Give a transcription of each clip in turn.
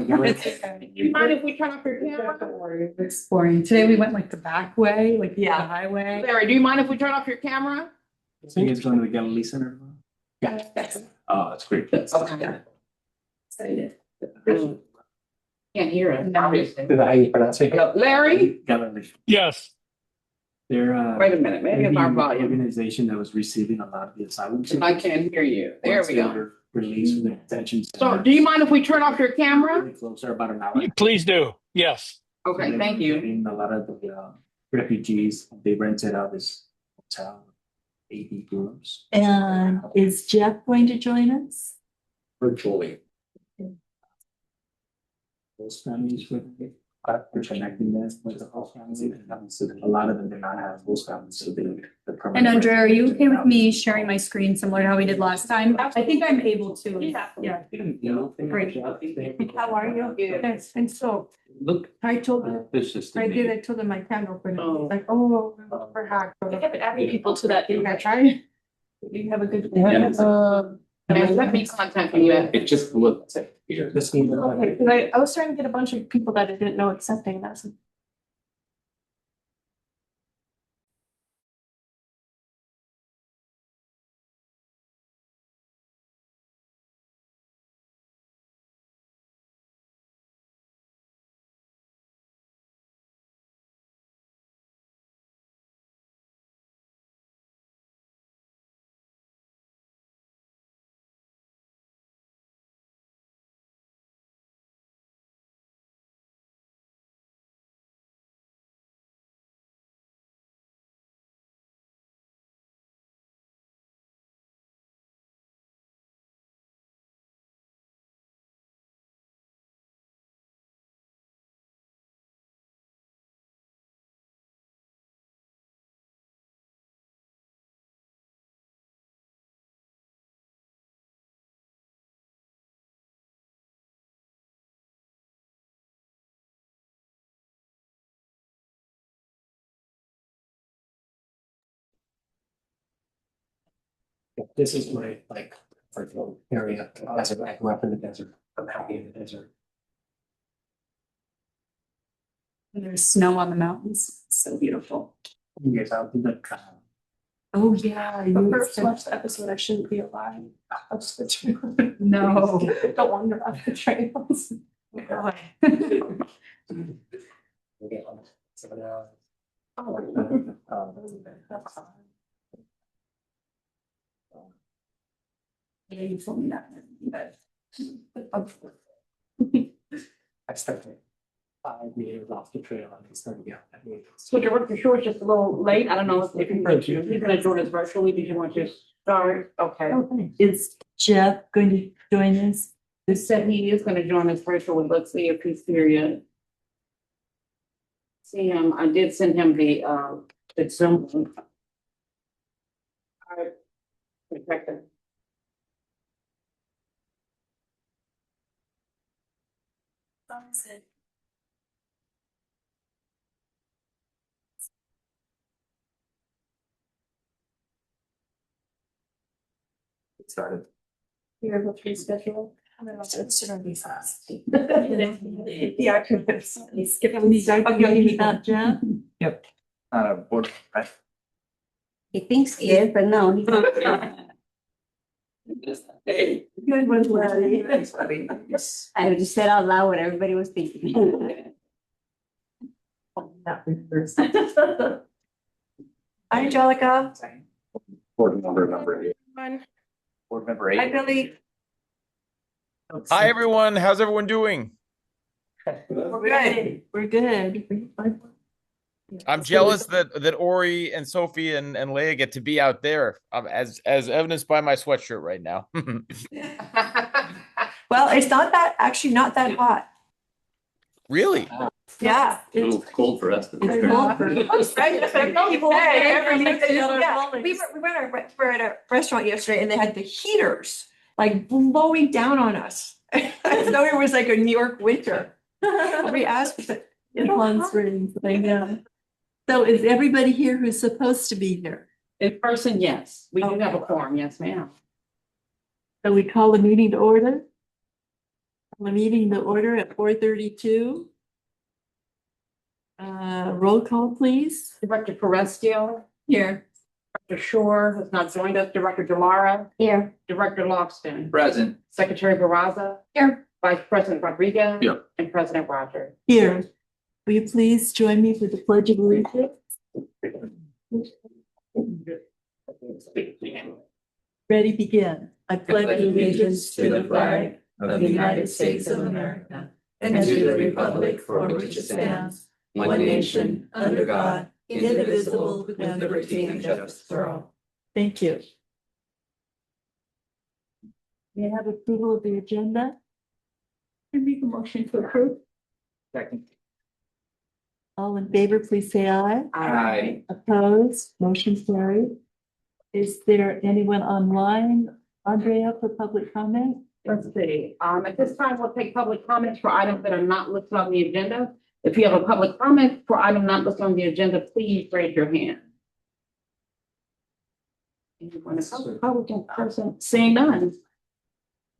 Do you mind if we turn off your camera? It's exploring. Today we went like the back way, like the Yeah. highway. Larry, do you mind if we turn off your camera? So you guys going to the Galilee Center? Yeah. Oh, that's great. Okay. Excited. Can't hear it, obviously. Is that how you pronounce it? Larry? Galilee. Yes. They're Wait a minute, maybe it's our the volume. organization that was receiving a lot of the asylum. I can't hear you. There Once we they go. were Released from the detention. So do you mind if we turn off your camera? Really close, they're about an hour. Please do. Yes. Okay, thank you. In a lot of the refugees, they rented out this hotel, 80 rooms. And is Jeff going to join us? Virtually. Those families with we're connecting them with the whole family. So a lot of them do not have those families, so they. And Andrea, are you okay with me sharing my screen similar to how we did last time? I think I'm able to. Yeah. Great. How are you? Yes, and so Look. I told them, This is. I told them my can open. Oh. Like, oh, for hack. I haven't added people to that. You gotta try. You have a good. And let me contact you. It just looks like here. This needs. Okay, 'cause I was trying to get a bunch of people that I didn't know accepting that. This is my like fertile area. As I grew up in the desert. I'm happy in the desert. And there's snow on the mountains. So beautiful. You guys out in the Oh, yeah. The first last episode, I shouldn't be alive. That's the truth. No. Don't wander off the trails. Yeah, you told me that. I started 5 meters off the trail and I started to get. So you're sure it's just a little late. I don't know if you're gonna join us virtually. Did you want to start? Okay. Is Jeff going to join us? He said he is gonna join us virtually. Let's see if he's here yet. See him. I did send him the Zoom. All right. Perfect. It started. You're able to reschedule? It's gonna be fast. Yeah, I could. Skipping these. About Jeff? Board, right? He thinks he is, but no. Hey. Good one, Larry. Thanks, buddy. I just said out loud what everybody was thinking. Hi, Angelica. Board number 8. Board member 8. Hi, Billy. Hi, everyone. How's everyone doing? We're good. We're good. I'm jealous that Ori and Sophie and Leia get to be out there, as evidenced by my sweatshirt right now. Well, it's not that hot. Really? Yeah. A little cold for us. It's cold for us. Right? That's what people say. Yeah. We were at a restaurant yesterday and they had the heaters like blowing down on us. As though it was like a New York winter. We asked for it. So is everybody here who's supposed to be here? In person, yes. We do have a quorum. Yes, ma'am. So we call the meeting to order? We're meeting the order at 4:32. Roll call, please. Director Forestio, Here. Director Shore has not joined us, Director Delara, Here. Director Logston, Present. Secretary Baraza, Here. Vice President Rodriguez. Yep. And President Rogers. Here. Will you please join me for the Pledge of Allegiance? Ready, begin. I pledge allegiance to the flag of the United States of America and to the republic for which it stands, one nation, under God, indivisible, with liberty and justice for all. Thank you. May I have approval of the agenda? I make a motion to approve. Second. All in favor, please say aye. Aye. Opposed, motion carried. Is there anyone online, Andrea, for public comment? Let's see, at this time, we'll take public comments for items that are not listed on the agenda. If you have a public comment for item not listed on the agenda, please raise your hand. Anyone is Republican person, seeing none.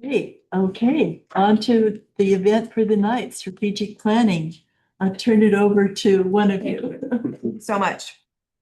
Great, okay, on to the event for the night, strategic planning. I'll turn it over to one of you. So much.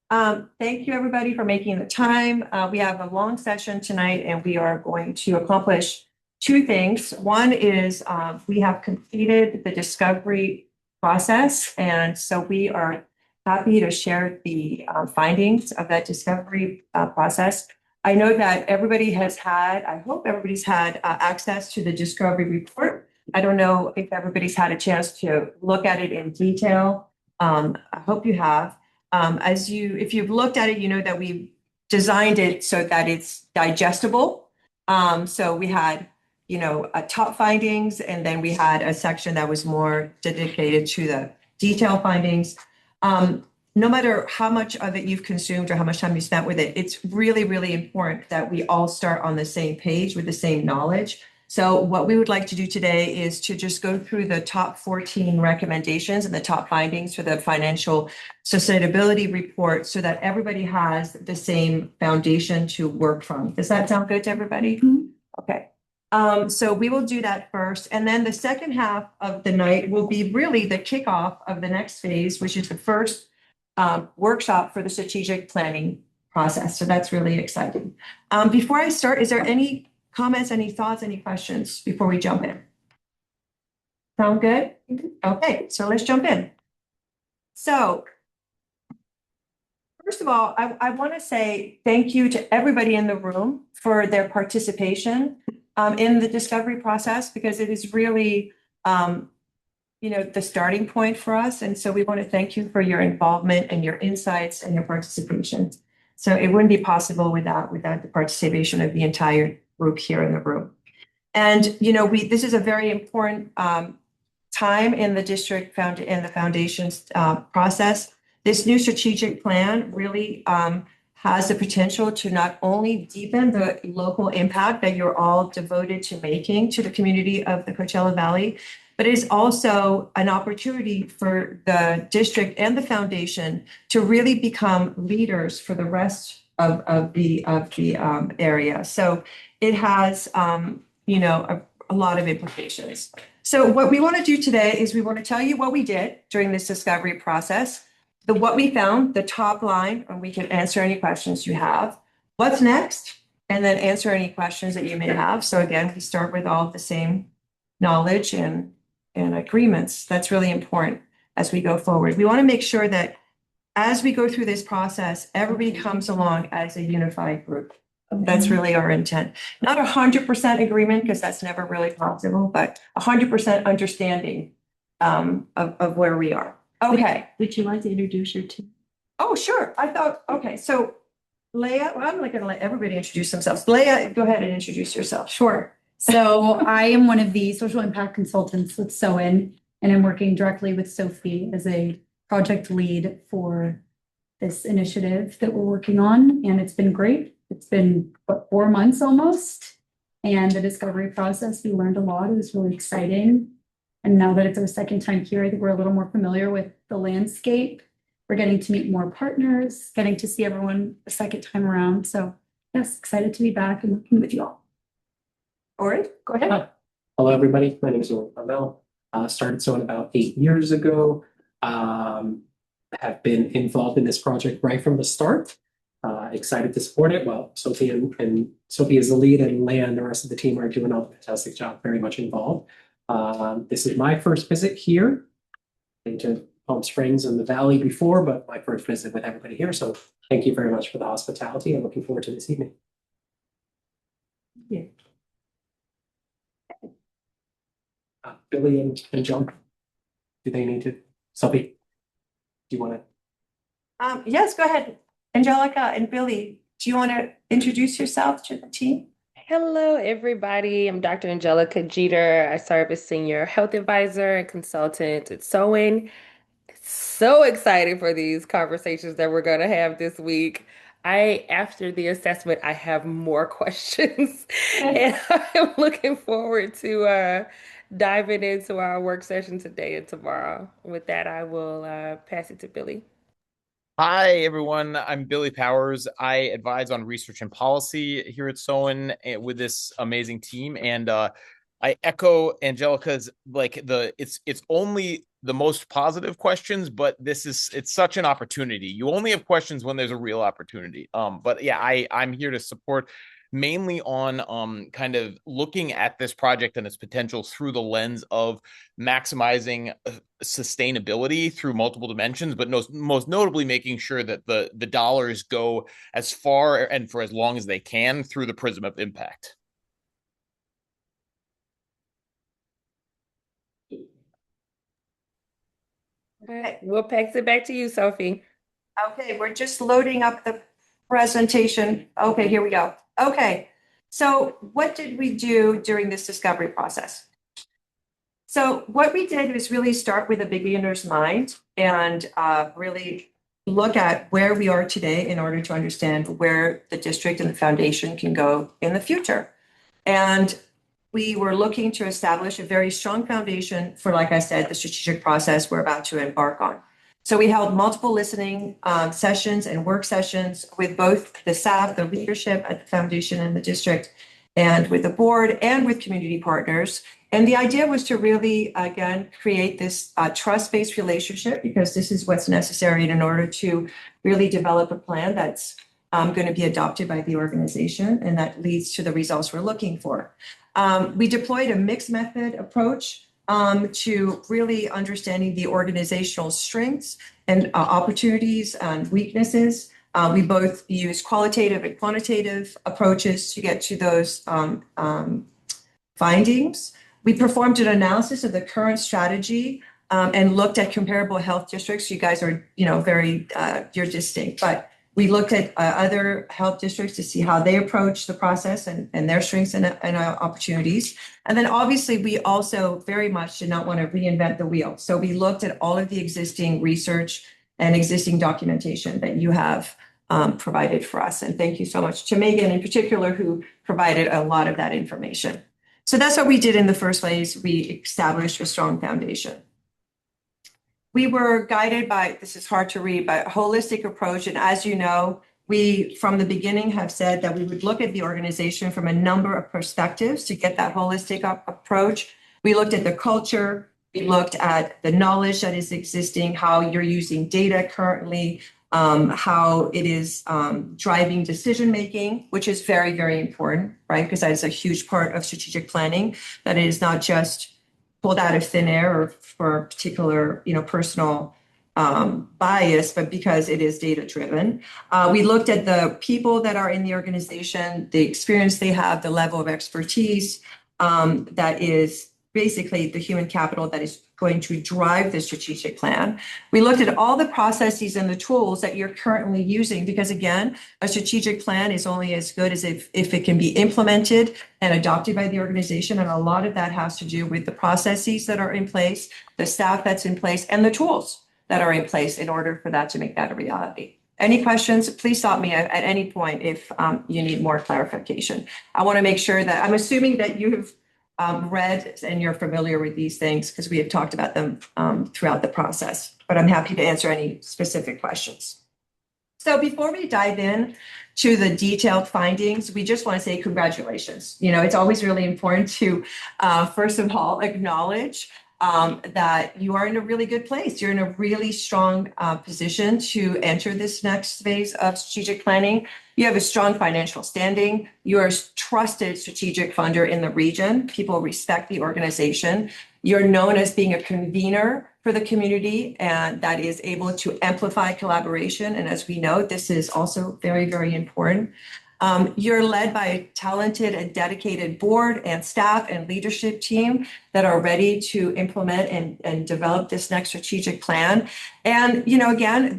Thank you, everybody, for making the time. We have a long session tonight and we are going to accomplish two things. One is we have completed the discovery process. And so we are happy to share the findings of that discovery process. I know that everybody has had, I hope everybody's had access to the discovery report. I don't know if everybody's had a chance to look at it in detail. I hope you have. If you've looked at it, you know that we designed it so that it's digestible. So we had, top findings, and then we had a section that was more dedicated to the detail findings. No matter how much of it you've consumed or how much time you spent with it, it's really, really important that we all start on the same page with the same knowledge. So what we would like to do today is to just go through the top 14 recommendations and the top findings for the financial sustainability report so that everybody has the same foundation to work from. Does that sound good to everybody? Mhm. Okay. So we will do that first. And then the second half of the night will be really the kickoff of the next phase, which is the first workshop for the strategic planning process. So that's really exciting. Before I start, is there any comments, any thoughts, any questions before we jump in? Sound good? Okay, so let's jump in. So first of all, I want to say thank you to everybody in the room for their participation in the discovery process, because it is really, the starting point for us. And so we want to thank you for your involvement and your insights and your participation. So it wouldn't be possible without the participation of the entire group here in the room. And, this is a very important time in the district in the foundation's process. This new strategic plan really has the potential to not only deepen the local impact that you're all devoted to making to the community of the Coachella Valley, but it is also an opportunity for the district and the foundation to really become leaders for the rest of the area. So it has, a lot of implications. So what we want to do today is we want to tell you what we did during this discovery process, what we found, the top line, and we can answer any questions you have. What's next? And then answer any questions that you may have. So again, we start with all of the same knowledge and agreements. That's really important as we go forward. We want to make sure that as we go through this process, everybody comes along as a unified group. That's really our intent. Not 100% agreement, because that's never really possible, but 100% understanding of where we are. Okay. Would you like to introduce your team? Oh, sure. Okay. So Leah, well, I'm not going to let everybody introduce themselves. Leah, go ahead and introduce yourself. Sure. So I am one of the social impact consultants with SOIN, and I'm working directly with Sophie as a project lead for this initiative that we're working on. And it's been great. It's been 4 months almost. And the discovery process, we learned a lot. It was really exciting. And now that it's our second time here, I think we're a little more familiar with the landscape. We're getting to meet more partners, getting to see everyone a second time around. So yes, excited to be back and working with you all. Ori, go ahead. Hello, everybody. My name is Owen Carmel. Started SOAN about 8 years ago. Have been involved in this project right from the start. Excited to support it. Well, Sophie and Sophie is the lead, and Leah and the rest of the team are doing a fantastic job, very much involved. This is my first visit here. Been to Palm Springs and the Valley before, but my first visit with everybody here. So thank you very much for the hospitality. I'm looking forward to this evening. Billy and John, do they need to? Sophie, do you want to? Yes, go ahead. Angelica and Billy, do you want to introduce yourself to the team? Hello, everybody. I'm Dr. Angelica Jeter. I serve as Senior Health Advisor and Consultant at SOAN. So excited for these conversations that we're going to have this week. After the assessment, I have more questions, and I'm looking forward to diving into our work session today and tomorrow. With that, I will pass it to Billy. Hi, everyone. I'm Billy Powers. I advise on research and policy here at SOAN with this amazing team. And I echo Angelica's, it's only the most positive questions, but it's such an opportunity. You only have questions when there's a real opportunity. But yeah, I'm here to support mainly on kind of looking at this project and its potential through the lens of maximizing sustainability through multiple dimensions, but most notably making sure that the dollars go as far and for as long as they can through the prism of impact. Okay. We'll pass it back to you, Sophie. Okay, we're just loading up the presentation. Okay, here we go. Okay, so what did we do during this discovery process? So what we did was really start with a beginner's mind and really look at where we are today in order to understand where the district and the foundation can go in the future. And we were looking to establish a very strong foundation for, like I said, the strategic process we're about to embark on. So we held multiple listening sessions and work sessions with both the staff, the leadership at the foundation and the district, and with the board and with community partners. And the idea was to really, again, create this trust-based relationship, because this is what's necessary in order to really develop a plan that's going to be adopted by the organization and that leads to the results we're looking for. We deployed a mixed method approach to really understanding the organizational strengths and opportunities and weaknesses. We both use qualitative and quantitative approaches to get to those findings. We performed an analysis of the current strategy and looked at comparable health districts. You guys are, you're distinct, but we looked at other health districts to see how they approach the process and their strengths and opportunities. And then obviously we also very much did not want to reinvent the wheel. So we looked at all of the existing research and existing documentation that you have provided for us. And thank you so much to Megan in particular, who provided a lot of that information. So that's what we did in the first phase. We established a strong foundation. We were guided by, this is hard to read, by a holistic approach. And as you know, we from the beginning have said that we would look at the organization from a number of perspectives to get that holistic approach. We looked at the culture, we looked at the knowledge that is existing, how you're using data currently, how it is driving decision-making, which is very, very important, right? Because that is a huge part of strategic planning, that it is not just pulled out of thin air or for a particular, personal bias, but because it is data-driven. We looked at the people that are in the organization, the experience they have, the level of expertise, that is basically the human capital that is going to drive the strategic plan. We looked at all the processes and the tools that you're currently using, because again, a strategic plan is only as good as if it can be implemented and adopted by the organization. And a lot of that has to do with the processes that are in place, the staff that's in place, and the tools that are in place in order for that to make that a reality. Any questions? Please stop me at any point if you need more clarification. I want to make sure that I'm assuming that you have read and you're familiar with these things because we have talked about them throughout the process, but I'm happy to answer any specific questions. So before we dive in to the detailed findings, we just want to say congratulations. You know, it's always really important to, first of all, acknowledge that you are in a really good place. You're in a really strong position to enter this next phase of strategic planning. You have a strong financial standing. You are a trusted strategic funder in the region. People respect the organization. You're known as being a convener for the community, and that is able to amplify collaboration. And as we know, this is also very, very important. You're led by a talented and dedicated board and staff and leadership team that are ready to implement and develop this next strategic plan. And, you know, again,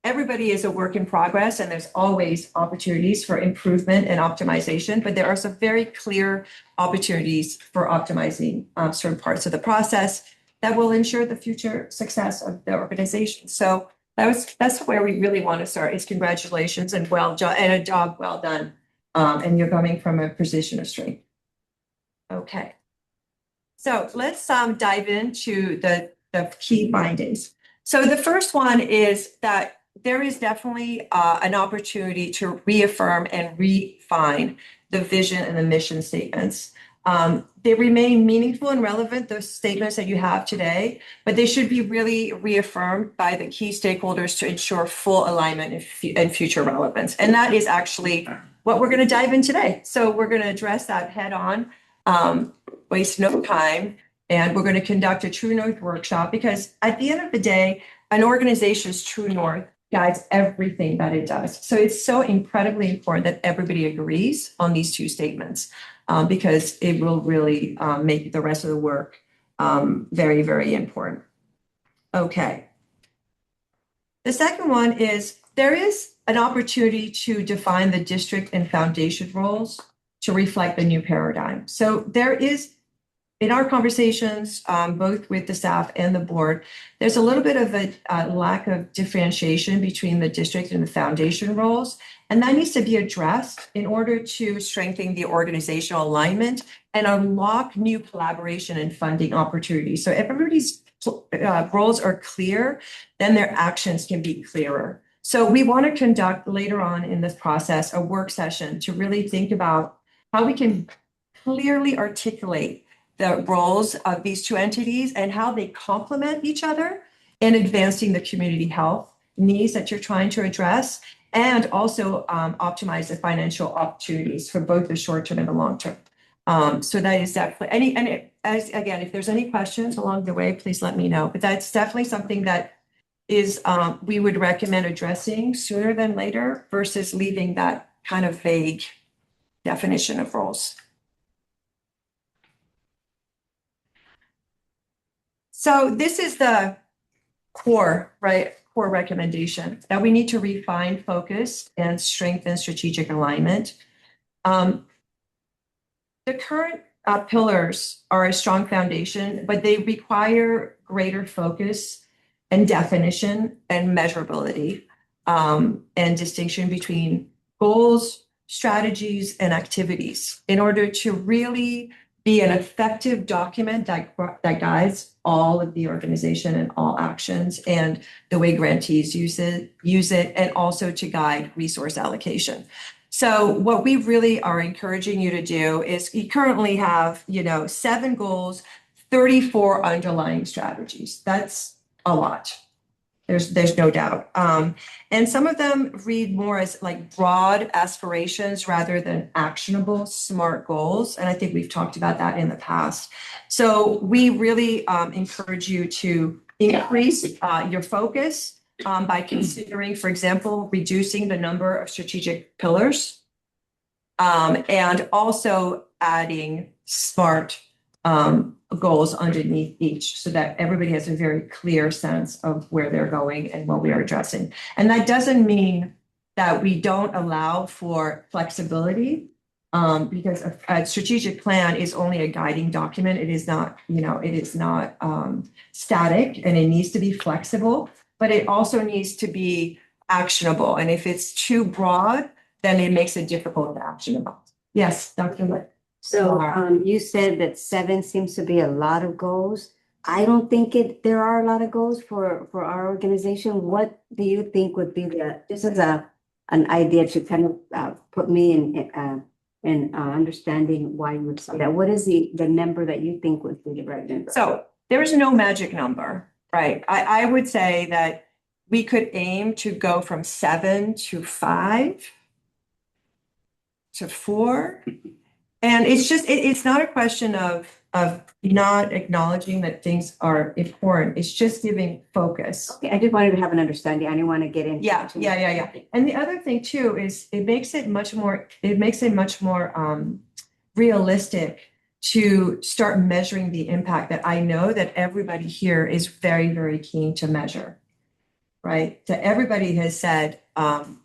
everybody is a work in progress, and there's always opportunities for improvement and optimization, but there are some very clear opportunities for optimizing certain parts of the process that will ensure the future success of the organization. So that's where we really want to start, is congratulations and a job well done. And you're coming from a position of strength. Okay. So let's dive into the key findings. So the first one is that there is definitely an opportunity to reaffirm and refine the vision and the mission statements. They remain meaningful and relevant, those statements that you have today, but they should be really reaffirmed by the key stakeholders to ensure full alignment and future relevance. And that is actually what we're going to dive in today. So we're going to address that head on, waste no time, and we're going to conduct a True North workshop, because at the end of the day, an organization's True North guides everything that it does. So it's so incredibly important that everybody agrees on these two statements, because it will really make the rest of the work very, very important. Okay. The second one is there is an opportunity to define the district and foundation roles to reflect the new paradigm. So there is, in our conversations, both with the staff and the board, there's a little bit of a lack of differentiation between the district and the foundation roles. And that needs to be addressed in order to strengthen the organizational alignment and unlock new collaboration and funding opportunities. So if everybody's roles are clear, then their actions can be clearer. So we want to conduct later on in this process a work session to really think about how we can clearly articulate the roles of these two entities and how they complement each other in advancing the community health needs that you're trying to address, and also optimize the financial opportunities for both the short term and the long term. So that is definitely again, if there's any questions along the way, please let me know. But that's definitely something that is we would recommend addressing sooner than later versus leaving that kind of vague definition of roles. So this is the core recommendation that we need to refine focus and strengthen strategic alignment. The current pillars are a strong foundation, but they require greater focus and definition and measurability, and distinction between goals, strategies, and activities in order to really be an effective document that guides all of the organization and all actions and the way grantees use it, and also to guide resource allocation. So what we really are encouraging you to do is you currently have, 7 goals, 34 underlying strategies. That's a lot. There's no doubt. And some of them read more as like broad aspirations rather than actionable SMART goals. And I think we've talked about that in the past. So we really encourage you to increase your focus by considering, for example, reducing the number of strategic pillars, and also adding SMART goals underneath each, so that everybody has a very clear sense of where they're going and what we are addressing. And that doesn't mean that we don't allow for flexibility, because a strategic plan is only a guiding document. It is not, static, and it needs to be flexible, but it also needs to be actionable. And if it's too broad, then it makes it difficult to actionable. Yes, Dr. Litt. So you said that 7 seems to be a lot of goals. I don't think there are a lot of goals for our organization. What do you think would be this is an idea to kind of put me in understanding why you would say that. What is the number that you think would be the right number? So there's no magic number, right? I would say that we could aim to go from 7 to 5 to 4. And it's just, it's not a question of not acknowledging that things are important. It's just giving focus. Okay, I just wanted to have an understanding. I didn't want to get into. Yeah. And the other thing too is it makes it much more realistic to start measuring the impact that I know that everybody here is very, very keen to measure. Right? That everybody has said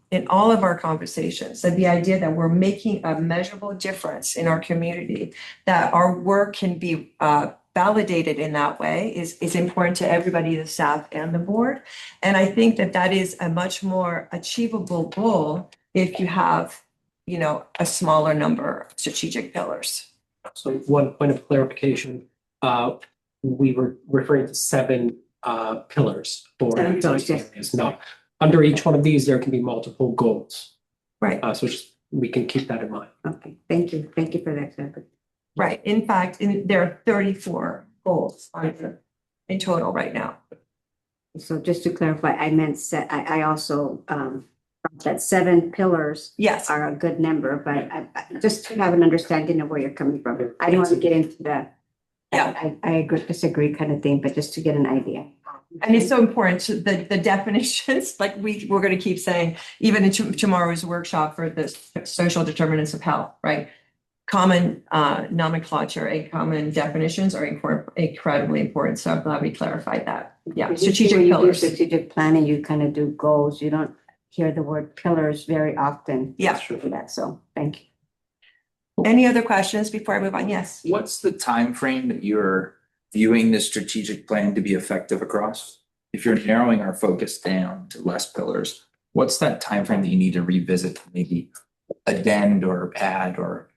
in all of our conversations that the idea that we're making a measurable difference in our community, that our work can be validated in that way is important to everybody, the staff and the board. And I think that is a much more achievable goal if you have, a smaller number of strategic pillars. So one point of clarification, we were referring to 7 pillars for 7 pillars, yes. areas. No, under each one of these, there can be multiple goals. Right. So we can keep that in mind. Okay, thank you. Thank you for that, Jennifer. Right. In fact, there are 34 goals in total right now. So just to clarify, I meant I also thought that 7 pillars Yes. are a good number, but I just to have an understanding of where you're coming from. I don't want to get into that. Yeah. I agree, disagree kind of thing, but just to get an idea. And it's so important to the definitions, like we're going to keep saying, even in tomorrow's workshop for the social determinants of health, right? Common nomenclature and common definitions are incredibly important. So I'm glad we clarified that. Yeah, strategic When you do pillars. strategic planning, you kind of do goals. You don't hear the word pillars very often. Yeah. For that, so thank you. Any other questions before I move on? Yes. What's the time frame that you're viewing this strategic plan to be effective across? If you're narrowing our focus down to less pillars, what's that time frame that you need to revisit, to maybe addend or add or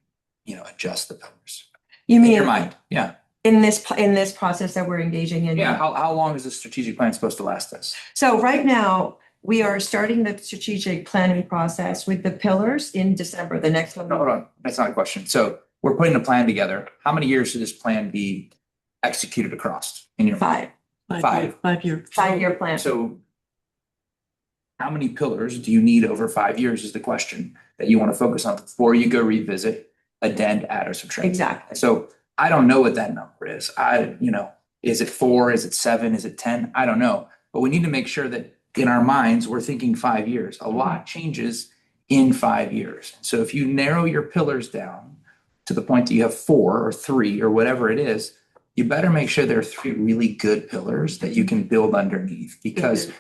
adjust the pillars? You In mean your mind, yeah. in this process that we're engaging in? Yeah, how long is the strategic plan supposed to last us? So right now, we are starting the strategic planning process with the pillars in December, the next one. No, hold on, that's not a question. So we're putting a plan together. How many years should this plan be executed across in your? 5. 5. 5-year. 5-year plan. So how many pillars do you need over 5 years is the question that you want to focus on before you go revisit, addend, add, or subtract. Exactly. So I don't know what that number is. Is it 4? Is it 7? Is it 10? I don't know. But we need to make sure that in our minds, we're thinking 5 years. A lot changes in 5 years. So if you narrow your pillars down to the point that you have 4 or 3 or whatever it is, you better make sure there are 3 really good pillars that you can build underneath, because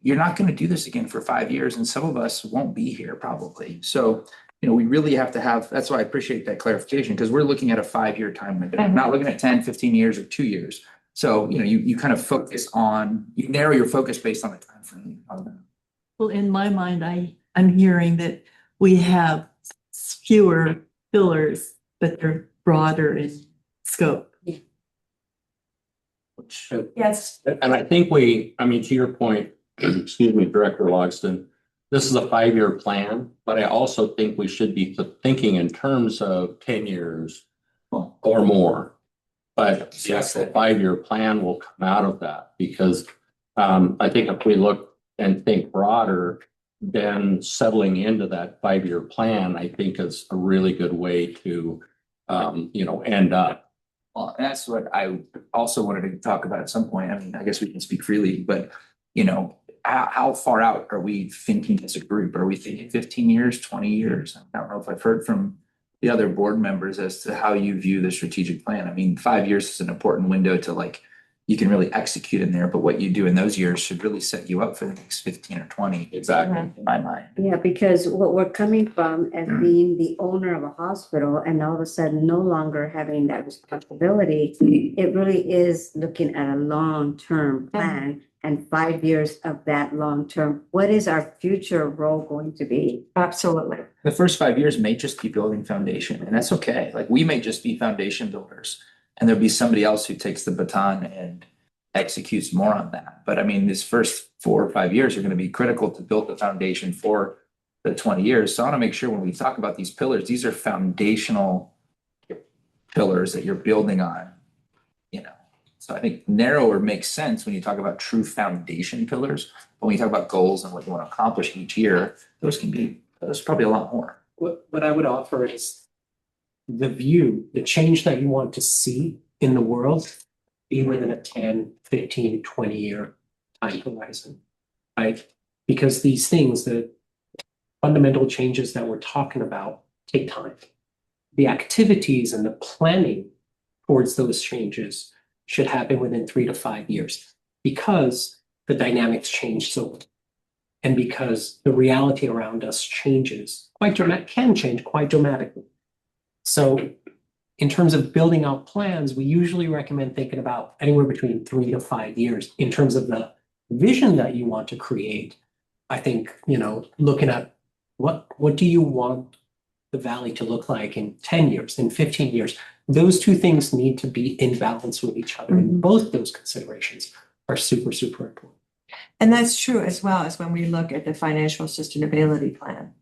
you're not going to do this again for 5 years, and some of us won't be here probably. So, we really have to have, that's why I appreciate that clarification, because we're looking at a 5-year time window, not looking at 10, 15 years or 2 years. So, you kind of you narrow your focus based on the time frame. Well, in my mind, I'm hearing that we have fewer pillars, but they're broader in scope. Yes. And I think to your point, excuse me, Director Logston, this is a 5-year plan, but I also think we should be thinking in terms of 10 years or more. But yes, the 5-year plan will come out of that, because I think if we look and think broader, then settling into that 5-year plan, I think is a really good way to, end up. Well, that's what I also wanted to talk about at some point. I mean, I guess we can speak freely, but how far out are we thinking as a group? Are we thinking 15 years, 20 years? I don't know if I've heard from the other board members as to how you view the strategic plan. I mean, 5 years is an important window to you can really execute in there, but what you do in those years should really set you up for the next 15 or 20. Exactly. In my mind. Yeah, because what we're coming from as being the owner of a hospital and all of a sudden no longer having that responsibility, it really is looking at a long-term plan and 5 years of that long-term. What is our future role going to be? Absolutely. The first 5 years may just be building foundation, and that's okay. We may just be foundation builders. and there'll be somebody else who takes the baton and executes more on that. But I mean, this first 4 or 5 years are going to be critical to build the foundation for the 20 years. So I want to make sure when we talk about these pillars, these are foundational pillars that you're building on, you know. So I think narrower makes sense when you talk about true foundation pillars. But when you talk about goals and what you want to accomplish each year, there's probably a lot more. What I would offer is the view, the change that you want to see in the world be within a 10, 15, 20-year time horizon, right? Because these things, the fundamental changes that we're talking about take time. The activities and the planning towards those changes should happen within 3 to 5 years because the dynamics change so, and because the reality around us changes can change quite dramatically. So in terms of building out plans, we usually recommend thinking about anywhere between 3 to 5 years in terms of the vision that you want to create. I think, looking at what do you want the valley to look like in 10 years, in 15 years? Those two things need to be in balance with each other. And both those considerations are super, super important. And that's true as well as when we look at the financial sustainability plan,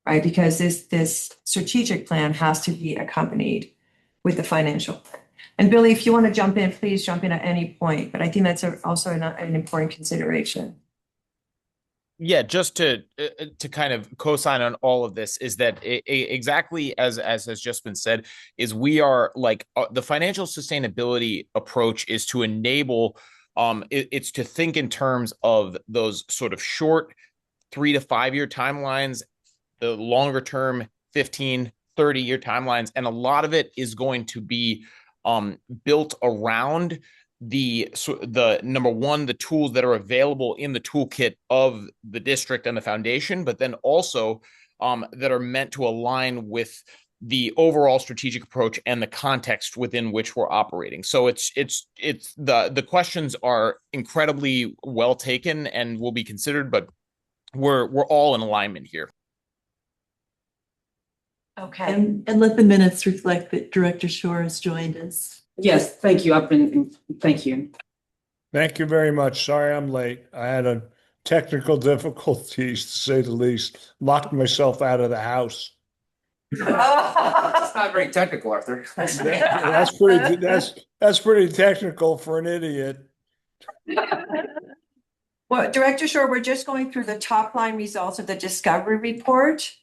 right? Because this strategic plan has to be accompanied with the financial plan. And Billy, if you want to jump in, please jump in at any point, but I think that's also an important consideration. Yeah, just to kind of co-sign on all of this is that exactly as has just been said, is we are like the financial sustainability approach is to enable it's to think in terms of those sort of short 3 to 5 year timelines, the longer term 15, 30-year timelines, and a lot of it is going to be built around the number one, the tools that are available in the toolkit of the district and the foundation, but then also that are meant to align with the overall strategic approach and the context within which we're operating. So it's the questions are incredibly well taken and will be considered, but we're all in alignment here. Okay. And let the minutes reflect that Director Shore has joined us. Yes, thank you. Thank you. Thank you very much. Sorry I'm late. I had a technical difficulties, to say the least. Locked myself out of the house. It's not very technical, Arthur. That's pretty technical for an idiot. Well, Director Shore, we're just going through the top line results of the discovery report,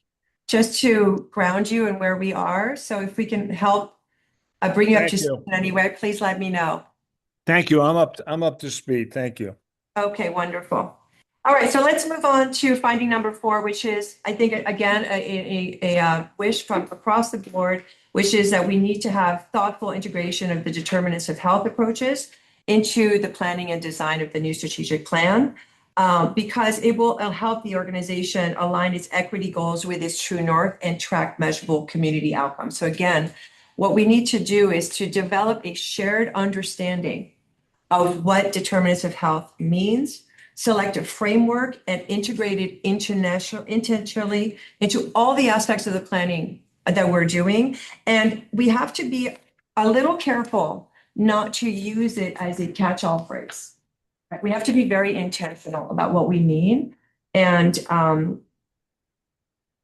just to ground you in where we are. So if we can help bring you up to speed in any way, please let me know. Thank you. I'm up to speed. Thank you. Okay, wonderful. All right, so let's move on to finding number 4, which is, I think, again, a wish from across the board, which is that we need to have thoughtful integration of the determinants of health approaches into the planning and design of the new strategic plan, because it'll help the organization align its equity goals with its true north and track measurable community outcomes. So again, what we need to do is to develop a shared understanding of what determinants of health means, select a framework, and integrate it intentionally into all the aspects of the planning that we're doing. And we have to be a little careful not to use it as a catch-all phrase. Right? We have to be very intentional about what we mean and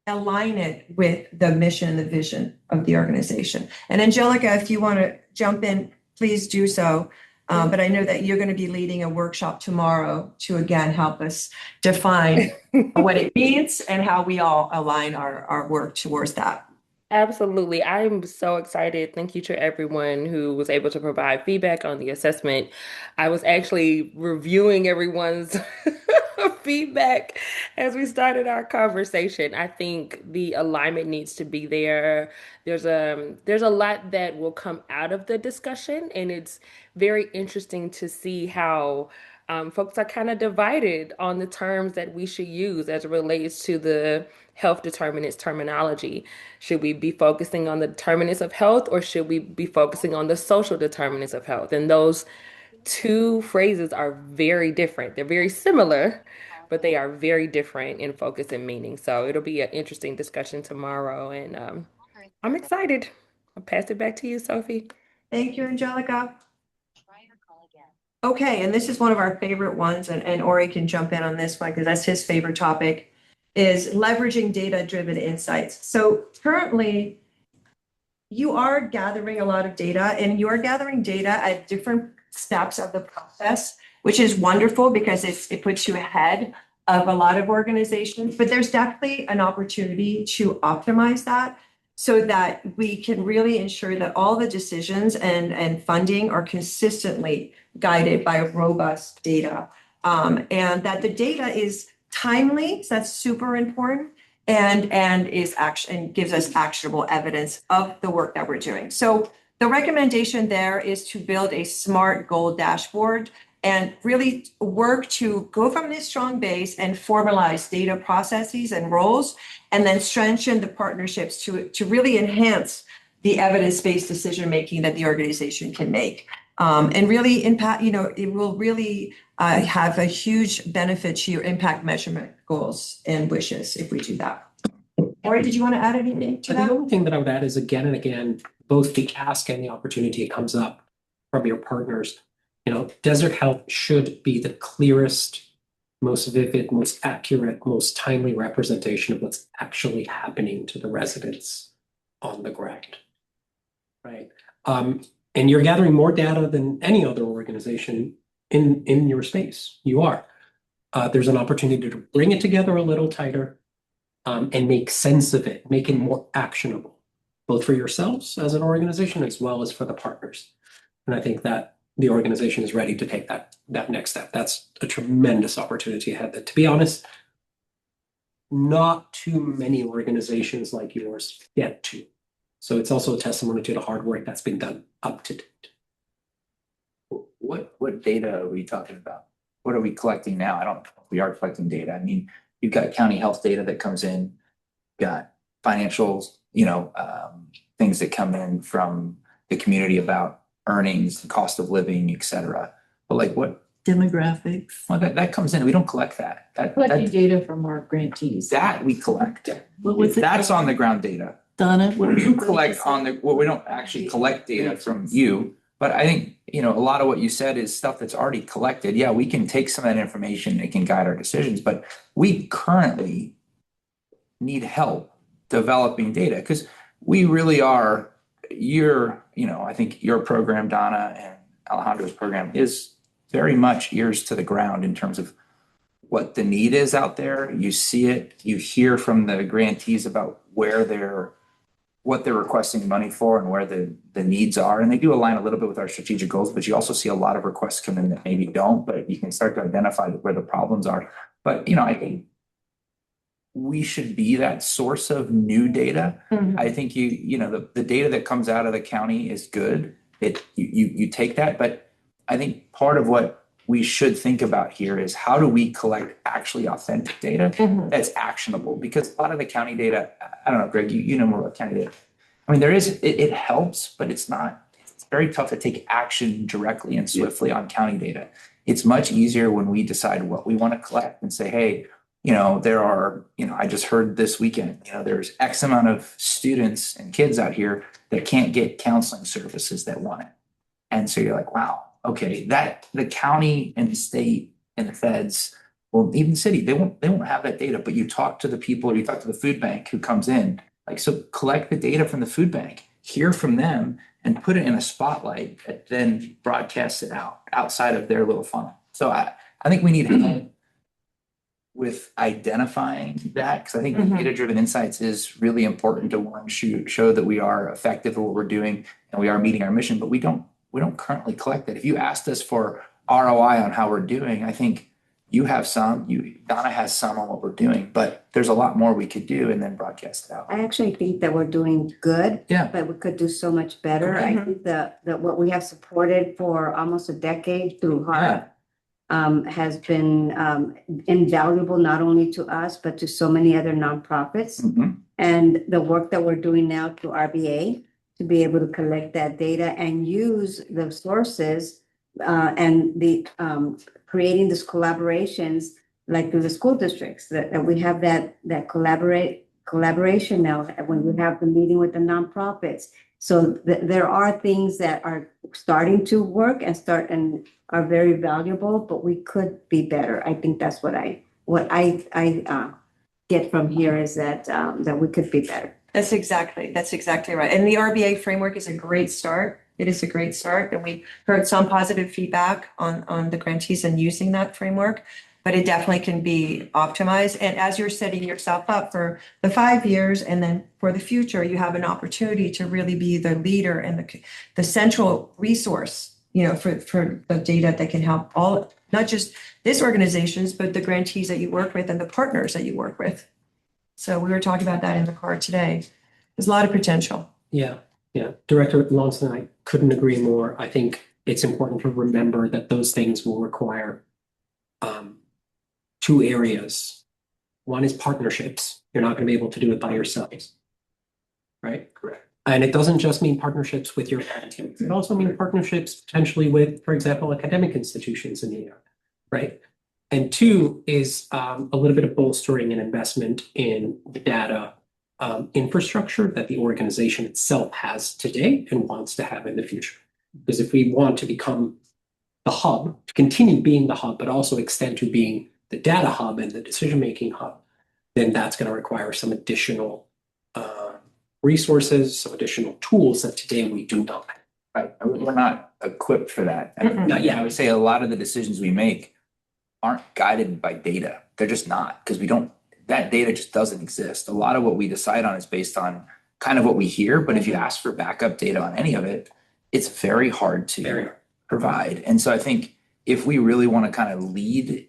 align it with the mission and the vision of the organization. And Angelica, if you want to jump in, please do so. But I know that you're going to be leading a workshop tomorrow to, again, help us define what it means and how we all align our work towards that. Absolutely. I'm so excited. Thank you to everyone who was able to provide feedback on the assessment. I was actually reviewing everyone's feedback as we started our conversation. I think the alignment needs to be there. There's a lot that will come out of the discussion, and it's very interesting to see how folks are kind of divided on the terms that we should use as it relates to the health determinants terminology. Should we be focusing on the determinants of health, or should we be focusing on the social determinants of health? And those two phrases are very different. They're very similar, but they are very different in focus and meaning. So it'll be an interesting discussion tomorrow, and I'm excited. I'll pass it back to you, Sophie. Thank you, Angelica. Okay, and this is one of our favorite ones, and Ori can jump in on this one because that's his favorite topic, is leveraging data-driven insights. So currently, you are gathering a lot of data, and you are gathering data at different steps of the process, which is wonderful because it puts you ahead of a lot of organizations, but there's definitely an opportunity to optimize that so that we can really ensure that all the decisions and funding are consistently guided by robust data. And that the data is timely, so that's super important, and is action and gives us actionable evidence of the work that we're doing. So the recommendation there is to build a SMART goal dashboard and really work to go from this strong base and formalize data processes and roles, and then strengthen the partnerships to really enhance the evidence-based decision-making that the organization can make. And really impact, it will really have a huge benefit to your impact measurement goals and wishes if we do that. Ori, did you want to add anything to The that? only thing that I would add is again and again, both the ask and the opportunity comes up from your partners. Desert Health should be the clearest, most vivid, most accurate, most timely representation of what's actually happening to the residents on the ground. Right. And you're gathering more data than any other organization in your space. You are. There's an opportunity to bring it together a little tighter and make sense of it, make it more actionable, both for yourselves as an organization as well as for the partners. And I think that the organization is ready to take that next step. That's a tremendous opportunity ahead that, to be honest, not too many organizations like yours get to. So it's also a testimony to the hard work that's been done up to date. What data are we talking about? What are we collecting now? I don't know if we are collecting data. I mean, you've got county health data that comes in, got financials, things that come in from the community about earnings, cost of living, et cetera. But like what? Demographics. Well, that comes in. We don't collect that. Collecting data from our grantees. That we collect. What was it? That's on the ground data. Donna, what You collect we don't actually collect data from you, but I think, a lot of what you said is stuff that's already collected. Yeah, we can take some of that information, it can guide our decisions, but we currently need help developing data because we really are, I think your program, Donna, and Alejandro's program is very much ears to the ground in terms of what the need is out there. You see it, you hear from the grantees about what they're requesting money for and where the needs are. And they do align a little bit with our strategic goals, but you also see a lot of requests come in that maybe don't, but you can start to identify where the problems are. But, I think we should be that source of new data. Mhm. I think the data that comes out of the county is good. You take that, but I think part of what we should think about here is how do we collect actually authentic data Mhm. that's actionable? Because a lot of the county data, I don't know, Greg, you know more about county data. I mean, it helps, but it's very tough to take action directly and swiftly on county data. It's much easier when we decide what we want to collect and say, hey, there are, I just heard this weekend, there's X amount of students and kids out here that can't get counseling services that want it. And so you're like, wow, okay, that the county and the state and the feds, well, even the city, they won't have that data, but you talk to the people, or you talk to the food bank who comes in, so collect the data from the food bank, hear from them, and put it in a spotlight, and then broadcast it outside of their little funnel. So I think we need help with identifying that, because I think Mhm. data-driven insights is really important to show that we are effective at what we're doing and we are meeting our mission, but we don't currently collect that. If you asked us for ROI on how we're doing, I think you have some, Donna has some on what we're doing, but there's a lot more we could do and then broadcast it out. I actually think that we're doing good. Yeah. But we could do so much better. I think that what we have supported for almost a decade through HARP has been invaluable, not only to us, but to so many other nonprofits. Mhm. And the work that we're doing now through RBA to be able to collect that data and use the sources and the creating these collaborations like through the school districts that we have that collaboration now when we have the meeting with the nonprofits So there are things that are starting to work and are very valuable, but we could be better. I think that's what I get from here is that we could be better. That's exactly right. And the RBA framework is a great start. It is a great start. And we heard some positive feedback on the grantees and using that framework, but it definitely can be optimized. And as you're setting yourself up for the 5 years and then for the future, you have an opportunity to really be the leader and the central resource, for the data that can help all, not just this organizations, but the grantees that you work with and the partners that you work with. So we were talking about that in the car today. There's a lot of potential. Yeah, Director Lawson and I couldn't agree more. I think it's important to remember that those things will require two areas. One is partnerships. You're not going to be able to do it by yourselves. Right? Correct. And it doesn't just mean partnerships with your teams. It also means partnerships potentially with, for example, academic institutions in the area, right? And two is a little bit of bolstering and investment in the data infrastructure that the organization itself has today and wants to have in the future. Because if we want to become the hub, to continue being the hub, but also extend to being the data hub and the decision-making hub, then that's going to require some additional resources, some additional tools that today we do not. Right, we're not equipped for that. Yeah, I would say a lot of the decisions we make aren't guided by data. They're just not, because that data just doesn't exist. A lot of what we decide on is based on kind of what we hear, but if you ask for backup data on any of it, it's very hard to provide. And so I think if we really want to kind of lead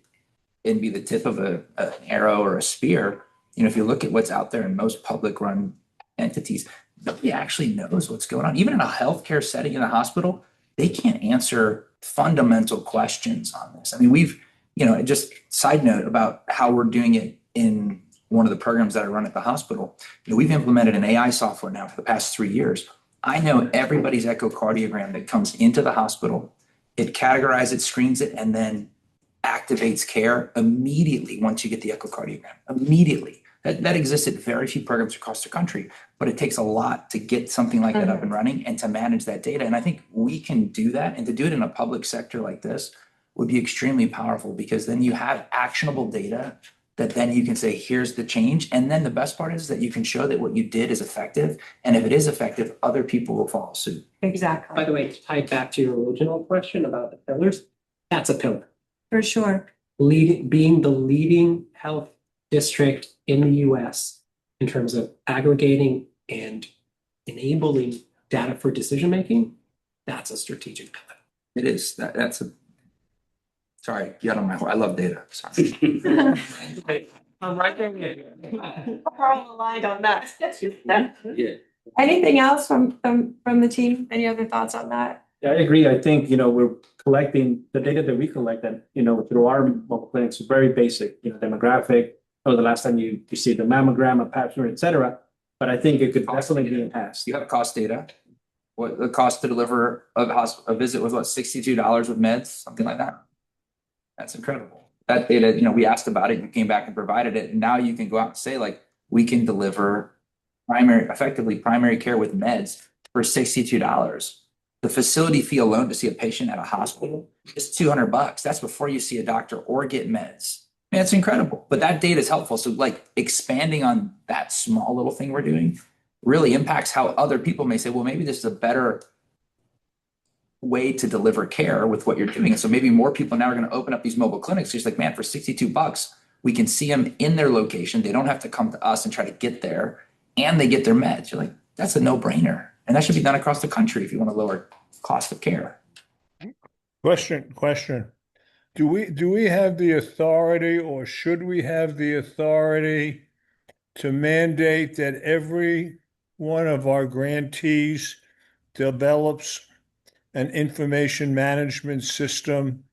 and be the tip of an arrow or a spear, if you look at what's out there in most public run entities, nobody actually knows what's going on. Even in a healthcare setting in a hospital, they can't answer fundamental questions on this. I mean, just side note about how we're doing it in one of the programs that I run at the hospital. We've implemented an AI software now for the past 3 years. I know everybody's echocardiogram that comes into the hospital. It categorizes it, screens it, and then activates care immediately once you get the echocardiogram. Immediately. That exists at very few programs across the country, but it takes a lot to get something like that up and running and to manage that data. And I think we can do that, and to do it in a public sector like this would be extremely powerful, because then you have actionable data that then you can say, here's the change. And then the best part is that you can show that what you did is effective. And if it is effective, other people will follow suit. Exactly. By the way, to tie back to your original question about the pillars, that's a pillar. For sure. Being the leading health district in the US in terms of aggregating and enabling data for decision-making, that's a strategic pillar. It is. Sorry, get on my horse. I love data. Sorry. I'm right there. We're all aligned on that. Yeah. Anything else from the team? Any other thoughts on that? Yeah, I agree. I think, we're collecting the data that we collect and, through our mobile clinics, very basic, demographic, or the last time you see the mammogram, a pap smear, et cetera. But I think it could definitely be enhanced. You have cost data. What the cost to deliver a visit was $62 with meds, something like that. That's incredible. That data, we asked about it, you came back and provided it. And now you can go out and say, we can deliver effectively primary care with meds for $62. The facility fee alone to see a patient at a hospital is $200. That's before you see a doctor or get meds. Man, it's incredible. But that data is helpful. So expanding on that small little thing we're doing really impacts how other people may say, well, maybe this is a better way to deliver care with what you're doing. And so maybe more people now are going to open up these mobile clinics. Just man, for $62, we can see them in their location. They don't have to come to us and try to get there, and they get their meds. You're like, that's a no-brainer. And that should be done across the country if you want to lower cost of care. Question. Do we have the authority, or should we have the authority to mandate that every one of our grantees develops an information management system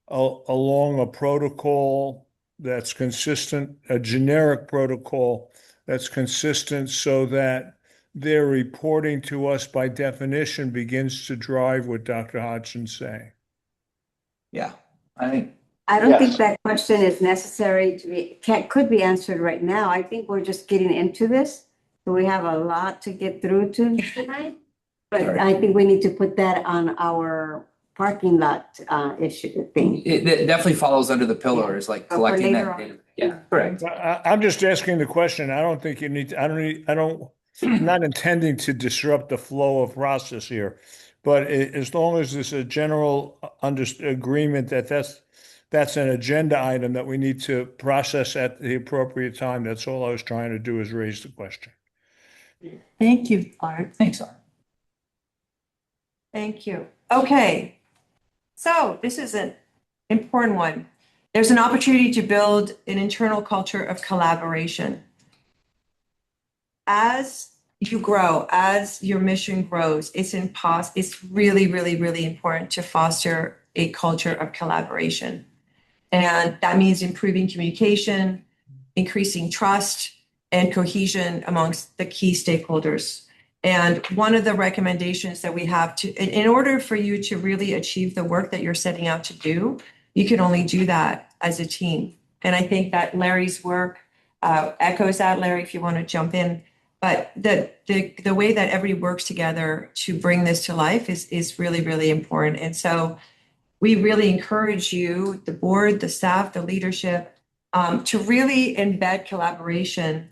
along a protocol that's consistent, a generic protocol that's consistent, so that their reporting to us by definition begins to drive what Dr. Hodgson's saying? Yeah, I don't think that question is necessary could be answered right now. I think we're just getting into this. So we have a lot to get through tonight. But I think we need to put that on our parking lot issue thing. It definitely follows under the pillars, like For collecting later that on. data. Yeah, correct. I'm just asking the question. I don't think you need, I'm not intending to disrupt the flow of process here. But as long as there's a general agreement that that's an agenda item that we need to process at the appropriate time, that's all I was trying to do is raise the question. Thank you, Art. Thanks, Art. Thank you. Okay. So this is an important one. There's an opportunity to build an internal culture of collaboration. As you grow, as your mission grows, it's really, really, really important to foster a culture of collaboration. And that means improving communication, increasing trust and cohesion amongst the key stakeholders. And one of the recommendations that we have in order for you to really achieve the work that you're setting out to do, you can only do that as a team. And I think that Larry's work echoes that. Larry, if you want to jump in. But the way that everybody works together to bring this to life is really, really important. And so we really encourage you, the board, the staff, the leadership, to really embed collaboration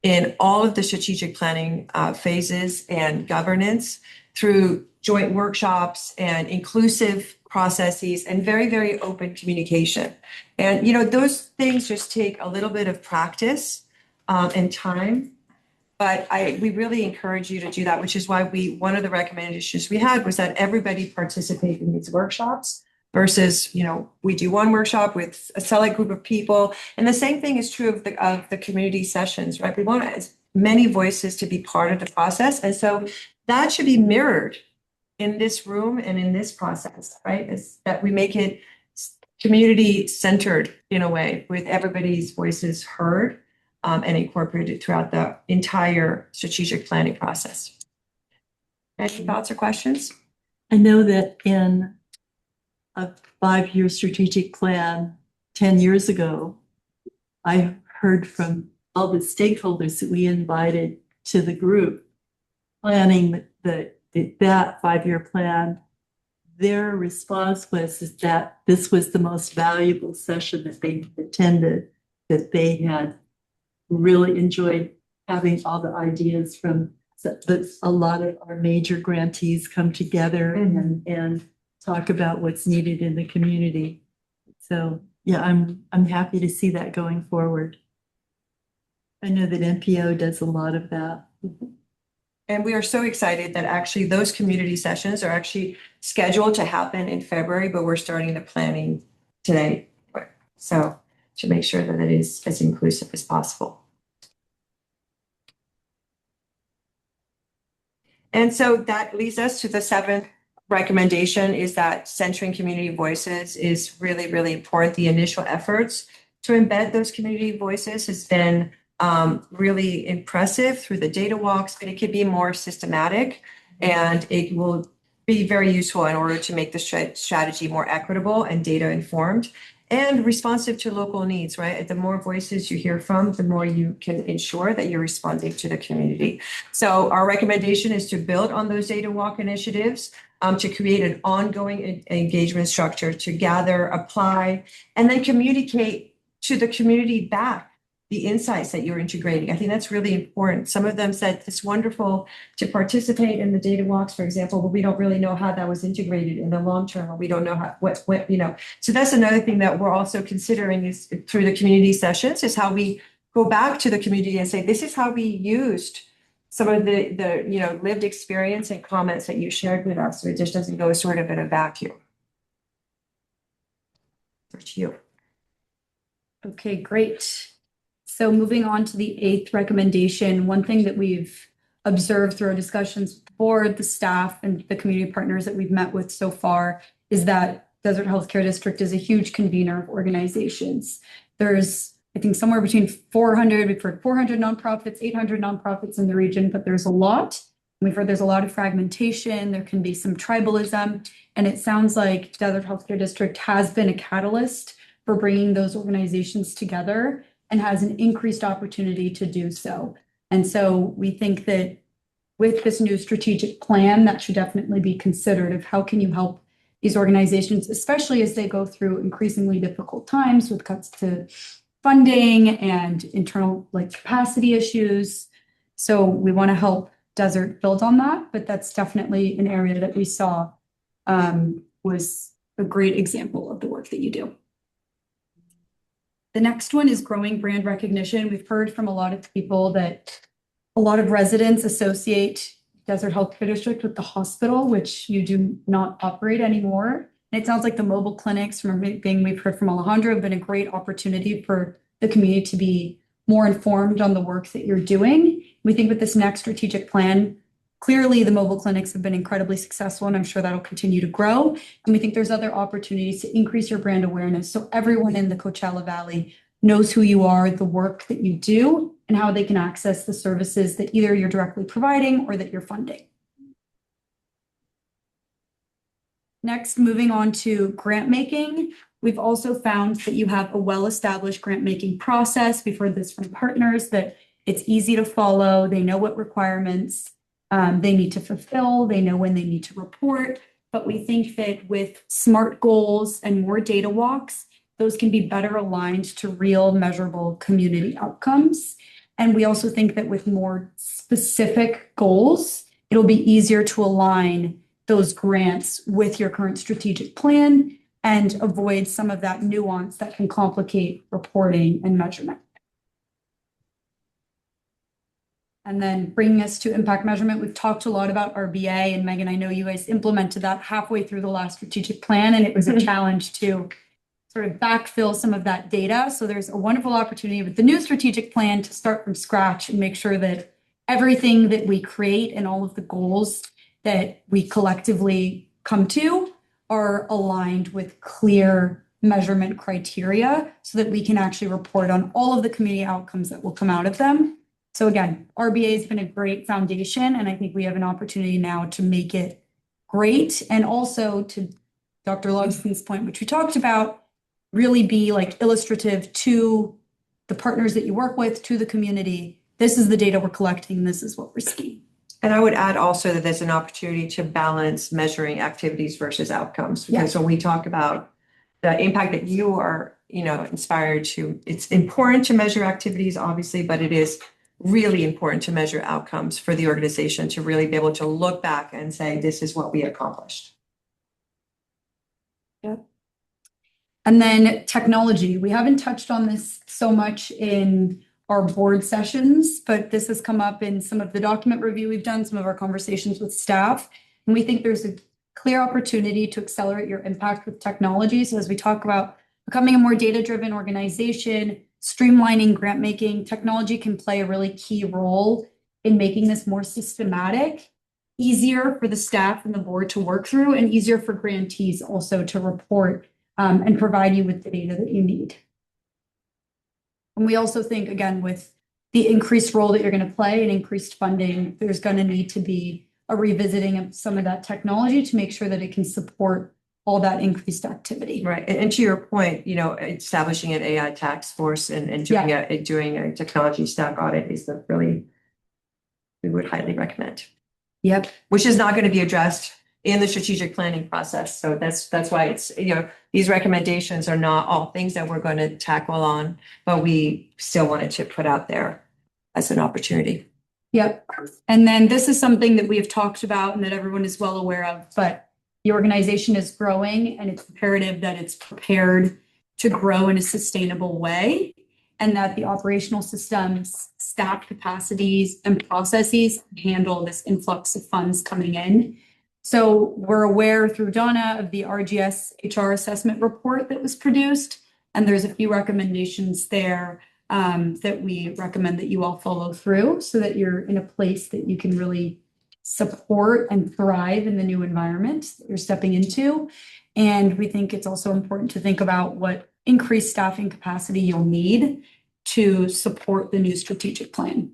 in all of the strategic planning phases and governance through joint workshops and inclusive processes and very, very open communication. And, those things just take a little bit of practice and time. But we really encourage you to do that, which is why one of the recommendations we had was that everybody participate in these workshops versus, we do one workshop with a select group of people. And the same thing is true of the community sessions, right? We want as many voices to be part of the process. And so that should be mirrored in this room and in this process, right? Is that we make it community centered in a way with everybody's voices heard and incorporated throughout the entire strategic planning process. Any thoughts or questions? I know that in a 5-year strategic plan 10 years ago, I heard from all the stakeholders that we invited to the group planning that 5-year plan. Their response was that this was the most valuable session that they attended, that they had really enjoyed having all the ideas from a lot of our major grantees come together and talk about what's needed in the community. So yeah, I'm happy to see that going forward. I know that NPO does a lot of that. And we are so excited that actually those community sessions are actually scheduled to happen in February, but we're starting the planning today. So to make sure that it is as inclusive as possible. And so that leads us to the 7th recommendation, is that centering community voices is really, really important. The initial efforts to embed those community voices has been really impressive through the data walks, but it could be more systematic and it will be very useful in order to make the strategy more equitable and data informed and responsive to local needs, right? The more voices you hear from, the more you can ensure that you're responding to the community. So our recommendation is to build on those data walk initiatives, to create an ongoing engagement structure to gather, apply, and then communicate to the community back the insights that you're integrating. I think that's really important. Some of them said it's wonderful to participate in the data walks, for example, but we don't really know how that was integrated in the long term, or we don't know how, what. So that's another thing that we're also considering is through the community sessions, is how we go back to the community and say, this is how we used some of the lived experience and comments that you shared with us. So it just doesn't go sort of in a vacuum. Over to you. Okay, great. So moving on to the 8th recommendation, one thing that we've observed through our discussions for the staff and the community partners that we've met with so far is that Desert Healthcare District is a huge convener of organizations. There's, I think, somewhere between 400, we've heard 400 nonprofits, 800 nonprofits in the region, but there's a lot. We've heard there's a lot of fragmentation, there can be some tribalism, and it sounds like Desert Healthcare District has been a catalyst for bringing those organizations together and has an increased opportunity to do so. And so we think that with this new strategic plan, that should definitely be considered of how can you help these organizations, especially as they go through increasingly difficult times with cuts to funding and internal like capacity issues. So we want to help Desert build on that, but that's definitely an area that we saw was a great example of the work that you do. The next one is growing brand recognition. We've heard from a lot of people that a lot of residents associate Desert Healthcare District with the hospital, which you do not operate anymore. And it sounds like the mobile clinics, from everything we've heard from Alejandro, have been a great opportunity for the community to be more informed on the work that you're doing. We think with this next strategic plan, clearly the mobile clinics have been incredibly successful, and I'm sure that'll continue to grow. And we think there's other opportunities to increase your brand awareness so everyone in the Coachella Valley knows who you are, the work that you do, and how they can access the services that either you're directly providing or that you're funding. Next, moving on to grant making. We've also found that you have a well-established grant making process. We've heard this from partners that it's easy to follow. They know what requirements they need to fulfill. They know when they need to report. But we think that with SMART goals and more data walks, those can be better aligned to real measurable community outcomes. And we also think that with more specific goals, it'll be easier to align those grants with your current strategic plan and avoid some of that nuance that can complicate reporting and measurement. And then bringing us to impact measurement, we've talked a lot about RBA, and Megan, I know you guys implemented that halfway through the last strategic plan, and it was a challenge to sort of backfill some of that data. So there's a wonderful opportunity with the new strategic plan to start from scratch and make sure that everything that we create and all of the goals that we collectively come to are aligned with clear measurement criteria so that we can actually report on all of the community outcomes that will come out of them. So again, RBA has been a great foundation, and I think we have an opportunity now to make it great, and also to Dr. Logston's point, which we talked about, really be like illustrative to the partners that you work with, to the community. This is the data we're collecting. This is what we're seeing. And I would add also that there's an opportunity to balance measuring activities versus outcomes. Because when we talk about the impact that you are, inspired to, it's important to measure activities, obviously, but it is really important to measure outcomes for the organization to really be able to look back and say, this is what we accomplished. Yep. And then technology. We haven't touched on this so much in our board sessions, but this has come up in some of the document review we've done, some of our conversations with staff. And we think there's a clear opportunity to accelerate your impact with technology. So as we talk about becoming a more data-driven organization, streamlining grant making, technology can play a really key role in making this more systematic, easier for the staff and the board to work through, and easier for grantees also to report and provide you with the data that you need. And we also think, again, with the increased role that you're going to play and increased funding, there's going to need to be a revisiting of some of that technology to make sure that it can support all that increased activity. Right. And to your point, establishing an AI task force and doing a technology stack audit is we would highly recommend. Yep. Which is not going to be addressed in the strategic planning process. So that's why it's, these recommendations are not all things that we're going to tackle on, but we still wanted to put out there as an opportunity. Yep. And then this is something that we have talked about and that everyone is well aware of, but the organization is growing, and it's imperative that it's prepared to grow in a sustainable way, and that the operational systems, staff capacities, and processes handle this influx of funds coming in. So we're aware through Donna of the RGS HR assessment report that was produced, and there's a few recommendations there that we recommend that you all follow through so that you're in a place that you can really support and thrive in the new environment that you're stepping into. And we think it's also important to think about what increased staffing capacity you'll need to support the new strategic plan.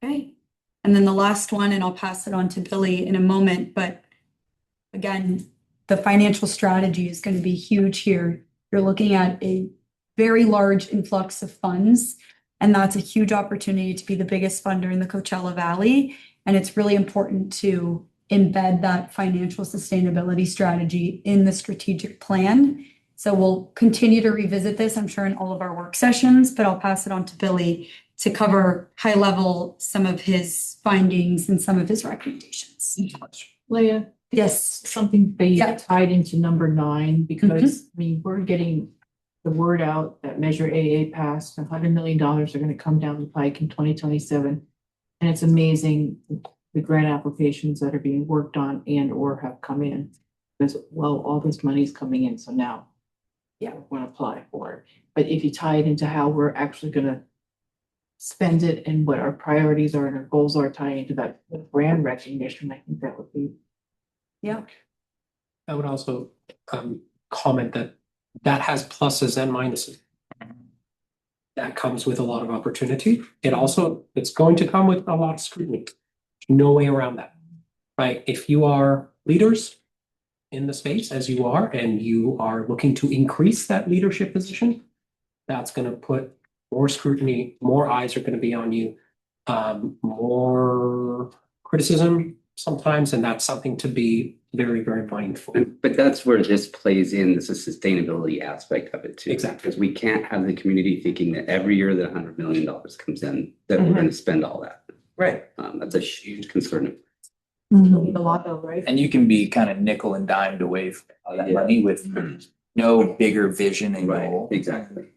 Okay. And then the last one, and I'll pass it on to Billy in a moment, but again, the financial strategy is going to be huge here. You're looking at a very large influx of funds And that's a huge opportunity to be the biggest funder in the Coachella Valley. And it's really important to embed that financial sustainability strategy in the strategic plan. So we'll continue to revisit this, I'm sure, in all of our work sessions, but I'll pass it on to Billy to cover high level some of his findings and some of his recommendations. Leah, Yes. something that you Yeah. tied into number 9, because I mean, we're getting the word out that Measure AA passed, $100 million are going to come down the pike in 2027. And it's amazing the grant applications that are being worked on and or have come in. Because, well, all this money is coming in, so now, yeah, we want to apply for it. But if you tie it into how we're actually going to spend it and what our priorities are and our goals are, tying into that brand recognition, I think that would be. Yeah. I would also comment that has pluses and minuses. That comes with a lot of opportunity. It's going to come with a lot of scrutiny. No way around that, right? If you are leaders in the space, as you are, and you are looking to increase that leadership position, that's going to put more scrutiny, more eyes are going to be on you, more criticism sometimes, and that's something to be very, very mindful. But that's where this plays in, this is sustainability aspect of it too. Exactly. Because we can't have the community thinking that every year that $100 million comes in, that we're going to spend all that. Right. That's a huge concern. A lot though, right? And you can be kind of nickel and dimed away from all that money with no bigger vision and goal. Exactly.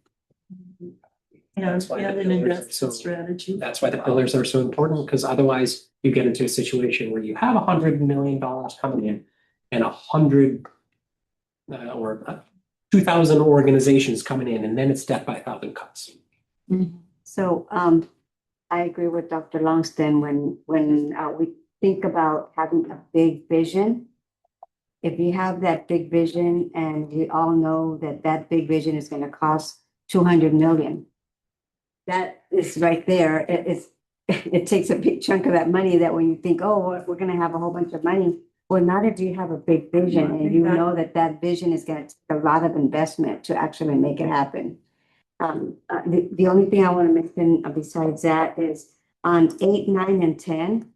Yeah, That's why yeah, the an pillars- investment so strategy. That's why the pillars are so important, because otherwise you get into a situation where you have $100 million coming in and 100 or 2,000 organizations coming in, and then it's death by 1,000 cuts. So I agree with Dr. Longston when we think about having a big vision. If you have that big vision and you all know that that big vision is going to cost 200 million, that is right there. It takes a big chunk of that money that when you think, oh, we're going to have a whole bunch of money. Well, not if you have a big vision and you know that that vision is going to take a lot of investment to actually make it happen. The only thing I want to mention besides that is on 8, 9, and 10.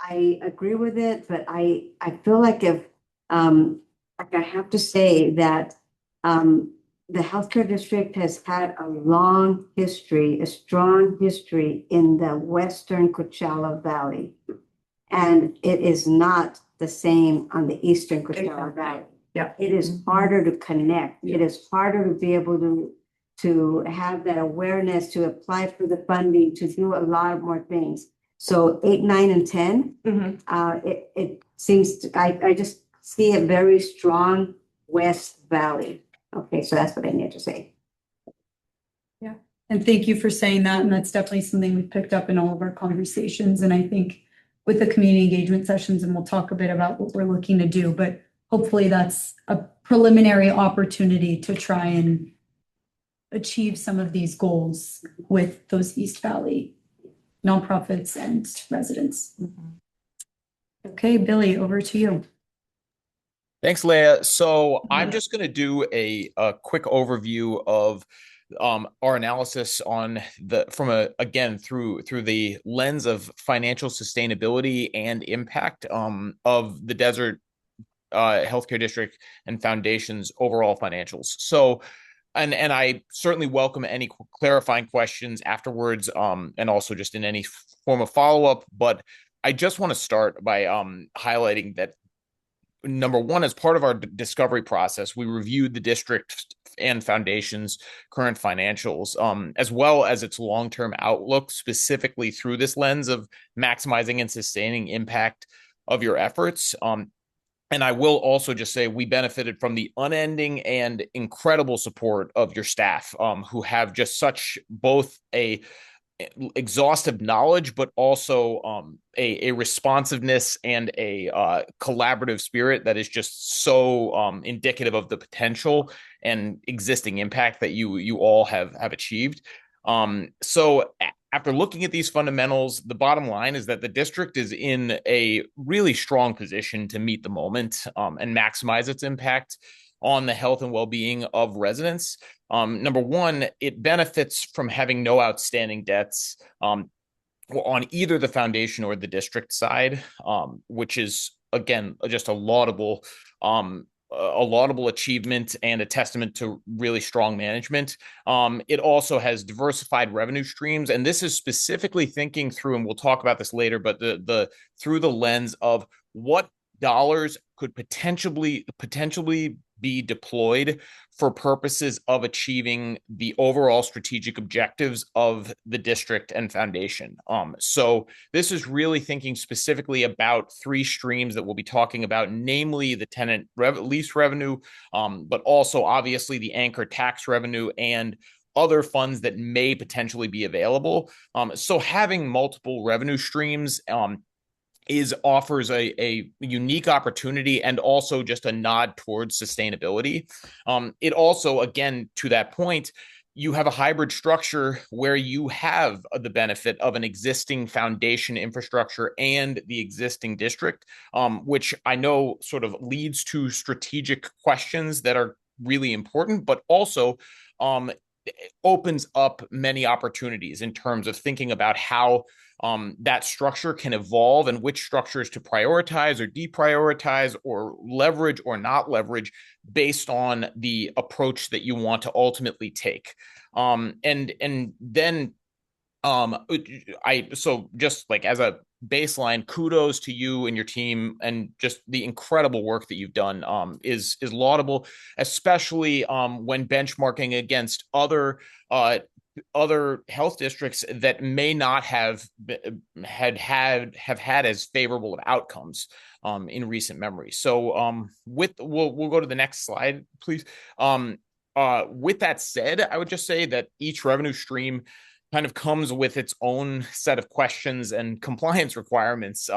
I agree with it, but I feel like if like I have to say that the healthcare district has had a long history, a strong history in the Western Coachella Valley. And it is not the same on the Eastern Coachella Valley. Yeah. It is harder to connect. It is harder to be able to have that awareness, to apply for the funding, to do a lot more things. So 8, 9, and 10, it seems to, I just see a very strong West Valley. Okay, so that's what I need to say. Yeah, and thank you for saying that. And that's definitely something we picked up in all of our conversations. And I think with the community engagement sessions, and we'll talk a bit about what we're looking to do, but hopefully that's a preliminary opportunity to try and achieve some of these goals with those East Valley nonprofits and residents. Okay, Billy, over to you. Thanks, Leah. So I'm just going to do a quick overview of our analysis on through the lens of financial sustainability and impact of the Desert Healthcare District and Foundation's overall financials. So, and I certainly welcome any clarifying questions afterwards, and also just in any form of follow-up. But I just want to start by highlighting that, number one, as part of our discovery process, we reviewed the district and foundation's current financials, as well as its long-term outlook, specifically through this lens of maximizing and sustaining impact of your efforts. And I will also just say we benefited from the unending and incredible support of your staff, who have just such both a exhaustive knowledge, but also a responsiveness and a collaborative spirit that is just so indicative of the potential and existing impact that you all have achieved. So after looking at these fundamentals, the bottom line is that the district is in a really strong position to meet the moment and maximize its impact. on the health and well-being of residents. Number one, it benefits from having no outstanding debts on either the foundation or the district side, which is, again, just a laudable achievement and a testament to really strong management. It also has diversified revenue streams, and this is specifically thinking through, and we'll talk about this later, but through the lens of what dollars could potentially be deployed for purposes of achieving the overall strategic objectives of the district and foundation. So this is really thinking specifically about three streams that we'll be talking about, namely the tenant lease revenue, but also obviously the anchor tax revenue and other funds that may potentially be available. So having multiple revenue streams offers a unique opportunity and also just a nod towards sustainability. It also, again, to that point, you have a hybrid structure where you have the benefit of an existing foundation infrastructure and the existing district, which I know sort of leads to strategic questions that are really important, but also opens up many opportunities in terms of thinking about how that structure can evolve and which structures to prioritize or deprioritize or leverage or not leverage based on the approach that you want to ultimately take. So just like as a baseline, kudos to you and your team, and just the incredible work that you've done is laudable, especially when benchmarking against other health districts that may not have had as favorable of outcomes in recent memory. So we'll go to the next slide, please. With that said, I would just say that each revenue stream kind of comes with its own set of questions and compliance requirements,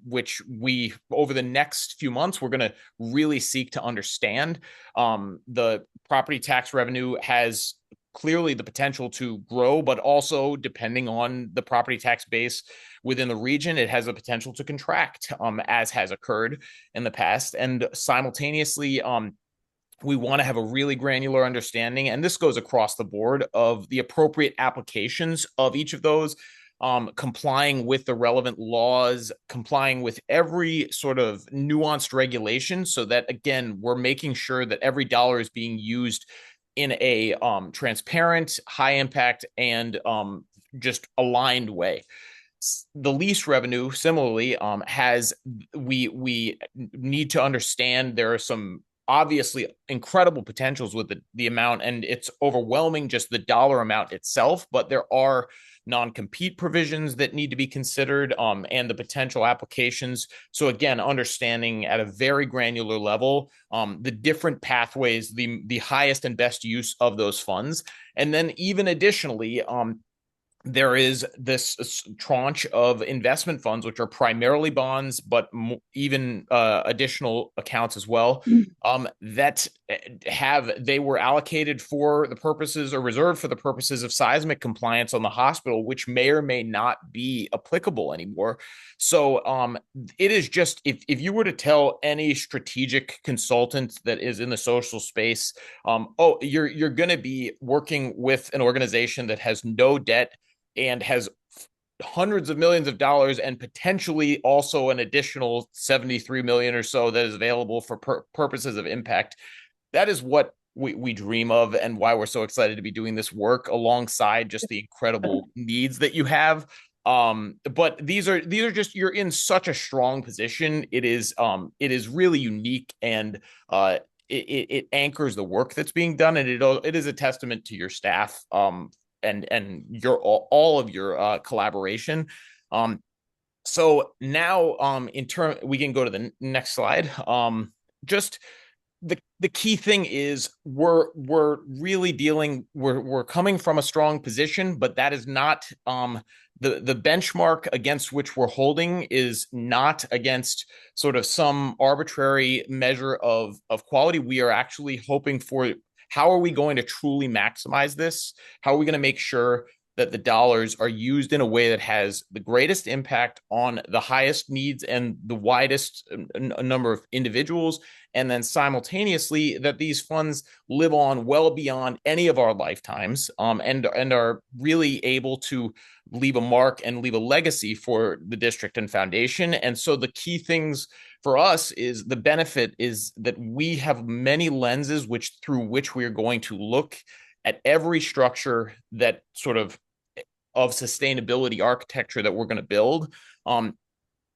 which we, over the next few months, we're going to really seek to understand. The property tax revenue has clearly the potential to grow, but also depending on the property tax base within the region, it has a potential to contract, as has occurred in the past. And simultaneously, we want to have a really granular understanding, and this goes across the board, of the appropriate applications of each of those, complying with the relevant laws, complying with every sort of nuanced regulation, so that, again, we're making sure that every dollar is being used in a transparent, high impact, and just aligned way. The lease revenue, similarly, we need to understand there are some obviously incredible potentials with the amount, and it's overwhelming just the dollar amount itself, but there are non-compete provisions that need to be considered, and the potential applications. So again, understanding at a very granular level the different pathways, the highest and best use of those funds. And then even additionally, there is this tranche of investment funds, which are primarily bonds, but even additional accounts as well, that they were allocated for the purposes or reserved for the purposes of seismic compliance on the hospital, which may or may not be applicable anymore. So it is just, if you were to tell any strategic consultant that is in the social space, you're going to be working with an organization that has no debt and has hundreds of millions of dollars, and potentially also an additional 73 million or so that is available for purposes of impact. That is what we dream of, and why we're so excited to be doing this work alongside just the incredible needs that you have. But these are just, you're in such a strong position. It is really unique, and it anchors the work that's being done, and it is a testament to your staff, and all of your collaboration. So now we can go to the next slide. Just the key thing is we're coming from a strong position, but that is not the benchmark against which we're holding is not against sort of some arbitrary measure of quality. We are actually hoping for, how are we going to truly maximize this? How are we going to make sure that the dollars are used in a way that has the greatest impact on the highest needs and the widest number of individuals. And then simultaneously that these funds live on well beyond any of our lifetimes, and are really able to leave a mark and leave a legacy for the district and foundation. And so the key things for us is the benefit is that we have many lenses through which we are going to look at every structure that sort of sustainability architecture that we're going to build,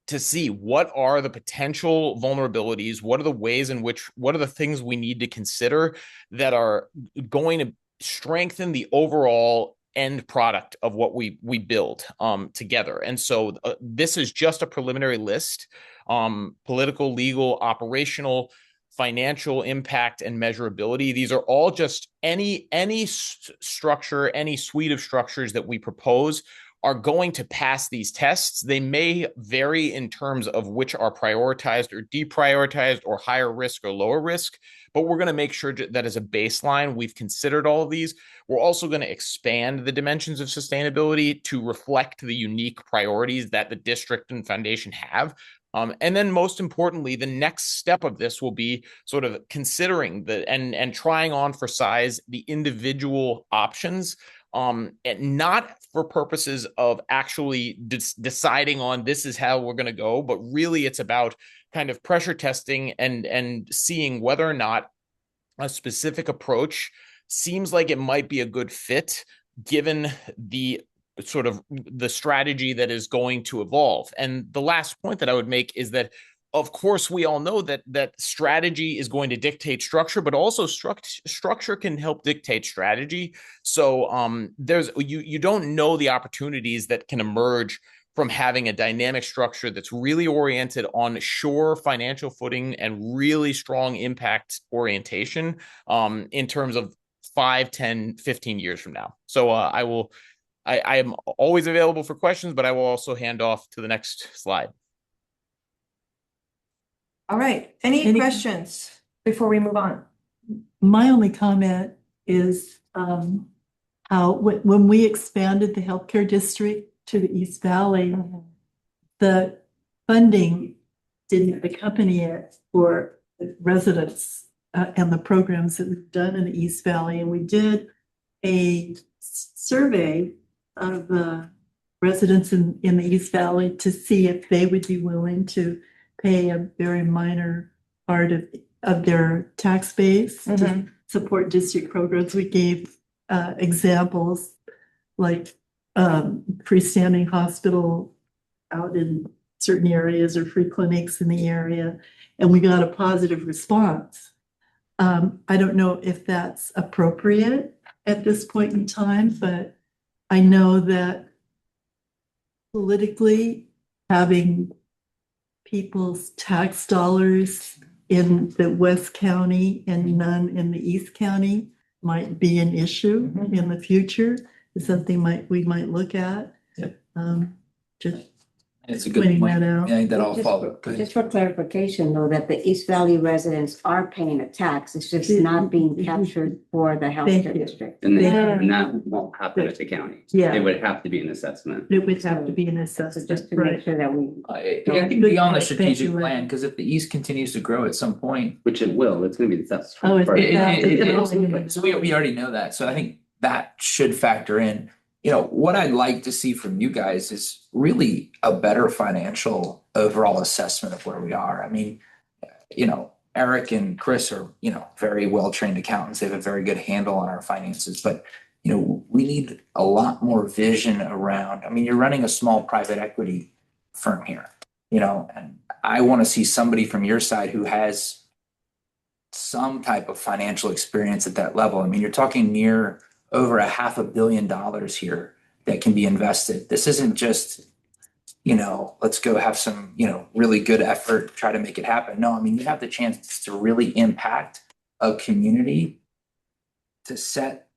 to see what are the potential vulnerabilities, what are the ways in which, what are the things we need to consider that are going to strengthen the overall end product of what we build together. And so this is just a preliminary list. Political, legal, operational, financial impact, and measurability. These are all just any structure, any suite of structures that we propose are going to pass these tests. They may vary in terms of which are prioritized or deprioritized or higher risk or lower risk, but we're going to make sure that as a baseline, we've considered all of these. We're also going to expand the dimensions of sustainability to reflect the unique priorities that the district and foundation have. And then most importantly, the next step of this will be sort of considering and trying on for size the individual options, and not for purposes of actually deciding on this is how we're going to go, but really it's about kind of pressure testing and seeing whether or not a specific approach seems like it might be a good fit given the sort of the strategy that is going to evolve. And the last point that I would make is that, of course, we all know that strategy is going to dictate structure, but also structure can help dictate strategy. So you don't know the opportunities that can emerge from having a dynamic structure that's really oriented on sure financial footing and really strong impact orientation in terms of 5, 10, 15 years from now. So I am always available for questions, but I will also hand off to the next slide. All right, any questions before we move on? My only comment is how when we expanded the healthcare district to the East Valley, the funding didn't accompany it for the residents and the programs that we've done in the East Valley. And we did a survey of the residents in the East Valley to see if they would be willing to pay a very minor part of their tax base to support district programs. We gave examples like freestanding hospital out in certain areas or free clinics in the area, and we got a positive response. I don't know if that's appropriate at this point in time, but I know that politically having people's tax dollars in the West County and none in the East County might be an issue in the future. It's something we might look at. Yep. Just It's a good pointing point. that out. I think that all Just- follow. Just for clarification, though, that the East Valley residents are paying a tax, it's just not being captured for the healthcare district. And Yeah. that won't happen at the county. Yeah. It would have to be an assessment. It would have to be an So assessment, just to make right? sure that we. It can be on the Thank strategic you, plan, because if the east continues to grow at some point, Which it will, it's gonna be assessed. Oh, it's- It- Yeah, it- it it's- is. So we already know that, so I think that should factor in. You know, what I'd like to see from you guys is really a better financial overall assessment of where we are. I mean, you know, Eric and Chris are, very well-trained accountants. They have a very good handle on our finances, but, we need a lot more vision around, I mean, you're running a small private equity firm here, and I want to see somebody from your side who has some type of financial experience at that level. I mean, you're talking near over $500 million here that can be invested. This isn't just, let's go have some, really good effort, try to make it happen. No, I mean, you have the chance to really impact a community, to set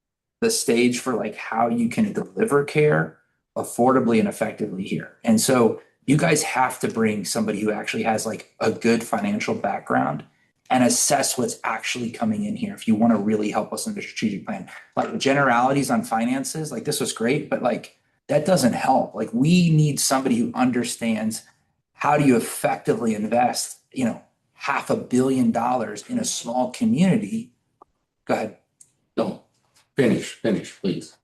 the stage for like how you can deliver care affordably and effectively here. And so you guys have to bring somebody who actually has like a good financial background and assess what's actually coming in here if you want to really help us in the strategic plan. Like generalities on finances, like this was great, but like that doesn't help. Like we need somebody who understands how do you effectively invest, $500 million in a small community. Go ahead. No, finish, please.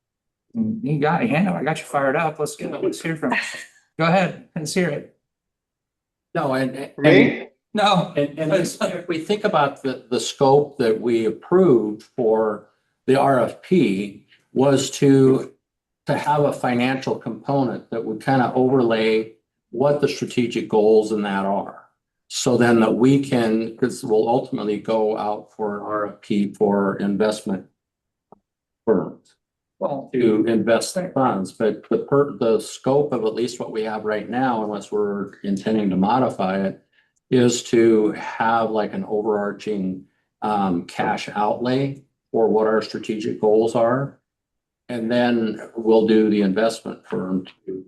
You got it, Hannah. I got you fired up. Let's go. Let's hear from you. Go ahead. Let's hear it. No, and No. And if we think about the scope that we approved for the RFP was to have a financial component that would kind of overlay what the strategic goals in that are. So then that we can, because we'll ultimately go out for an RFP for investment firms to invest the funds, but the scope of at least what we have right now, unless we're intending to modify it, is to have like an overarching cash outlay for what our strategic goals are. And then we'll do the investment firm to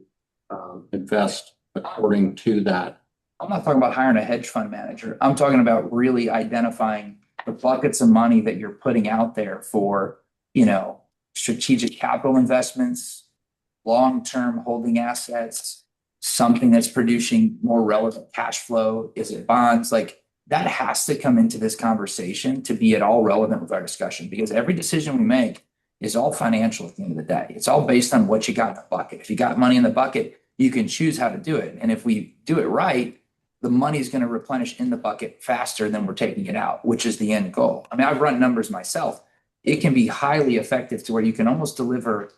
invest according to that. I'm not talking about hiring a hedge fund manager. I'm talking about really identifying the buckets of money that you're putting out there for, strategic capital investments, long-term holding assets, something that's producing more relevant cash flow. Is it bonds? Like that has to come into this conversation to be at all relevant with our discussion, because every decision we make is all financial at the end of the day. It's all based on what you got in the bucket. If you got money in the bucket, you can choose how to do it. And if we do it right, the money is going to replenish in the bucket faster than we're taking it out, which is the end goal. I mean, I've run numbers myself. It can be highly effective to where you can almost deliver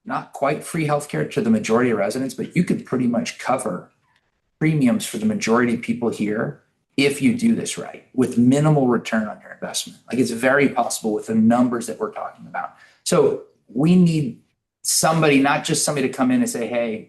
not quite free healthcare to the majority of residents, but you could pretty much cover premiums for the majority of people here if you do this right with minimal return on your investment. Like it's very possible with the numbers that we're talking about. So we need somebody, not just somebody to come in and say, hey,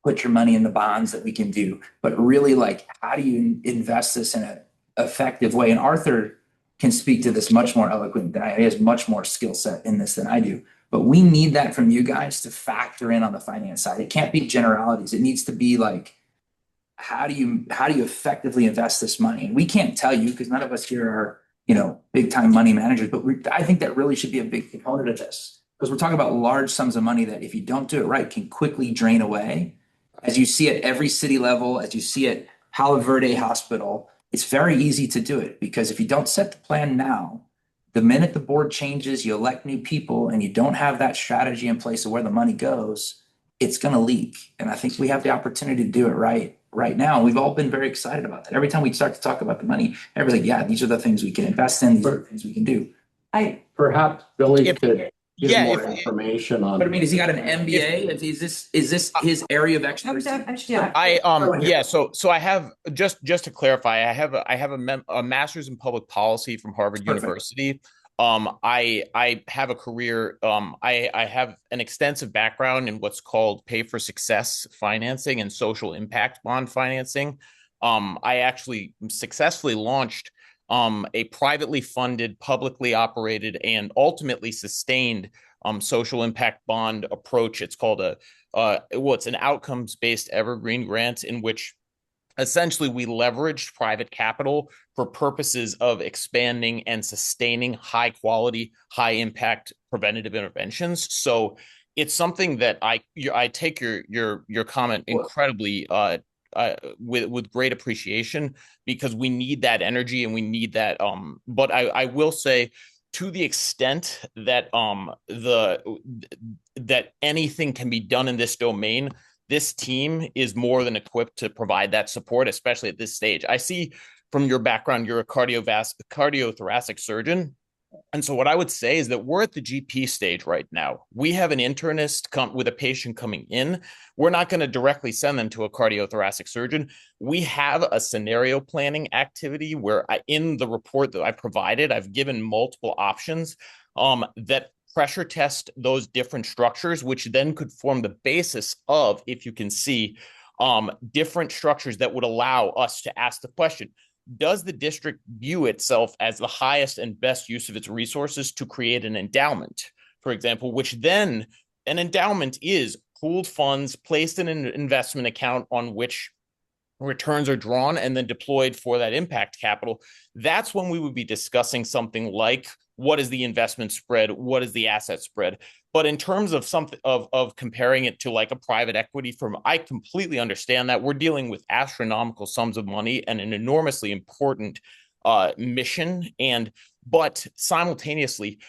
put your money in the bonds that we can do, but really like, how do you invest this in an effective way? And Arthur can speak to this much more eloquent than I. He has much more skill set in this than I do. But we need that from you guys to factor in on the finance side. It can't be generalities. It needs to be like, how do you effectively invest this money? And we can't tell you because none of us here are, big time money managers, but I think that really should be a big component of this, because we're talking about large sums of money that if you don't do it right, can quickly drain away. As you see at every city level, as you see at Palo Verde Hospital, it's very easy to do it because if you don't set the plan now, the minute the board changes, you elect new people and you don't have that strategy in place of where the money goes, it's going to leak. And I think we have the opportunity to do it right now. We've all been very excited about that. Every time we start to talk about the money, everybody's like, yeah, these are the things we can invest in. These are the things we can do. Perhaps Billy could give more information on. But I mean, has he got an MBA? Is this his area of expertise? So I have just to clarify, I have a master's in public policy from Harvard University. I have a career. I have an extensive background in what's called pay for success financing and social impact bond financing. I actually successfully launched a privately funded, publicly operated, and ultimately sustained social impact bond approach. It's called it's an outcomes-based evergreen grant in which essentially we leveraged private capital for purposes of expanding and sustaining high quality, high impact preventative interventions. So it's something that I take your comment incredibly with great appreciation, because we need that energy and we need that. But I will say, to the extent that that anything can be done in this domain, this team is more than equipped to provide that support, especially at this stage. I see from your background, you're a cardiothoracic surgeon. And so what I would say is that we're at the GP stage right now. We have an internist come with a patient coming in. We're not going to directly send them to a cardiothoracic surgeon. We have a scenario planning activity where in the report that I provided, I've given multiple options that pressure test those different structures, which then could form the basis of, if you can see, different structures that would allow us to ask the question, does the district view itself as the highest and best use of its resources to create an endowment, for example, which then an endowment is pooled funds placed in an investment account on which returns are drawn and then deployed for that impact capital, that's when we would be discussing something like what is the investment spread, what is the asset spread. But in terms of something of comparing it to like a private equity firm, I completely understand that we're dealing with astronomical sums of money and an enormously important mission. But simultaneously,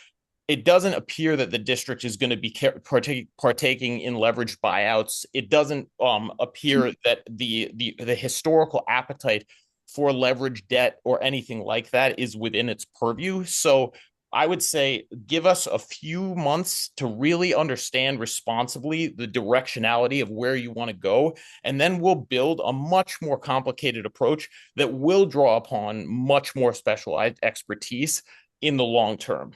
it doesn't appear that the district is going to be partaking in leveraged buyouts. It doesn't appear that the historical appetite for leveraged debt or anything like that is within its purview. So I would say give us a few months to really understand responsibly the directionality of where you want to go. And then we'll build a much more complicated approach that will draw upon much more specialized expertise in the long term.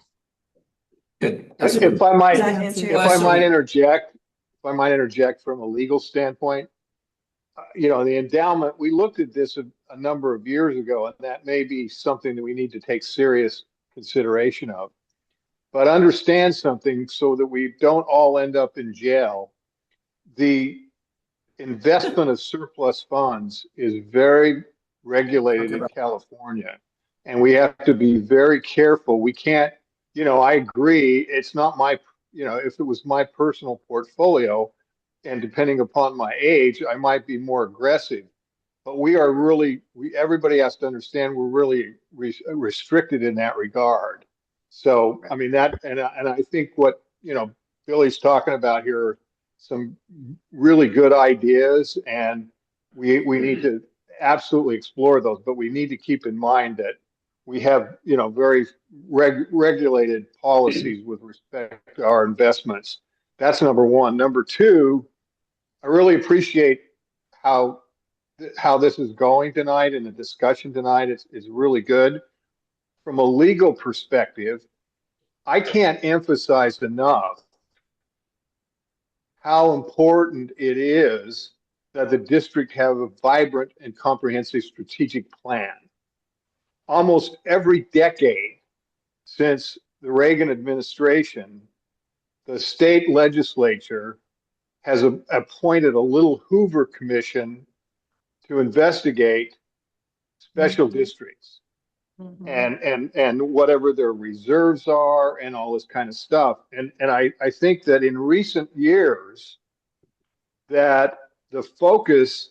Good. If I might, Does that answer your if I might question? interject from a legal standpoint, the endowment, we looked at this a number of years ago, and that may be something that we need to take serious consideration of. But understand something so that we don't all end up in jail. The investment of surplus funds is very regulated in California, and we have to be very careful. We can't, I agree, it's not my, if it was my personal portfolio, and depending upon my age, I might be more aggressive. But we are really, everybody has to understand we're really restricted in that regard. So, I mean, and I think what, Billy's talking about here are some really good ideas, and we need to absolutely explore those, but we need to keep in mind that we have, very regulated policies with respect to our investments. That's number one. Number two, I really appreciate how this is going tonight, and the discussion tonight is really good. From a legal perspective, I can't emphasize enough how important it is that the district have a vibrant and comprehensive strategic plan. Almost every decade since the Reagan administration, the state legislature has appointed a little Hoover Commission to investigate special districts and whatever their reserves are and all this kind of stuff. And I think that in recent years that the focus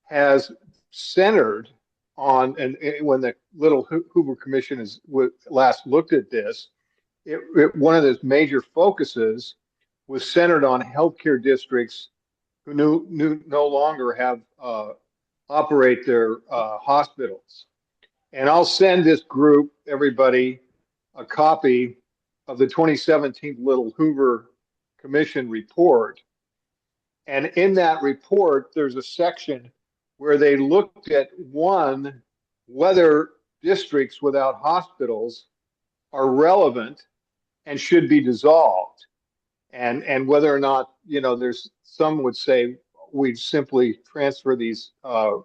has centered on, and when the little Hoover Commission last looked at this, one of those major focuses was centered on healthcare districts who no longer have operate their hospitals. And I'll send this group, everybody, a copy of the 2017 Little Hoover Commission report. And in that report, there's a section where they looked at whether districts without hospitals are relevant and should be dissolved. And whether or not, there's some would say we simply transfer these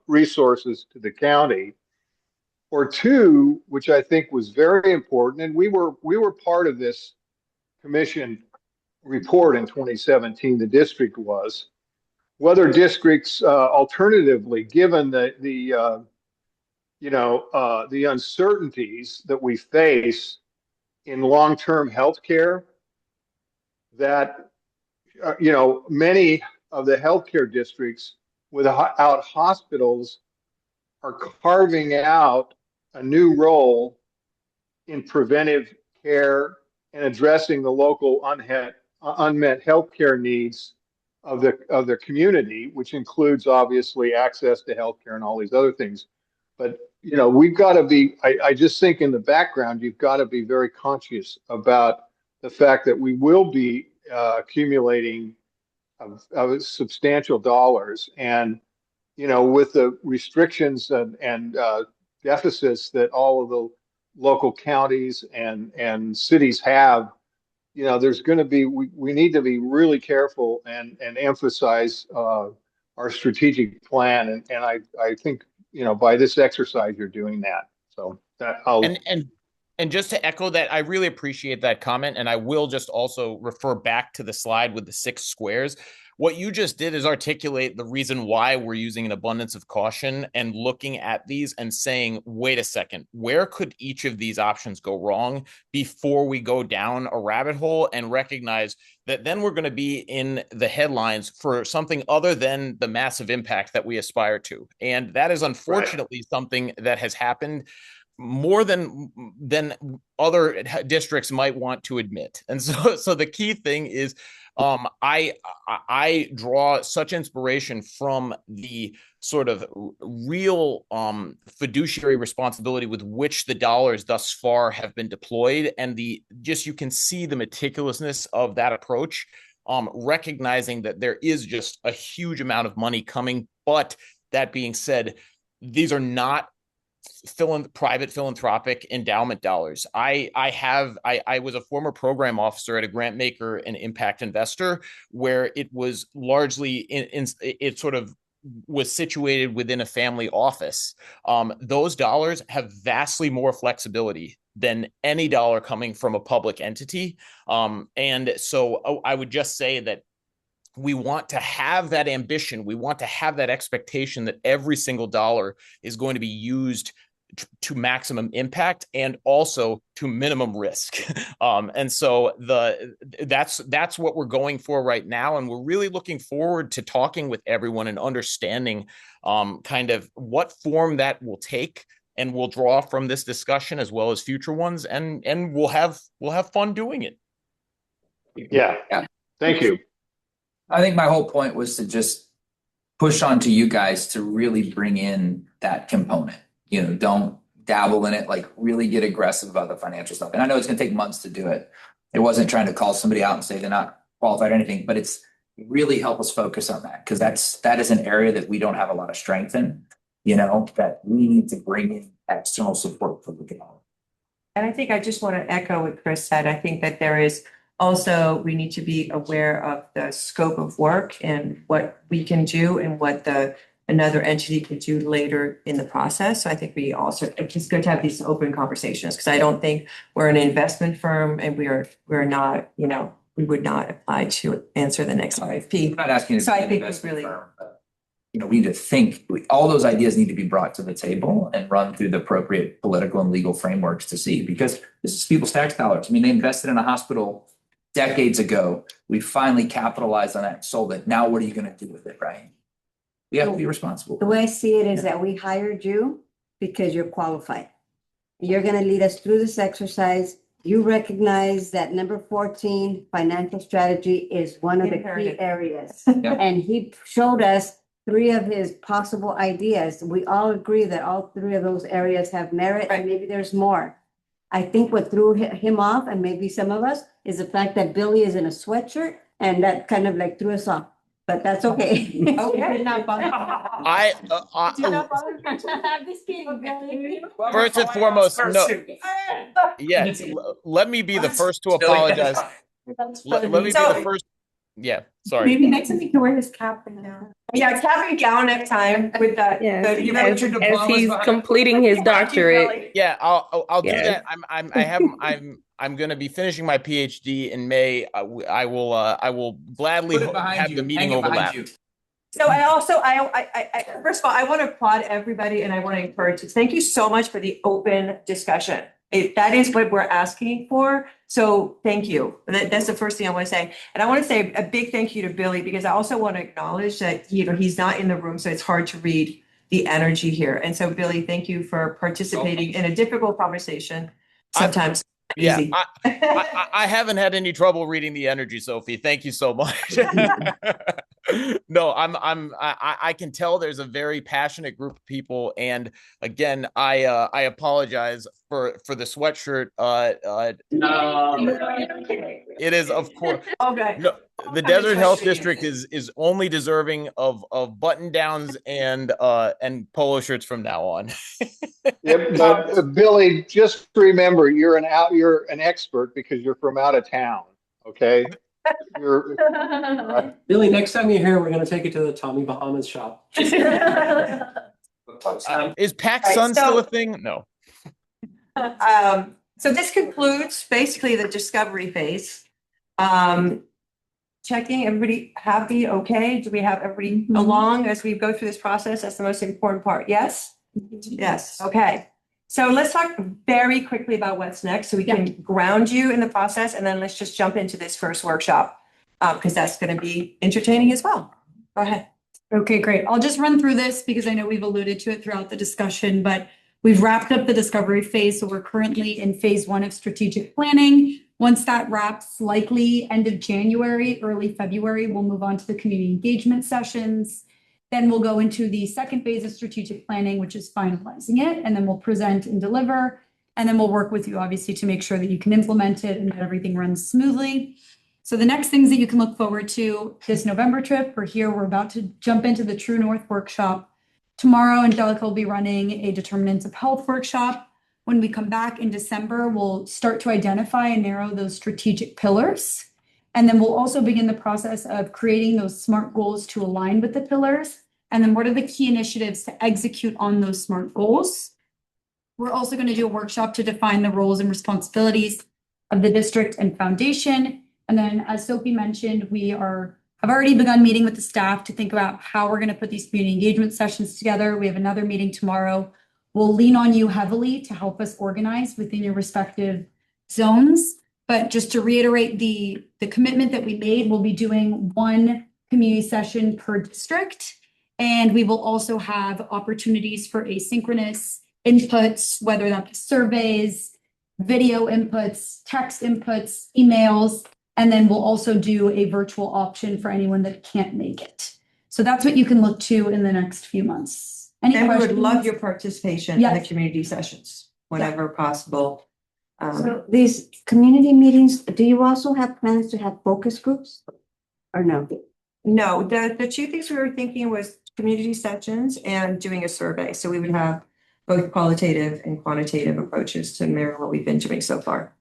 resources to the county. Or two, which I think was very important, and we were part of this commission report in 2017, the district was, whether districts alternatively, given the uncertainties that we face in long-term health care, that many of the healthcare districts without hospitals are carving out a new role in preventive care and addressing the local unmet healthcare needs of the community, which includes obviously access to healthcare and all these other things. But we've got to be. I just think in the background, you've got to be very conscious about the fact that we will be accumulating of substantial dollars, and with the restrictions and deficits that all of the local counties and cities have, there's going to be, we need to be really careful and emphasize our strategic plan. And I think, by this exercise, you're doing that. So that And just to echo that, I really appreciate that comment. And I will just also refer back to the slide with the 6 squares. what you just did is articulate the reason why we're using an abundance of caution and looking at these and saying, wait a second, where could each of these options go wrong before we go down a rabbit hole, and recognize that then we're going to be in the headlines for something other than the massive impact that we aspire to. And that is unfortunately something that has happened more than other districts might want to admit. And so the key thing is, I draw such inspiration from the sort of real fiduciary responsibility with which the dollars thus far have been deployed, and you can see the meticulousness of that approach, recognizing that there is just a huge amount of money coming. But that being said, these are not private philanthropic endowment dollars. I was a former program officer at a grant maker and impact investor, where it was largely it sort of was situated within a family office. Those dollars have vastly more flexibility than any dollar coming from a public entity. And so I would just say that we want to have that ambition. We want to have that expectation that every single dollar is going to be used to maximum impact and also to minimum risk. And so that's what we're going for right now. And we're really looking forward to talking with everyone and understanding kind of what form that will take. And we'll draw from this discussion as well as future ones, and we'll have fun doing it. Yeah. Thank you. I think my whole point was to just push on to you guys to really bring in that component. Don't dabble in it, like really get aggressive about the financial stuff. And I know it's going to take months to do it. It wasn't trying to call somebody out and say they're not qualified or anything, but it's really help us focus on that, because that is an area that we don't have a lot of strength in, that we need to bring in external support for the government. And I think I just want to echo what Chris said. I think that there is also, we need to be aware of the scope of work and what we can do and what another entity could do later in the process. So I think it's good to have these open conversations, because I don't think we're an investment firm and we're not, we would not apply to answer the next RFP. I'm not asking you to So be I an think it's investment really, firm, but, we need to think, all those ideas need to be brought to the table and run through the appropriate political and legal frameworks to see, because this is people's tax dollars. They invested in a hospital decades ago. We finally capitalized on that and sold it. Now what are you going to do with it, right? We have to be responsible. The way I see it is that we hired you because you're qualified. You're going to lead us through this exercise. You recognize that number 14, financial strategy, is one of the key areas. And he showed us 3 of his possible ideas. We all agree that all 3 of those areas have merit, and maybe there's more. I think what threw him off, and maybe some of us, is the fact that Billy is in a sweatshirt, and that kind of like threw us off. But that's okay. First and foremost, no. Yes, let me be the first to apologize. Let me be the first. Yeah, sorry. Maybe next time you can wear his cap now. Yeah, cap and gown next time with that. As he's completing his doctorate. Yeah, I'll do that. I'm going to be finishing my PhD in May. I will gladly have the meeting overlap. So first of all, I want to applaud everybody, and I want to encourage you. Thank you so much for the open discussion. That is what we're asking for. So thank you. That's the first thing I want to say. And I want to say a big thank you to Billy, because I also want to acknowledge that, he's not in the room, so it's hard to read the energy here. And so Billy, thank you for participating in a difficult conversation. Sometimes. Yeah, I haven't had any trouble reading the energy, Sophie. Thank you so much. No, I can tell there's a very passionate group of people, and again, I apologize for the sweatshirt. It is, of course. Okay. No, the Desert Health District is only deserving of button downs and polo shirts from now on. But Billy, just remember, you're an expert because you're from out of town. Okay. Billy, next time you're here, we're going to take you to the Tommy Bahamas shop. Is PacSun still a thing? No. So this concludes basically the discovery phase. checking? Everybody happy? Okay? Do we have everybody along as we go through this process? That's the most important part. Yes? Yes. Okay. So let's talk very quickly about what's next so we can ground you in the process, and then let's just jump into this first workshop because that's going to be entertaining as well. Go ahead. Okay, great. I'll just run through this because I know we've alluded to it throughout the discussion, but we've wrapped up the discovery phase. So we're currently in phase 1 of strategic planning. Once that wraps, likely end of January, early February, we'll move on to the community engagement sessions. Then we'll go into the second phase of strategic planning, which is finalizing it. And then we'll present and deliver. And then we'll work with you, obviously, to make sure that you can implement it and that everything runs smoothly. So the next things that you can look forward to this November trip, we're about to jump into the True North workshop. Tomorrow, Angelica will be running a determinants of health workshop. When we come back in December, we'll start to identify and narrow those strategic pillars. And then we'll also begin the process of creating those SMART goals to align with the pillars. And then what are the key initiatives to execute on those SMART goals? We're also going to do a workshop to define the roles and responsibilities of the district and foundation. And then, as Sophie mentioned, have already begun meeting with the staff to think about how we're going to put these community engagement sessions together. We have another meeting tomorrow. We'll lean on you heavily to help us organize within your respective zones. But just to reiterate the commitment that we made, we'll be doing 1 community session per district. And we will also have opportunities for asynchronous inputs, whether that's surveys, video inputs, text inputs, emails. And then we'll also do a virtual option for anyone that can't make it. So that's what you can look to in the next few months. Any And we questions? would love your participation in Yes. the community sessions whenever possible. So these community meetings, do you also have plans to have focus groups? Or no? No, the 2 things we were thinking was community sessions and doing a survey. So we would have both qualitative and quantitative approaches to mirror what we've been doing so far.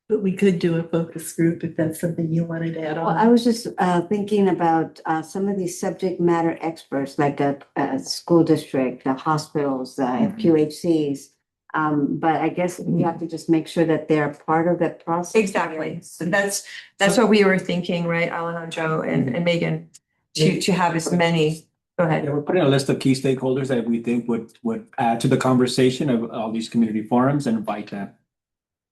But we could do a focus group if that's something you wanted to add Well, on. I was just thinking about some of these subject matter experts, like a school district, the hospitals, FQHCs. But I guess you have to just make sure that they're part of that process. Exactly. So that's what we were thinking, right, Alejandro and Megan, to have as many. Go ahead. Yeah, we're putting a list of key stakeholders that we think would add to the conversation of all these community forums and invite them.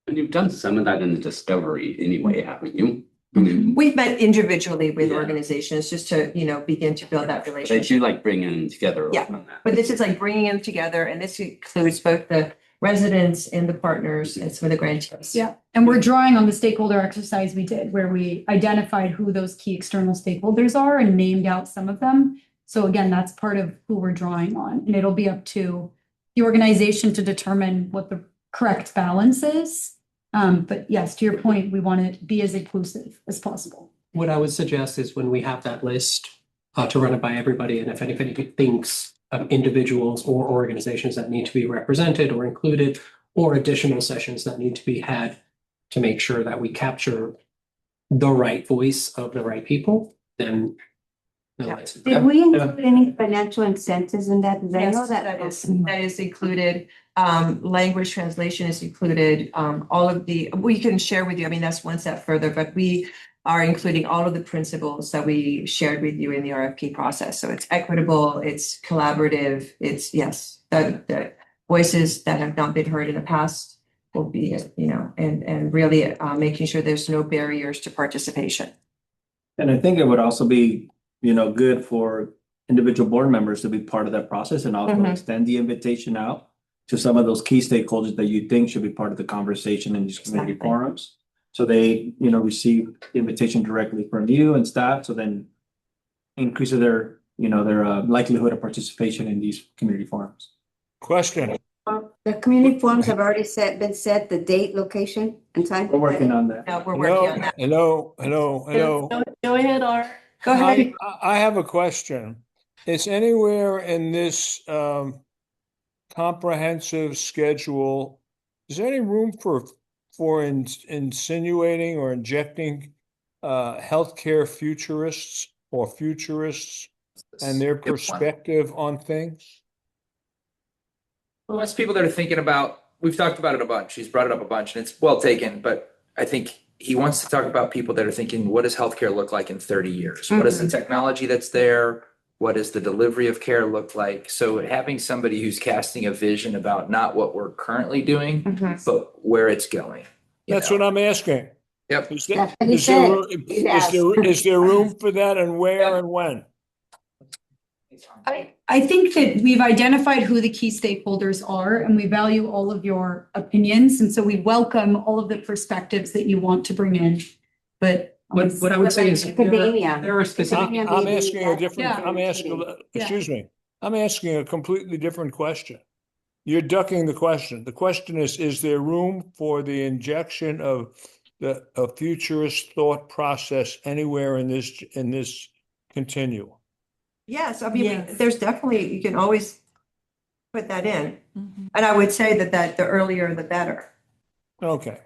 And you've done some of that in the discovery anyway, haven't you? I mean, We've met individually with Yeah. organizations just to, begin to build that they relationship. do like bringing them together. Yeah. on that. But this is like bringing them together, and this includes both the residents and the partners and some of the grantees. Yeah, and we're drawing on the stakeholder exercise we did where we identified who those key external stakeholders are and named out some of them. So again, that's part of who we're drawing on, and it'll be up to the organization to determine what the correct balance is. But yes, to your point, we want to be as inclusive as possible. What I would suggest is when we have that list, to run it by everybody, and if anybody thinks of individuals or organizations that need to be represented or included, or additional sessions that need to be had to make sure that we capture the right voice of the right people, then. Did we include any financial incentives in that? 'Cause I know Yes, that. that is included. Language translation is included. All of we can share with you. I mean, that's one step further, but we are including all of the principles that we shared with you in the RFP process. So it's equitable, it's collaborative, it's the voices that have not been heard in the past will be, and really making sure there's no barriers to participation. And I think it would also be, good for individual board members to be part of that process and also Mhm. extend the invitation out to some of those key stakeholders that you think should be part of the conversation in these community Exactly. forums. So they, receive the invitation directly from you and staff, so then increases their likelihood of participation in these community forums. Question. The community forums have already been set, the date, location, and time. We're working on that. No, we're working on that. Hello. Go ahead, Art. Go ahead. I have a question. Is anywhere in this comprehensive schedule, is there any room for insinuating or injecting healthcare futurists and their Good one. perspective on things? Well, it's people that are thinking about, we've talked about it a bunch. He's brought it up a bunch and it's well taken, but I think he wants to talk about people that are thinking, what does healthcare look like in 30 years? What is the technology that's there? What does the delivery of care look like? So having somebody who's casting a vision about not what we're currently doing, but where it's going. That's what I'm asking. Yep. Is there, That's what he is there, said. room- is there room for that, and where and when? I think that we've identified who the key stakeholders are, and we value all of your opinions. And so we welcome all of the perspectives that you want to bring in. But What I would say is Academia. there are specific. I'm asking a different, Yeah. I'm asking, excuse me, I'm asking a completely different question. You're ducking the question. The question is there room for the injection of a futurist thought process anywhere in this continuum? Yes, I mean, Yes. there's definitely, you can always put that in. And I would say that the earlier, the better. Okay.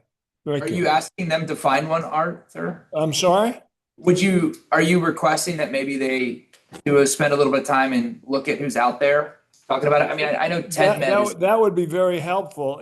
Are Thank you asking them to find one, Arthur? I'm sorry? Are you requesting that maybe they spend a little bit of time and look at who's out there talking about it? I mean, I know Ted Med That would be very helpful,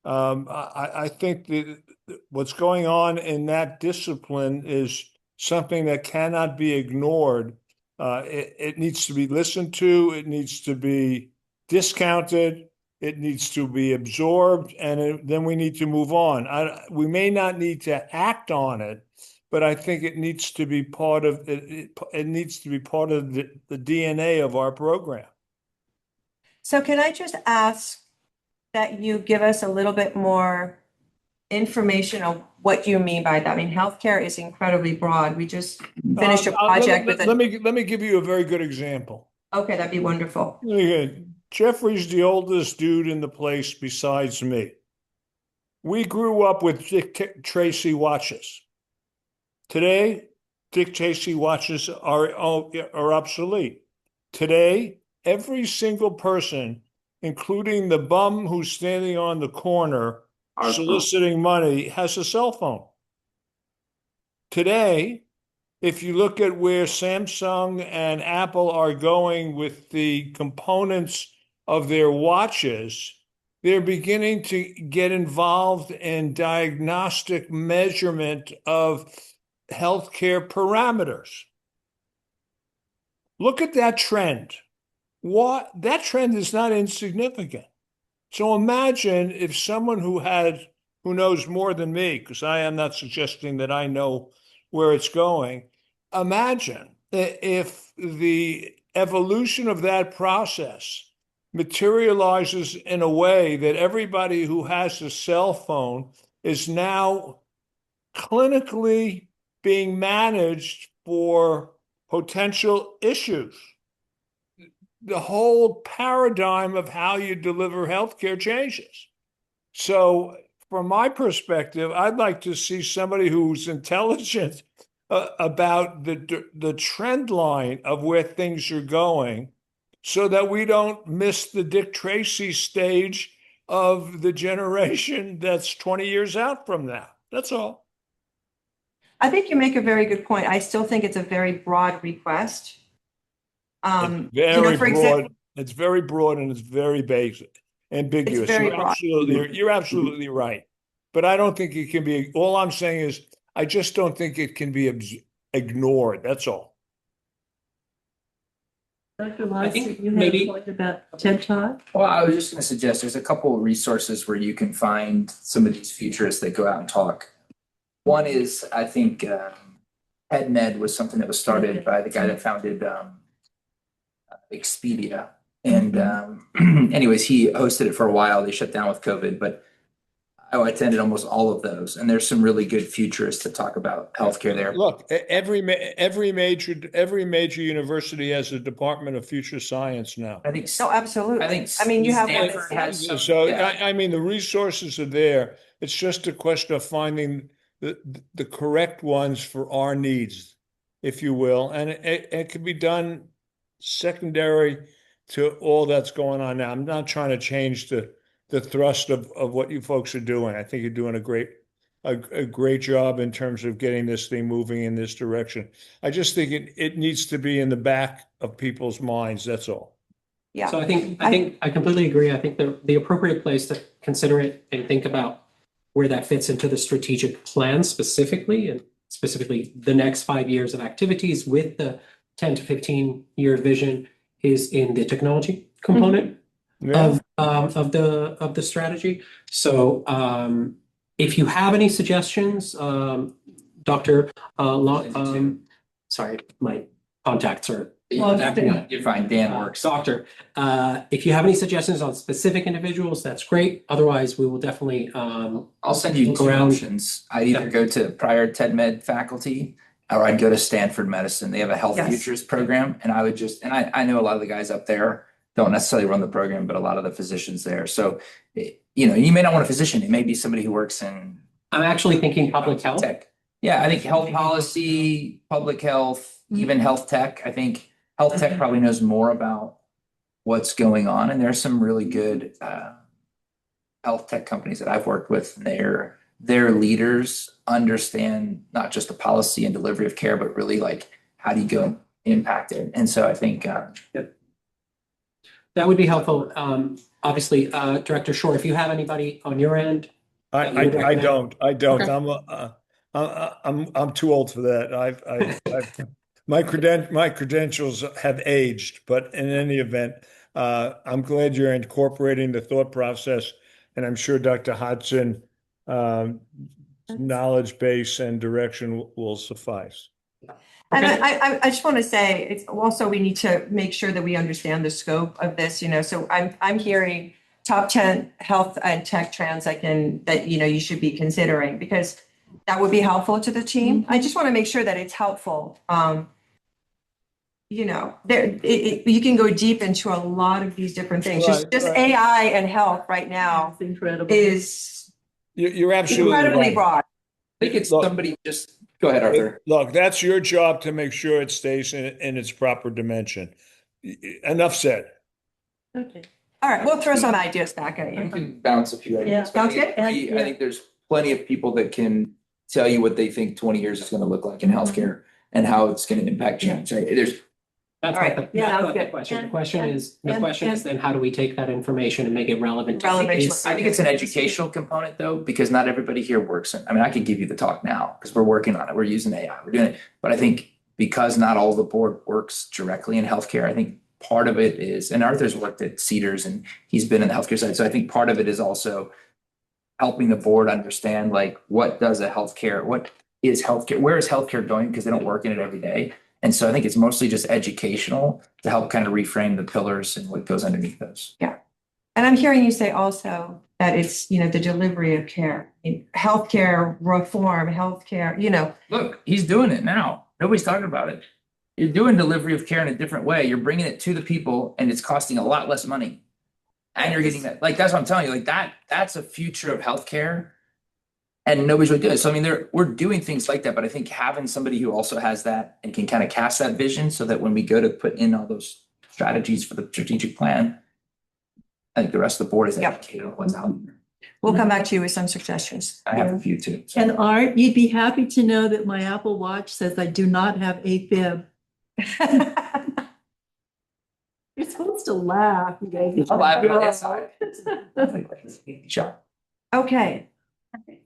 I think that what's going on in that discipline is something that cannot be ignored. It needs to be listened to, it needs to be discounted, it needs to be absorbed, and then we need to move on. We may not need to act on it, but I think it needs to be part of it needs to be part of the DNA of our program. So can I just ask that you give us a little bit more information on what you mean by that? I mean, healthcare is incredibly broad. We just finished a project with Let me give you a very good example. Okay, that'd be wonderful. Jeffrey's the oldest dude in the place besides me. We grew up with Dick Tracy watches. Today, Dick Tracy watches are obsolete. Today, every single person, including the bum who's standing on the corner soliciting money, has a cell phone. Today, if you look at where Samsung and Apple are going with the components of their watches, they're beginning to get involved in diagnostic measurement of healthcare parameters. Look at that trend. That trend is not insignificant. So imagine if someone who knows more than me, because I am not suggesting that I know where it's going. Imagine if the evolution of that process materializes in a way that everybody who has a cell phone is now clinically being managed for potential issues. The whole paradigm of how you deliver healthcare changes. So from my perspective, I'd like to see somebody who's intelligent about the trend line of where things are going so that we don't miss the Dick Tracy stage of the generation that's 20 years out from now. That's all. I think you make a very good point. I still think it's a very broad request. Very broad. It's very broad and it's very basic, ambiguous. It's very broad. You're absolutely right. But I don't think it can be, all I'm saying is, I just don't think it can be ignored. That's all. Dr. I Lawson, think you have maybe- a point about TED Talk? Well, I was just going to suggest there's a couple of resources where you can find some of these futurists that go out and talk. One is, I think, Ted Med was something that was started by the guy that founded Expedia. And anyways, he hosted it for a while. They shut down with COVID, but I attended almost all of those. And there's some really good futurists that talk about healthcare there. Look, every major university has a Department of Future Science now. I think So absolutely. I mean, you have Stanford has some, So yeah. I mean, the resources are there. It's just a question of finding the correct ones for our needs, if you will. And it can be done secondary to all that's going on now. I'm not trying to change the thrust of what you folks are doing. I think you're doing a great job in terms of getting this thing moving in this direction. I just think it needs to be in the back of people's minds. That's all. Yeah. So I think I completely agree. I think the appropriate place to consider it and think about where that fits into the strategic plan specifically, and specifically the next 5 years of activities with the 10 to 15 year vision is in the technology component Yeah. of the strategy. So if you have any suggestions, Dr. Sorry, my contacts are. You're fine, Dan works. Doctor, if you have any suggestions on specific individuals, that's great. Otherwise, we will definitely I'll send you look two around. options. I'd either go to prior TED Med faculty or I'd go to Stanford Medicine. They have a health Yes. futures program, and I would just, and I know a lot of the guys up there don't necessarily run the program, but a lot of the physicians there. So, you know, you may not want a physician. It may be somebody who works in I'm actually thinking public health. tech. Yeah, I think health policy, public health, even health tech. I think health tech probably knows more about what's going on, and there's some really good health tech companies that I've worked with. And their leaders understand not just the policy and delivery of care, but really like how do you go and impact it. And so I think that would be helpful. Obviously, Director Shore, if you have anybody on your end. I don't. Okay. I'm too old for that. My credentials have aged, but in any event, I'm glad you're incorporating the thought process, and I'm sure Dr. Hodson, knowledge base and direction will suffice. And I just want to say, it's also, we need to make sure that we understand the scope of this, you know, so I'm hearing top 10 health and tech trends that, you know, you should be considering, because that would be helpful to the team. I just want to make sure that it's helpful. You know, you can go deep into a lot of these different things. Just Right. AI and health right now It's incredible. is You're absolutely incredibly right. broad. I think it's somebody just go ahead, Arthur. Look, that's your job to make sure it stays in its proper dimension. Enough said. Okay. All right, we'll throw some ideas back at You you. can bounce a few ideas. Yeah. but Sounds good. I think there's plenty of people that can tell you what they think 20 years is going to look like in healthcare and how it's going to impact change. There's That's All right. not Yeah, that's that was not the good. question. The And- question and- is, the and- question is then how do we take that information and make it relevant? to Relevant. today's- I think it's an educational component though, because not everybody here works in, I mean, I could give you the talk now because we're working on it. We're using AI, we're doing it. But I think because not all the board works directly in healthcare, I think part of it is, and Arthur's worked at Cedars and he's been in the healthcare side. So I think part of it is also helping the board understand like what is healthcare, where is healthcare going? Because they don't work in it every day. And so I think it's mostly just educational to help kind of reframe the pillars and what goes underneath those. Yeah. And I'm hearing you say also that it's, you know, the delivery of care, healthcare reform, healthcare, you know. Look, he's doing it now. Nobody's talking about it. You're doing delivery of care in a different way. You're bringing it to the people and it's costing a lot less money. And you're getting that, like, that's what I'm telling you, like that's a future of healthcare. And nobody's really doing it. So I mean, we're doing things like that, but I think having somebody who also has that and can kind of cast that vision so that when we go to put in all those strategies for the strategic plan, I think the rest of the board is educated on what's out there. We'll come back to you with some suggestions. I have a few too. so. And Art, you'd be happy to know that my Apple Watch says I do not have AFib. You're supposed to laugh. You guys. I'll laugh on that side. Sure. Okay.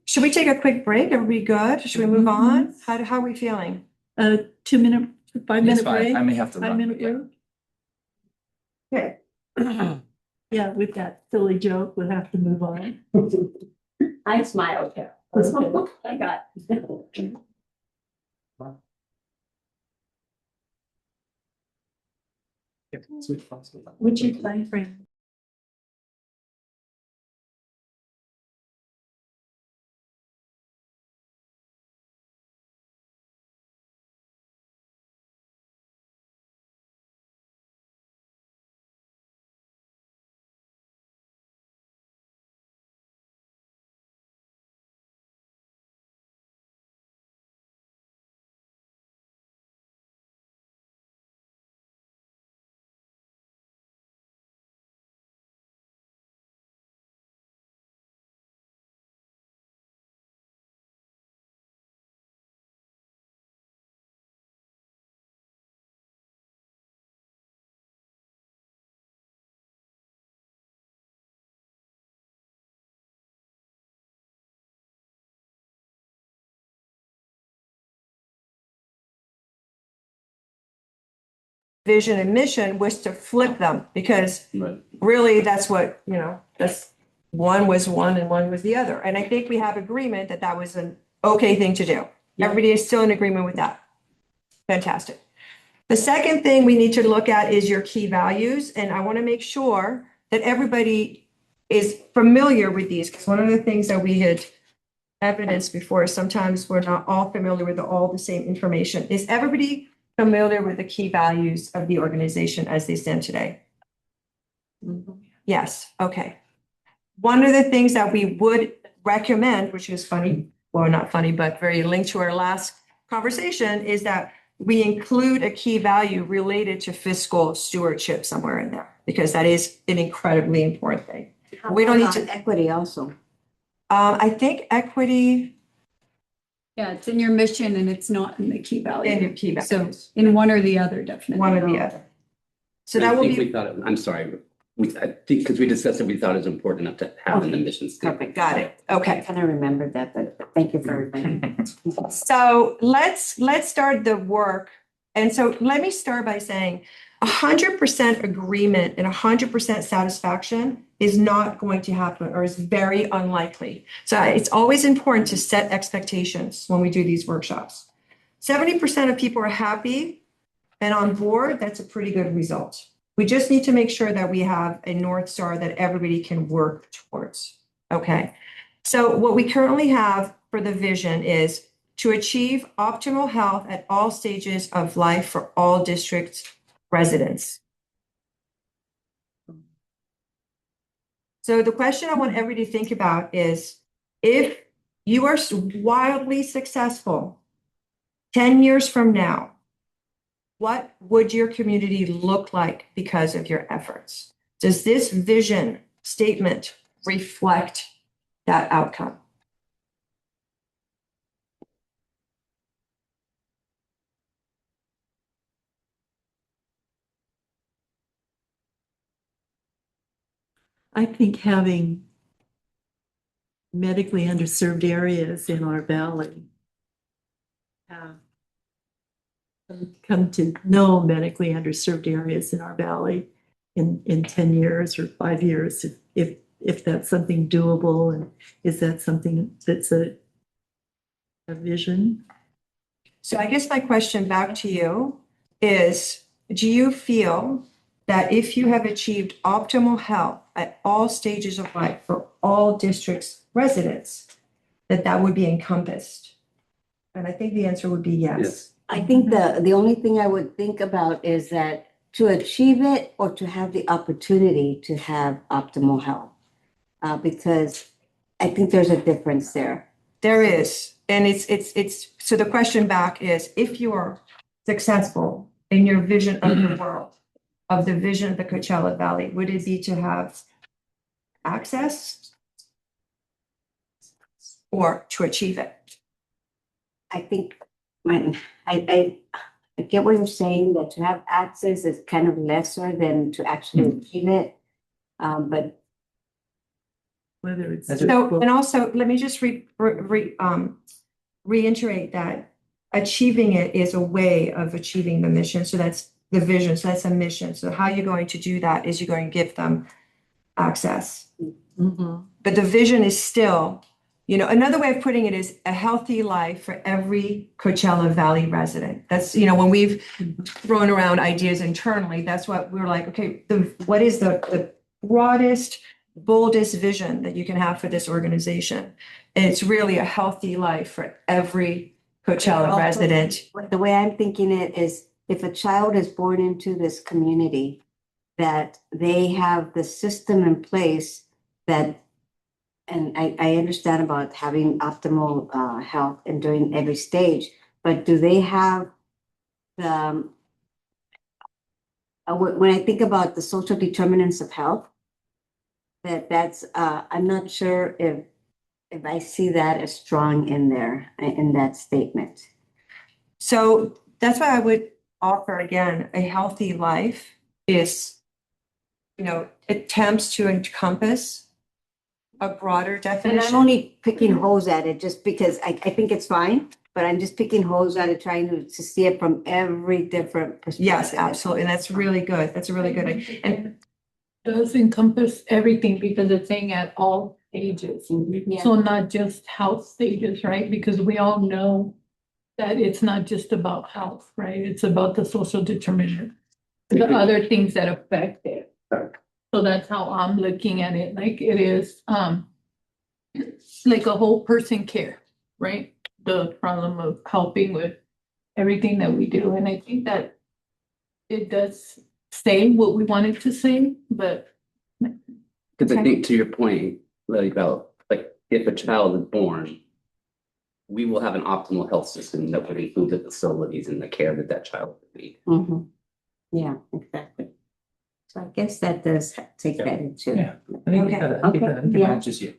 Should we take a quick break? Are we good? Should we move on? How are we feeling? 2-minute, 5-minute It's fine. break? I may have to run. 5-minute but yeah. break? Okay. Yeah, with that silly joke, we'll have to move on. I smiled here. I got. What's your time frame? vision and mission was to flip them because Right. really that's what, you know, that's one was one and one was the other. And I think we have agreement that that was an okay thing to do. Everybody is still in agreement with that. Fantastic. The second thing we need to look at is your key values. And I want to make sure that everybody is familiar with these, because one of the things that we had evidenced before is sometimes we're not all familiar with all the same information. Is everybody familiar with the key values of the organization as they stand today? Yes, okay. One of the things that we would recommend, which is funny, well, not funny, but very linked to our last conversation, is that we include a key value related to fiscal stewardship somewhere in there, because that is an incredibly important thing. We don't need to. Equity also. I think equity. Yeah, it's in your mission and it's not in the key value. In your key values. So in one or the other, definitely. One or the other. So I that will think be. we thought, I'm sorry, I think, because we discussed it, we thought it was important enough to have in the mission statement. Perfect, got it. Okay. I kind of remembered that, but thank you for reminding. So let's start the work. And so let me start by saying 100% agreement and 100% satisfaction is not going to happen, or is very unlikely. So it's always important to set expectations when we do these workshops. 70% of people are happy and on board. That's a pretty good result. We just need to make sure that we have a North Star that everybody can work towards. Okay. So what we currently have for the vision is to achieve optimal health at all stages of life for all district residents. So the question I want everybody to think about is, if you are wildly successful 10 years from now, what would your community look like because of your efforts? Does this vision statement reflect that outcome? I think having medically underserved areas in our valley have come to know medically underserved areas in our valley in 10 years or 5 years, if that's something doable, and is that something that's a vision? So I guess my question back to you is, do you feel that if you have achieved optimal health at all stages of life for all districts residents, that that would be encompassed? And I think the answer would be yes. I think the only thing I would think about is that to achieve it or to have the opportunity to have optimal health. Because I think there's a difference there. There is. And it's so the question back is, if you are successful in your vision of the world, of the vision of the Coachella Valley, would it be to have access or to achieve it? I think I get what you're saying, that to have access is kind of lesser than to actually achieve it. But whether it's so, and also let me just reiterate that achieving it is a way of achieving the mission. So that's the vision. So that's a mission. So how you're going to do that is you're going to give them access. But the vision is still, you know, another way of putting it is a healthy life for every Coachella Valley resident. That's, you know, when we've thrown around ideas internally, that's what we're like, okay, what is the broadest, boldest vision that you can have for this organization? And it's really a healthy life for every Coachella also, resident. the way I'm thinking it is, if a child is born into this community, that they have the system in place that, and I understand about having optimal health and during every stage, but do they have the, when I think about the social determinants of health, that's, I'm not sure if I see that as strong in there, in that statement. So that's why I would offer again, a healthy life is, you know, attempts to encompass a broader And definition. I'm only picking holes at it just because I think it's fine, but I'm just picking holes out of trying to see it from every different perspective. Yes, absolutely. And that's really good. That's a really good, and Does encompass everything because it's saying at all ages. Yeah. So not just health stages, right? Because we all know that it's not just about health, right? It's about the social determinant, the other things that affect it. So that's how I'm looking at it. Like it is, it's like a whole person care, right? The problem of helping with everything that we do. And I think that it does say what we wanted to say, but Because I think to your point, Lily, about like if a child is born, we will have an optimal health system that would include the facilities and the care that that child would need. Mhm. Yeah, exactly. So I guess that does take that into. Yeah. I think Okay. that, I think that Yeah. matches you.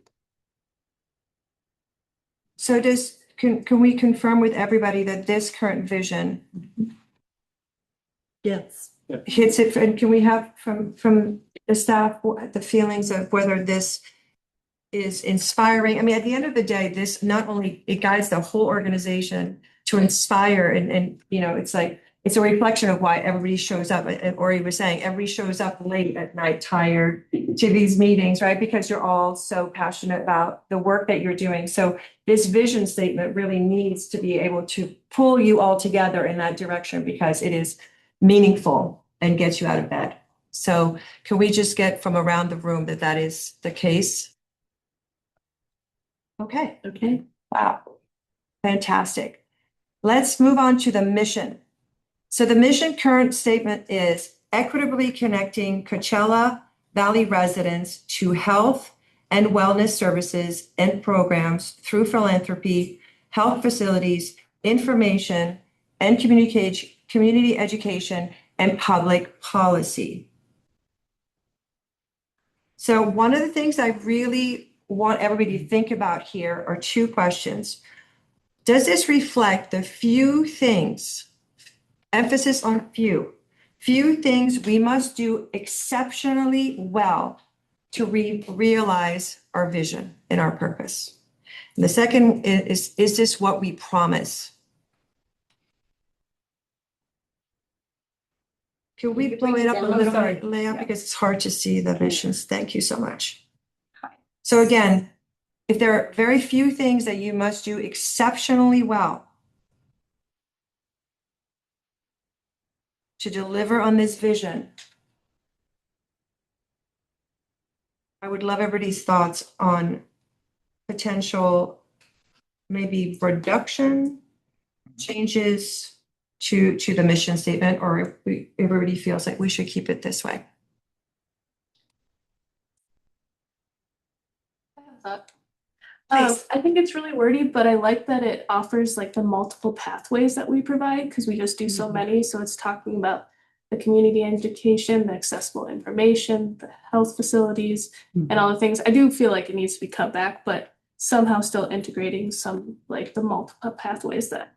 so can we confirm with everybody that this current vision Yes. hits it, and can we have from the staff, the feelings of whether this is inspiring? I mean, at the end of the day, this not only, it guides the whole organization to inspire and, you know, it's like, it's a reflection of why everybody shows up. And Ori was saying, everybody shows up late at night, tired to these meetings, right? Because you're all so passionate about the work that you're doing. So this vision statement really needs to be able to pull you all together in that direction because it is meaningful and gets you out of bed. So can we just get from around the room that that is the case? Okay. Okay. Wow. Fantastic. Let's move on to the mission. So the mission current statement is equitably connecting Coachella Valley residents to health and wellness services and programs through philanthropy, health facilities, information, and community education and public policy. So one of the things I really want everybody to think about here are two questions. Does this reflect the few things, emphasis on few things we must do exceptionally well to realize our vision and our purpose? And the second is this what we promise? Can we blow it up a little bit, Leah, because it's hard to see the missions. Thank you so much. So again, if there are very few things that you must do exceptionally well to deliver on this vision, I would love everybody's thoughts on potential maybe reduction, changes to the mission statement, or if everybody feels like we should keep it this way. I think it's really wordy, but I like that it offers like the multiple pathways that we provide because we just do so many. So it's talking about the community education, the accessible information, the health facilities, and all the things. I do feel like it needs to be cut back, but somehow still integrating some like the multiple pathways that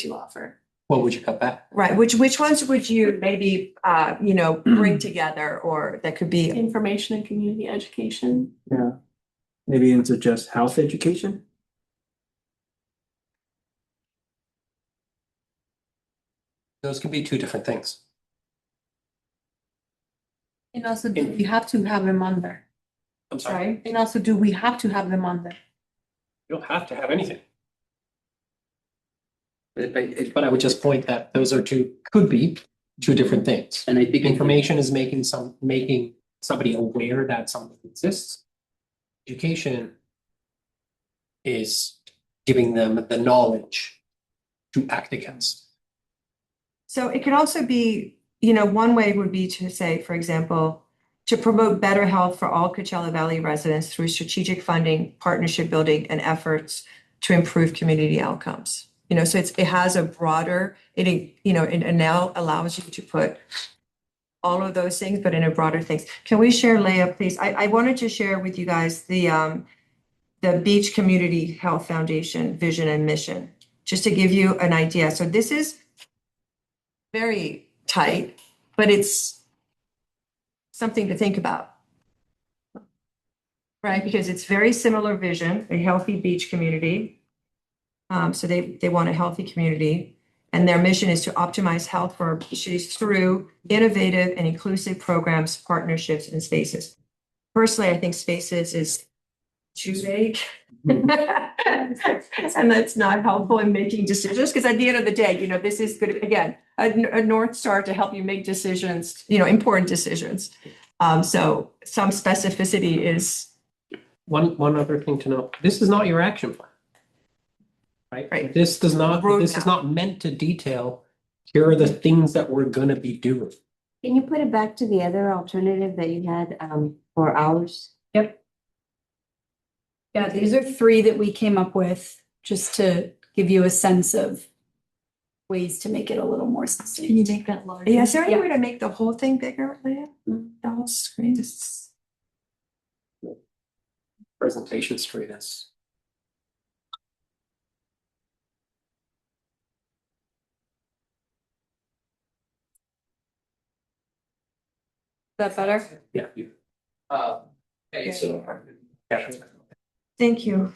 you offer. What would you cut back? Right. Which ones would you maybe bring together, or that could be information and community education? Yeah. Maybe into just health education? Those could be two different things. And also, do we have to have them on there? I'm sorry. And also, do we have to have them on there? You don't have to have anything. But I would just point that those are could be two different things. And I think information is making somebody aware that something exists. Education is giving them the knowledge to act against. So it could also be, one way would be to say, for example, to promote better health for all Coachella Valley residents through strategic funding, partnership building, and efforts to improve community outcomes. So it has a broader, it now allows you to put all of those things, but in a broader things. Can we share, Leah, please? I wanted to share with you guys the Beach Community Health Foundation vision and mission, just to give you an idea. So this is very tight, but it's something to think about, right? Because it's very similar vision, a healthy beach community. So they want a healthy community. And their mission is to optimize health for our communities through innovative and inclusive programs, partnerships, and spaces. Personally, I think spaces is too vague. And that's not helpful in making decisions, because at the end of the day, this is good, again, a North Star to help you make decisions, important decisions. So some specificity is. One other thing to know, this is not your action plan. Right? This is not meant to detail, here are the things that we're gonna be doing. Can you put it back to the other alternative that you had for hours? Yep. Yeah, these are three that we came up with just to give you a sense of ways to make it a little more succinct. Can you make that larger? Yeah, is there any way to make the whole thing bigger, Leah? The whole screen is. Presentation screen is. Is that better? Yeah. Okay, so. Thank you.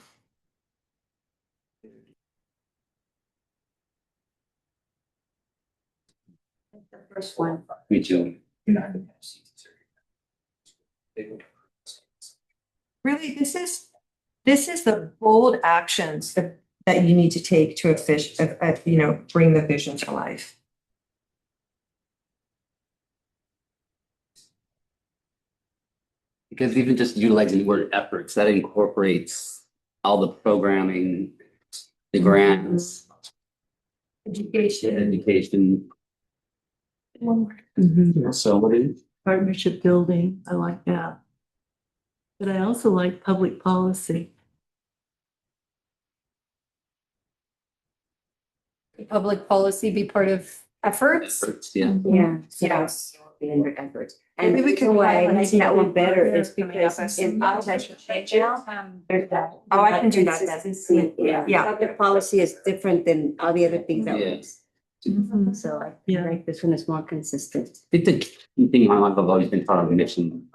The first one. Me too. Really, this is the bold actions that you need to take to bring the vision to life. Because even just utilizing the word efforts, that incorporates all the programming, the grants, education. So what is? Partnership building, I like that. But I also like public policy. Public policy be part of efforts? Yeah. Yeah. Yes. Be under efforts. And Maybe we the could reason why I highlight like that one better that is because in outside there's that. Oh, I can do that then. Consistency. Yeah. Public policy is different than all the other things that we. So I Yeah. like this one is more consistent. I think the key thing I've always been taught on the mission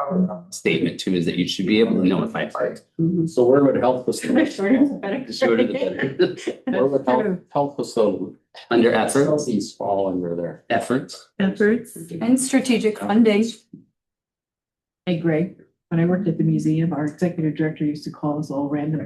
statement too is that you should be able to know it by heart. So where would health facilities? Shorter the better. Where would health facility? Under efforts, Facilities fall under there. efforts. Efforts. And strategic funding. Hey, Greg, when I worked at the museum, our executive director used to call us all random.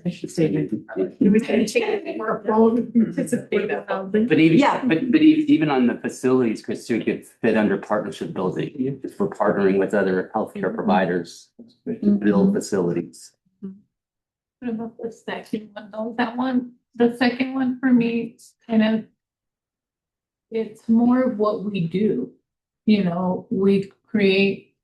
I should say that. He was going to take it for a phone, participate in something. But even, Yeah. but even on the facilities, Christine, could fit under partnership building. If we're partnering with other healthcare providers to build facilities. What about the second one, though? That one, the second one for me, kind of. It's more of what we do. We create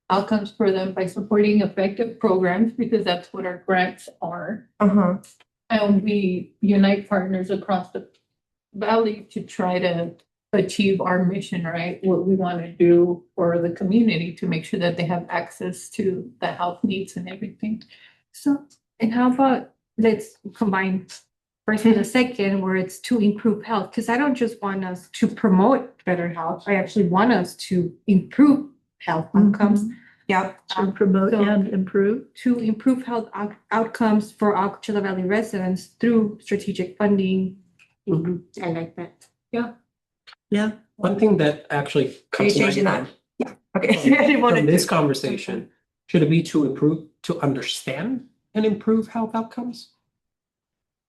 outcomes for them by supporting effective programs, because that's what our grants are. And we unite partners across the valley to try to achieve our mission, right? What we want to do for the community to make sure that they have access to the health needs and everything. So, and how about, let's combine first and the second, where it's to improve health, because I don't just want us to promote better health, I actually want us to improve health outcomes. Yep. To promote and improve. To improve health outcomes for our Coachella Valley residents through strategic funding. I like that. Yeah. Yeah. One thing that actually comes to changing mind that? Yeah. Okay. I didn't want from to. this conversation, should it be to understand and improve health outcomes?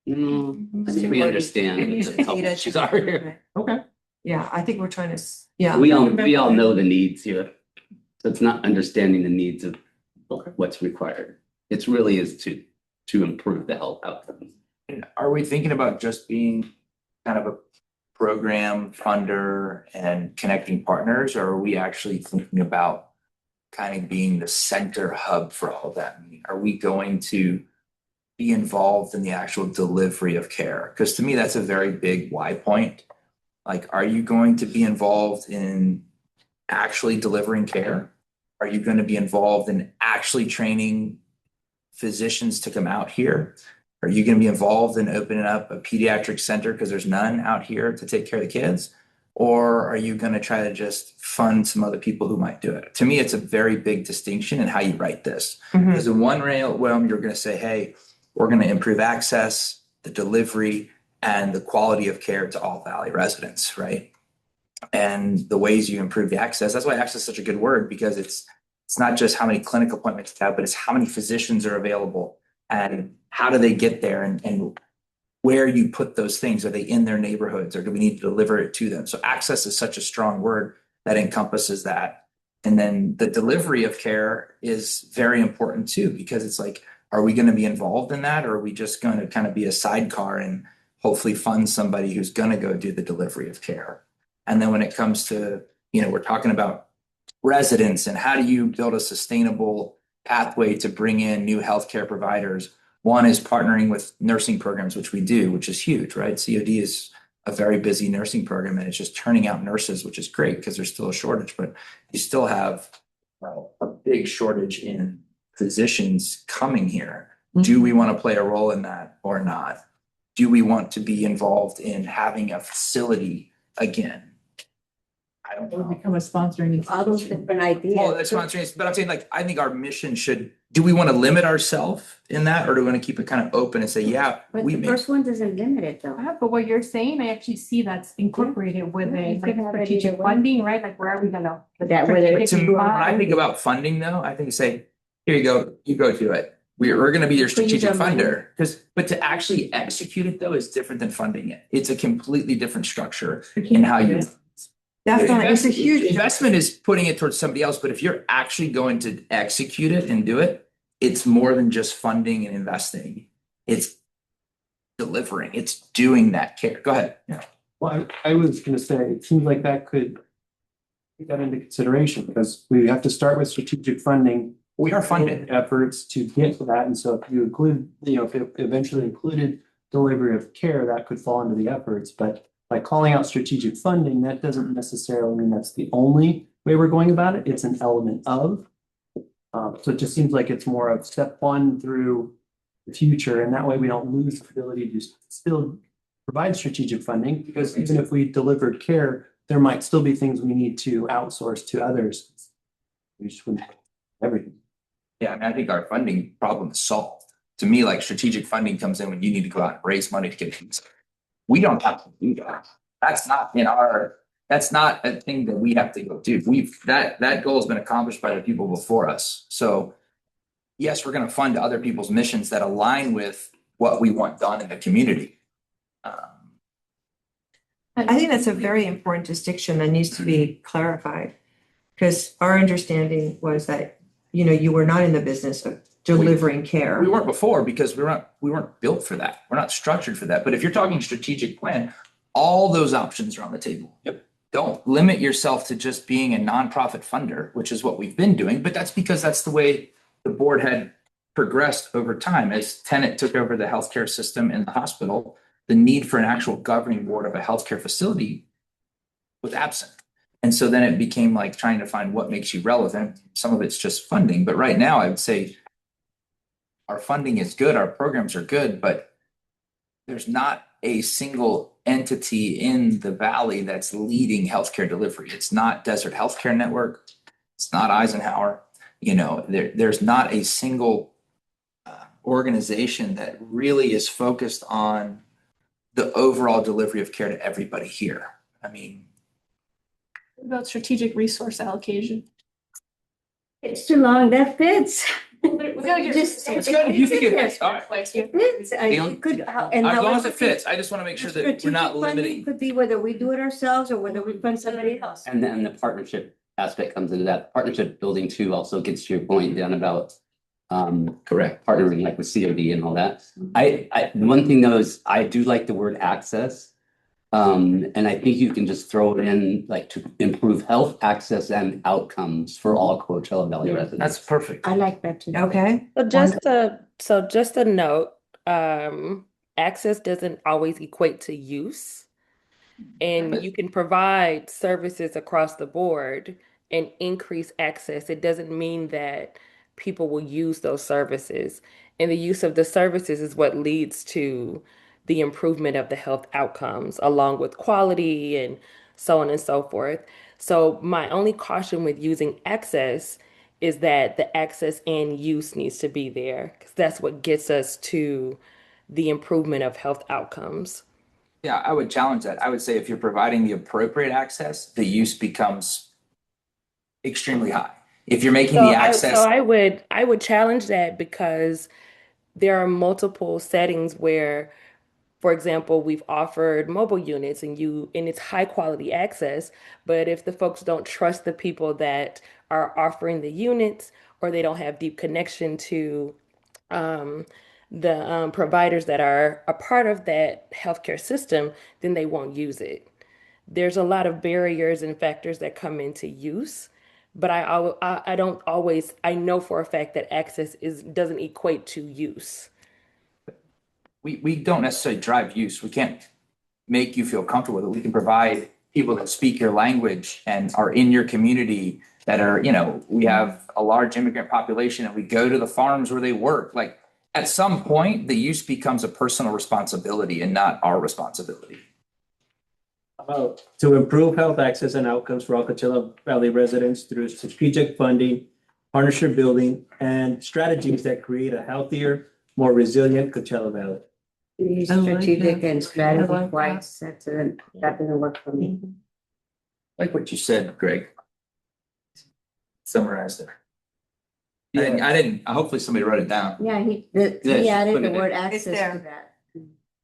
I think we understand. what the health issues are here. Okay. Yeah, I think we're trying to, yeah. We all know the needs here. So it's not understanding the needs of what's required. It's really is to improve the health outcomes. And are we thinking about just being kind of a program funder and connecting partners, or are we actually thinking about kind of being the center hub for all of that? I mean, are we going to be involved in the actual delivery of care? Because to me, that's a very big why point. Like, are you going to be involved in actually delivering care? Are you going to be involved in actually training physicians to come out here? Are you going to be involved in opening up a pediatric center because there's none out here to take care of the kids? Or are you going to try to just fund some other people who might do it? To me, it's a very big distinction in how you write this. Because in one realm, you're going to say, hey, we're going to improve access the delivery, and the quality of care to all Valley residents, right? And the ways you improve the access, that's why access is such a good word, because it's not just how many clinic appointments you have, but it's how many physicians are available and how do they get there, and where you put those things. Are they in their neighborhoods, or do we need to deliver it to them? So access is such a strong word that encompasses that. And then the delivery of care is very important too, because it's like, are we going to be involved in that, or are we just going to kind of be a sidecar and hopefully fund somebody who's going to go do the delivery of care? And then when it comes to, we're talking about residents and how do you build a sustainable pathway to bring in new healthcare providers? One is partnering with nursing programs, which we do, which is huge, right? COD is a very busy nursing program, and it's just turning out nurses, which is great because there's still a shortage, but you still have a big shortage in physicians coming here. Do we want to play a role in that or not? Do we want to be involved in having a facility again? I don't know. Become a sponsoring. All those different ideas. Well, that's sponsoring, but I'm saying, like, I think our mission do we want to limit ourselves in that, or do we want to keep it kind of open and say, yeah, But we the may. first one doesn't limit it though. But what you're saying, I actually see that's incorporated with Yeah, a you could have it strategic either way. funding, right? Like where are we gonna? put That whether strategic it's To me, when I funds? think about funding though, I think say, here you go do it. We're going to be your Please strategic don't mind. funder. But to actually execute it though is different than funding it. It's a completely different structure in how you. Definitely, it's a huge. Investment is putting it towards somebody else, but if you're actually going to execute it and do it, it's more than just funding and investing. It's delivering, it's doing that care. Go ahead. Yeah. Well, I was gonna say, it seems like that could take that into consideration, because we have to start with strategic funding. We are funded. Efforts to get to that, and so if you include, if it eventually included delivery of care, that could fall into the efforts, but by calling out strategic funding, that doesn't necessarily mean that's the only way we're going about it. It's an element of. So it just seems like it's more of step one through the future, and that way we don't lose the ability to still provide strategic funding, because even if we delivered care, there might still be things we need to outsource to others. We just wouldn't have everything. Yeah, I mean, I think our funding problem is solved. To me, like, strategic funding comes in when you need to go out and raise money to get things. We don't have to do that. That's not a thing that we have to go do. That goal has been accomplished by the people before us. So yes, we're going to fund other people's missions that align with what we want done in the community. I think that's a very important distinction that needs to be clarified. Because our understanding was that, you were not in the business of delivering care. We weren't before because we weren't built for that. We're not structured for that. But if you're talking strategic plan, all those options are on the table. Yep. Don't limit yourself to just being a nonprofit funder, which is what we've been doing. But that's because that's the way the board had progressed over time. As Tenet took over the healthcare system in the hospital, the need for an actual governing board of a healthcare facility was absent. And so then it became like trying to find what makes you relevant. Some of it's just funding. But right now I would say our funding is good, our programs are good, but there's not a single entity in the Valley that's leading healthcare delivery. It's not Desert Healthcare Network. It's not Eisenhower. There's not a single organization that really is focused on the overall delivery of care to everybody here. I mean, What about strategic resource allocation? It's too long, that fits. We gotta get. Just- it's good if you think it fits. All right. It fits. As Could, and long as however it fits, I just want to make sure that we're strategic not funding limiting. Could be whether we do it ourselves or whether we fund somebody else. And then the partnership aspect comes into that. Partnership building too also gets to your point down about Correct. partnering like with COD and all that. One thing though is I do like the word access. And I think you can just throw it in like to improve health access and outcomes for all Coachella Valley residents. That's perfect. I like that too. Okay. Just a note, access doesn't always equate to use. And you can provide services across the board and increase access. It doesn't mean that people will use those services. And the use of the services is what leads to the improvement of the health outcomes, along with quality and so on and so forth. So my only caution with using access is that the access and use needs to be there, because that's what gets us to the improvement of health outcomes. Yeah, I would challenge that. I would say if you're providing the appropriate access, the use becomes extremely high. If you're making the access. So I would challenge that because there are multiple settings where, for example, we've offered mobile units and it's high quality access, but if the folks don't trust the people that are offering the units, or they don't have deep connection to the providers that are a part of that healthcare system, then they won't use it. There's a lot of barriers and factors that come into use, but I don't always, I know for a fact that access doesn't equate to use. We don't necessarily drive use. We can't make you feel comfortable with it. We can provide people that speak your language and are in your community that are, we have a large immigrant population and we go to the farms where they work. Like at some point, the use becomes a personal responsibility and not our responsibility. To improve health access and outcomes for all Coachella Valley residents through strategic funding, partnership building, and strategies that create a healthier, more resilient Coachella Valley. Use I like strategic that. and I strategy like twice, that doesn't work for me. Like what you said, Greg. Summarized it. Hopefully somebody wrote it down. Yeah, he Yeah, added put the it word in. access to there. that.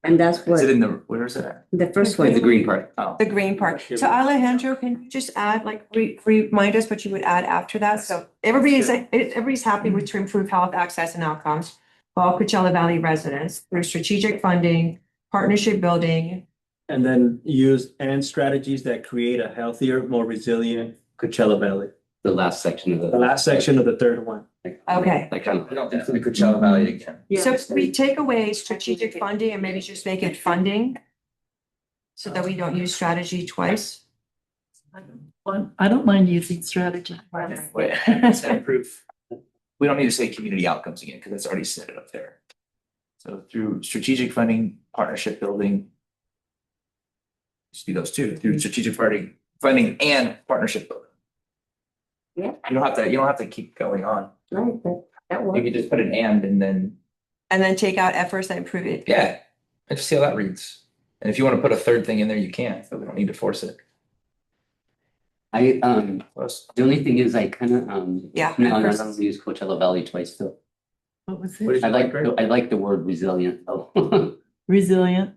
And that's Is what, it in the, where is it at? the first With one. the green part. Oh. The green part. So Alejandro, can you just add, like, remind us what you would add after that? So everybody's happy with to improve health access and outcomes for all Coachella Valley residents through strategic funding, partnership building. And then use strategies that create a healthier, more resilient Coachella Valley. The last section of The last section of the third one. Okay. Like kind We don't include Coachella Valley again. So if we take away strategic funding and maybe just make it funding so that we don't use strategy twice. I don't mind using strategy. Wait, it's improve. We don't need to say community outcomes again because it's already set it up there. So through strategic funding, partnership building. Just do those two through strategic funding and partnership building. Yeah. You don't have to keep going on. Right, that You works. can just put an and then, And then take out efforts that improve it. yeah, and just see how that reads. And if you want to put a third thing in there, you can, but we don't need to force it. the only thing is I kind of, Yeah. no, I don't use Coachella Valley twice though. What was What it? did you like, Greg? I like the word resilient though. Resilient.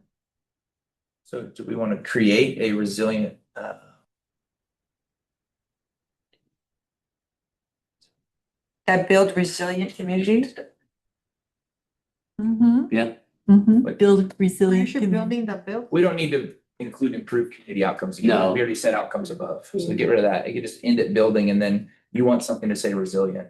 So do we want to create a resilient, That build resilient communities. Mm-hmm. Yeah. Mm-hmm. Build resilient. You're community. building the build. we don't need to include improved community outcomes. Again. No. We already said outcomes above, so get rid of that. You could just end it building and then you want something to say resilient.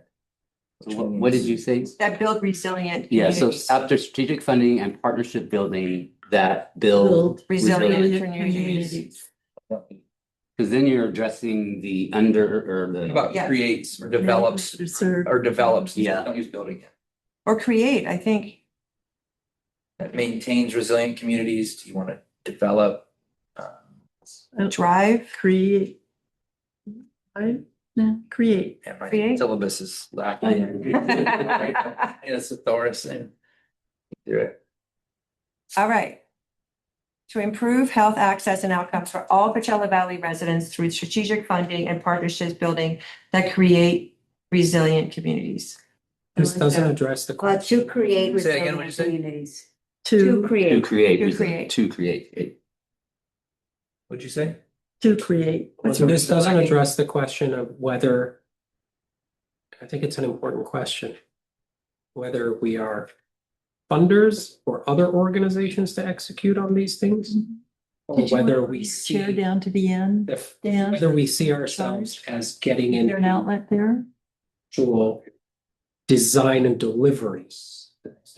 which What did means- you say? That build resilient. Yeah, so communities. after strategic funding and partnership building that build Resilient resilient. communities. Because then you're addressing the or What the. about Yeah. creates or develops or develops? Yeah. Don't use building yet. Or create, I think. That maintains resilient communities. Do you want to develop? Drive. Create. Create. Yeah, my Create. syllabus is lacking. Yeah, it's a Thoris and do it. All right. To improve health access and outcomes for all Coachella Valley residents through strategic funding and partnerships building that create resilient communities. This doesn't address the Well, question. to create Say again, what'd you resilient say? communities. To To create. create. To resilient- create. To create. What'd you say? to create. So this doesn't address the question of whether, I think it's an important question, whether we are funders or other organizations to execute on these things, or Did you whether want we chair see, down to the end? Dan? whether we see ourselves as getting Is there an into outlet there? actual design and deliveries.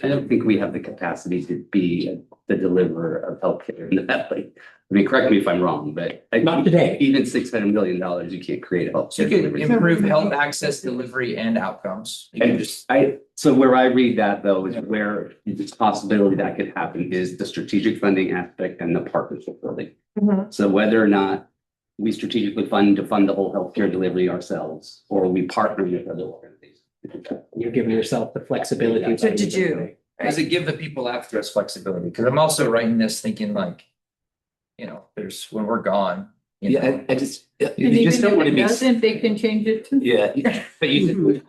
I don't think we have the capacity to be the deliverer of healthcare in the valley. I mean, correct me if I'm wrong, but Not today. even $600 million, you can't create a healthcare. So you could delivery. improve health access, delivery, and outcomes. You can And just, so where I read that though is where it's a possibility that could happen is the strategic funding aspect and the partnership building. Mhm. So whether or not we strategically fund the whole healthcare delivery ourselves, or we partner with other organizations. You're giving yourself the flexibility. To do. Does it give the people after us flexibility? Because I'm also writing this thinking like, there's, when we're gone, Yeah, I just, And you just even don't want if to it be. doesn't, they can change it too. Yeah, but you.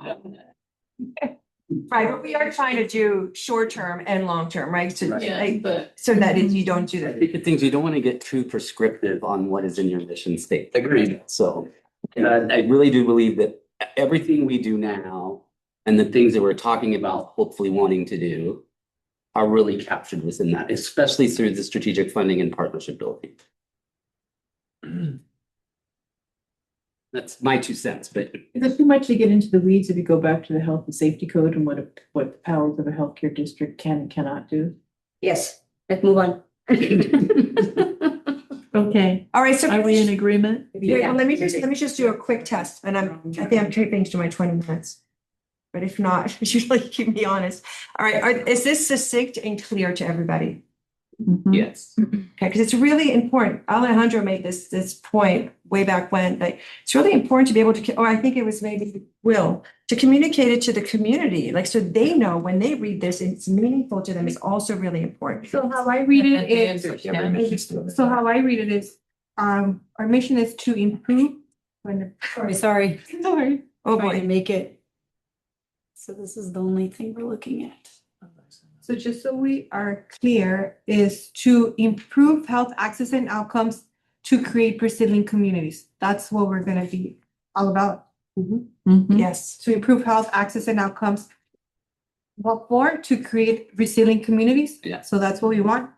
Right, but we are trying to do short-term and long-term, right? So, Yeah, like, but. so that you don't do I that. think the things you don't want to get too prescriptive on what is in your mission statement. Agreed. So, I really do believe that everything we do now and the things that we're talking about, hopefully wanting to do, are really captured within that, especially through the strategic funding and partnership building. That's my 2 cents, but Is it too much to get into the weeds if you go back to the health and safety code and what the powers of a healthcare district can and cannot do? Yes, let's move on. Okay, All right, so. are we in agreement? Wait, well, let me just do a quick test, and I think I'm keeping to my 20 minutes. But if not, usually keep me honest. All right, is this succinct and clear to everybody? yes. Okay, because it's really important. Alejandro made this point way back when, like, it's really important to be able to, or I think it was maybe Will, to communicate it to the community, like, so they know when they read this, it's meaningful to them, is also really important. So how I read it is, Understand. so how I read it is, our mission is to improve. Sorry. Oh, Trying to boy. make it. So this is the only thing we're looking at. So just so we are clear, is to improve health access and outcomes to create resilient communities. That's what we're gonna be all about. Yes. To improve health access and outcomes. What for? To create resilient communities. Yeah. So that's what we want.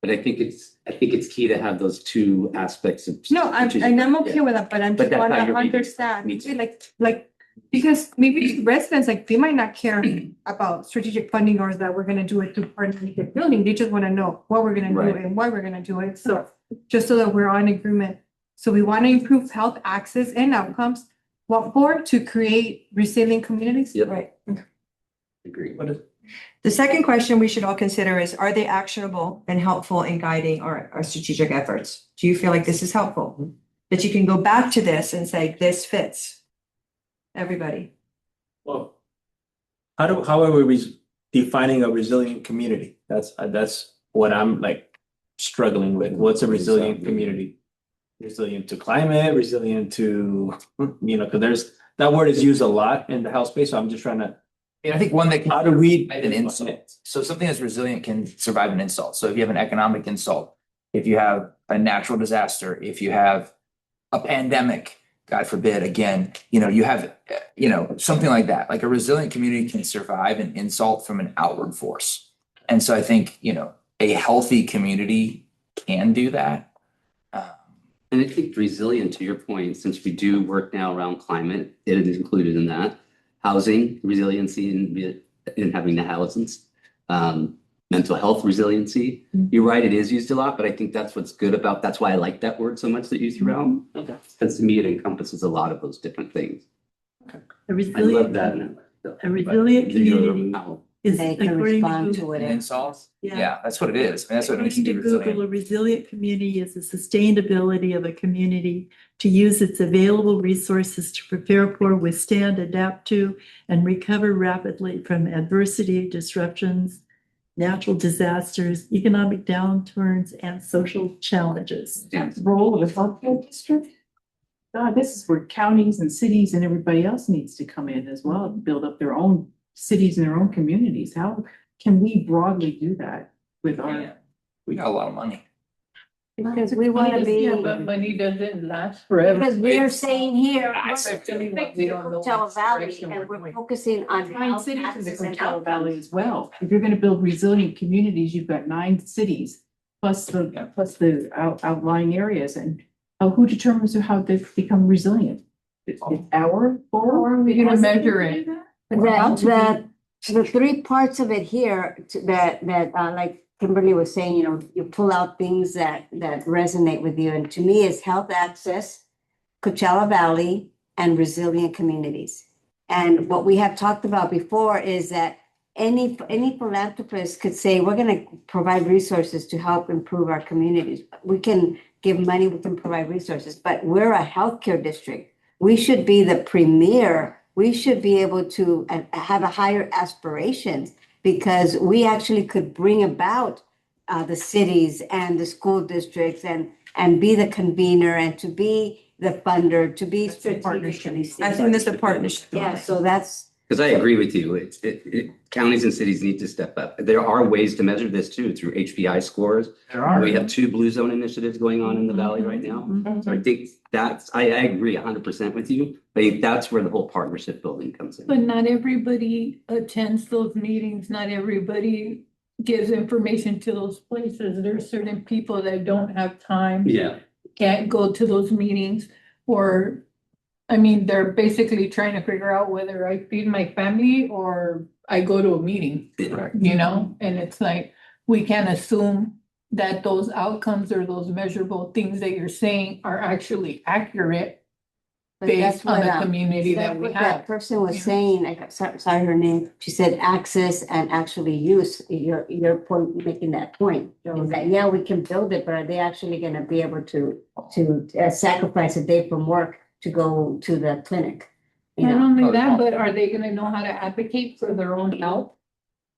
But I think it's key to have those 2 aspects of. No, I'm okay Yeah. with that, but I'm But just that's how wanna you're reading it. understand, Me too. like, because maybe residents, like, they might not care about strategic funding or that we're gonna do it through partnership building. They just wanna know what we're gonna do Right. and why we're gonna do it. So just so that we're on agreement. So we wanna improve health access and outcomes. What for? To create resilient communities? Yep. Right. Agree. The second question we should all consider is, are they actionable and helpful in guiding our strategic efforts? Do you feel like this is helpful? That you can go back to this and say, this fits? Everybody. Well, how are we defining a resilient community? That's what I'm like struggling with. What's a resilient community? Resilient to climate, resilient to, because that word is used a lot in the health space. So I'm just trying to. And I think one that can How do we? survive an insult. So something that's resilient can survive an insult. So if you have an economic insult, if you have a natural disaster, if you have a pandemic, God forbid, again, you have, something like that. Like a resilient community can survive an insult from an outward force. And so I think, a healthy community can do that. And I think resilient, to your point, since we do work now around climate, it is included in that. Housing resiliency in having the houses, mental health resiliency. You're right, it is used a lot, but I think that's what's good about, that's why I like that word so much that you threw out. Okay. Because to me, it encompasses a lot of those different things. A I love resilient, that. a resilient community is They can according respond to, to An it. insult? Yeah. Yeah, that's what it is. I mean, that's what it means to according be to Google, resilient. a resilient community is the sustained ability of a community to use its available resources to prepare for, withstand, adapt to, and recover rapidly from adversity, disruptions, natural disasters, economic downturns, and social challenges. Role of the healthcare district? God, this is where counties and cities and everybody else needs to come in as well, and build up their own cities and their own communities. How can we broadly do that with our? Yeah. We got a lot of money. Because we want to be, But money doesn't last forever. because we are saying here, I we're said, fixing Coachella Valley and we're focusing on Nine health cities in the access and Coachella Valley outcomes. as well. If you're gonna build resilient communities, you've got 9 cities plus the outlying areas, and who determines how they become resilient? It's our, or we're gonna measure it. The 3 parts of it here that like Kimberly was saying, you pull out things that resonate with you. And to me, it's health access, Coachella Valley, and resilient communities. And what we have talked about before is that any philanthropist could say, we're going to provide resources to help improve our communities. We can give money, we can provide resources, but we're a healthcare district. We should be the premier. We should be able to have a higher aspirations, because we actually could bring about the cities and the school districts and be the convener and to be the funder, to be strategically. I think that's a partnership. Yeah, so that's, Because I agree with you. Counties and cities need to step up. There are ways to measure this too, through HPI scores. There are. We have 2 blue zone initiatives going on in the valley right now. So I think I agree 100% with you. I think that's where the whole partnership building comes in. But not everybody attends those meetings, not everybody gives information to those places. There are certain people that don't have time. Yeah. Can't go to those meetings, or, I mean, they're basically trying to figure out whether I feed my family or I go to a meeting, you know? And it's like, we can't assume that those outcomes or those measurable things that you're saying are actually accurate but that's based on what, the community that's that we what have. that person was saying, sorry her name, she said access and actually use, your point, making that point. Is that, yeah, we can build it, but are they actually gonna be able to sacrifice a day from work to go to the clinic? You Not know? only that, but are they gonna know how to advocate for their own health?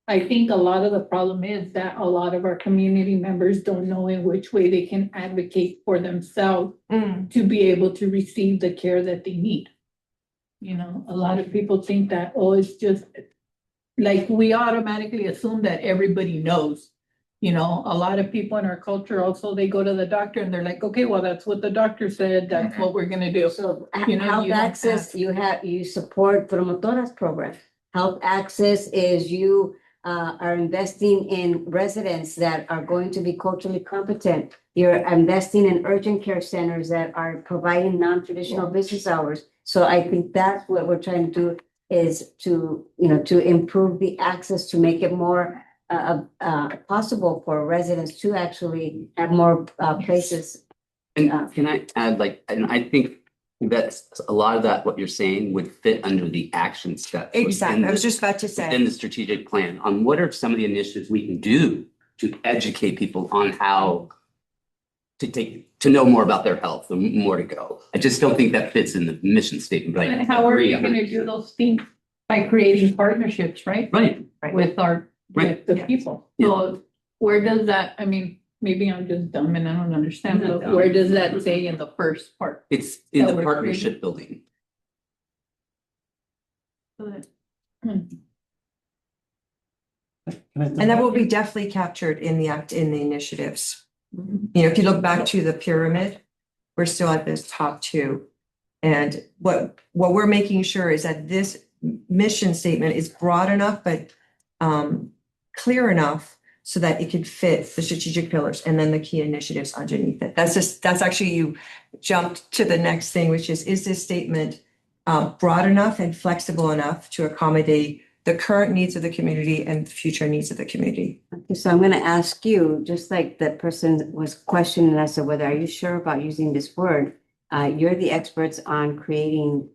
I think a lot of the problem is that a lot of our community members don't know in which way they can advocate for themselves to be able to receive the care that they need. You know, a lot of people think that, oh, it's just like, we automatically assume that everybody knows. You know, a lot of people in our culture also, they go to the doctor and they're like, okay, well, that's what the doctor said, that's what we're gonna do. So You know, health you don't access, you support Promotoras program. Health access is you are investing in residents that are going to be culturally competent. You're investing in urgent care centers that are providing non-traditional business hours. So I think that's what we're trying to do, is to, to improve the access, to make it more possible for residents to actually have more places. And can I add, and I think that's a lot of that, what you're saying would fit under the action steps. Exactly. I was just about to say. Within the strategic plan, on what are some of the initiatives we can do to educate people on how to know more about their health and more to go. I just don't think that fits in the mission statement, but I And how are we agree gonna do those things? By creating partnerships, right? Right. With with the people. So where does that, I mean, maybe I'm just dumb and I don't understand, You're not but dumb. where does that say in the first part? It's in That the we're partnership building. And that will be definitely captured in the initiatives. You know, if you look back to the pyramid, we're still at this top 2. And what we're making sure is that this mission statement is broad enough, but clear enough so that it could fit the strategic pillars and then the key initiatives underneath it. That's actually, you jumped to the next thing, which is this statement broad enough and flexible enough to accommodate the current needs of the community and the future needs of the community? Okay, so I'm gonna ask you, just like that person was questioning us of whether, are you sure about using this word? You're the experts on creating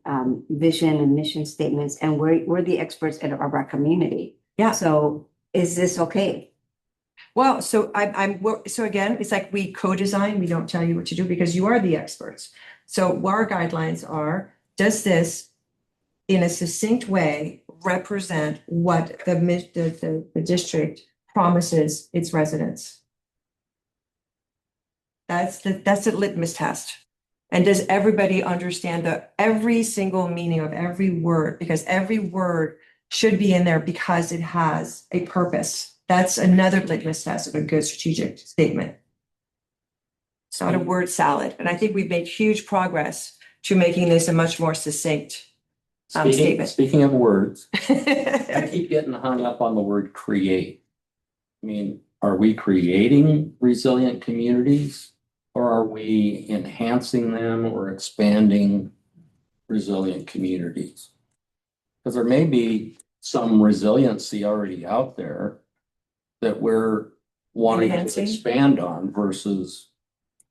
vision and mission statements, and we're the experts of our community. Yeah. So is this okay? Well, so so again, it's like we co-design, we don't tell you what to do because you are the experts. So what our guidelines are, does this in a succinct way represent what the district promises its residents? That's the litmus test. And does everybody understand every single meaning of every word? Because every word should be in there because it has a purpose. That's another litmus test of a good strategic statement. It's not a word salad. And I think we've made huge progress to making this a much more succinct statement. Speaking of words, I keep getting hung up on the word create. I mean, are we creating resilient communities, or are we enhancing them or expanding resilient communities? Because there may be some resiliency already out there that we're wanting Enhancing. to expand on versus,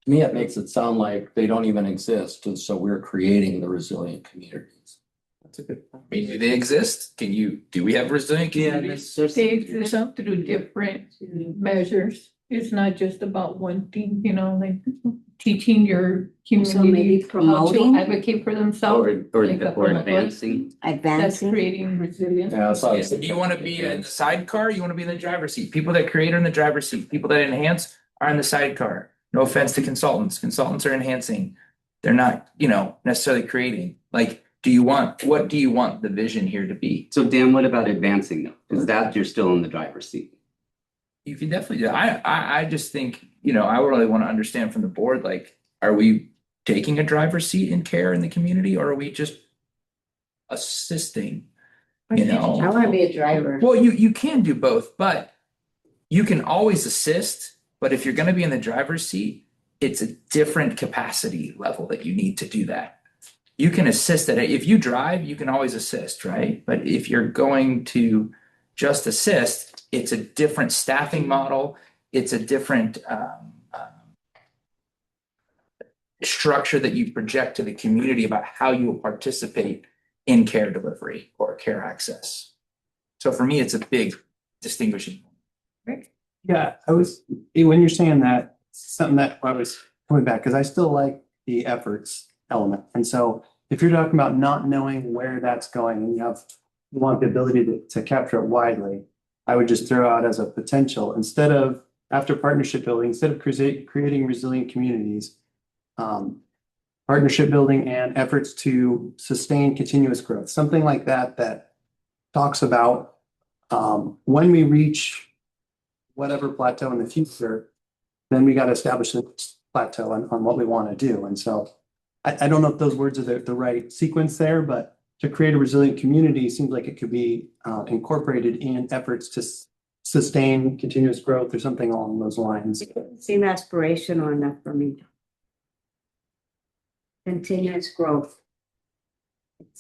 to me, it makes it sound like they don't even exist. And so we're creating the resilient communities. That's a good point. I mean, do they exist? Do we have resilient communities? They exist up through different measures. It's not just about one thing, you know, like teaching your So maybe community how promoting? to advocate for themselves. Or like a advancing. That's Advancing. creating resilience. Do you want to be in the sidecar? You want to be in the driver's seat? People that create are in the driver's seat. People that enhance are in the sidecar. No offense to consultants. Consultants are enhancing. They're not, necessarily creating. Like, what do you want the vision here to be? So Dan, what about advancing though? Is that you're still in the driver's seat? You can definitely do that. I just think, I really want to understand from the board, like, are we taking a driver's seat in care in the community, or are we just assisting? I want to be a driver. Well, you can do both, but you can always assist. But if you're going to be in the driver's seat, it's a different capacity level that you need to do that. You can assist at it. If you drive, you can always assist, right? But if you're going to just assist, it's a different staffing model. It's a different structure that you project to the community about how you will participate in care delivery or care access. So for me, it's a big distinguishing point. Yeah, when you're saying that, something that I was coming back, because I still like the efforts element. And so if you're talking about not knowing where that's going and you want the ability to capture it widely, I would just throw out as a potential, after partnership building, instead of creating resilient communities, partnership building and efforts to sustain continuous growth, something like that talks about when we reach whatever plateau in the future, then we got to establish the next plateau on what we want to do. And so I don't know if those words are the right sequence there, but to create a resilient community seems like it could be incorporated in efforts to sustain continuous growth or something along those lines. It doesn't seem aspirational enough for me. Continuous growth.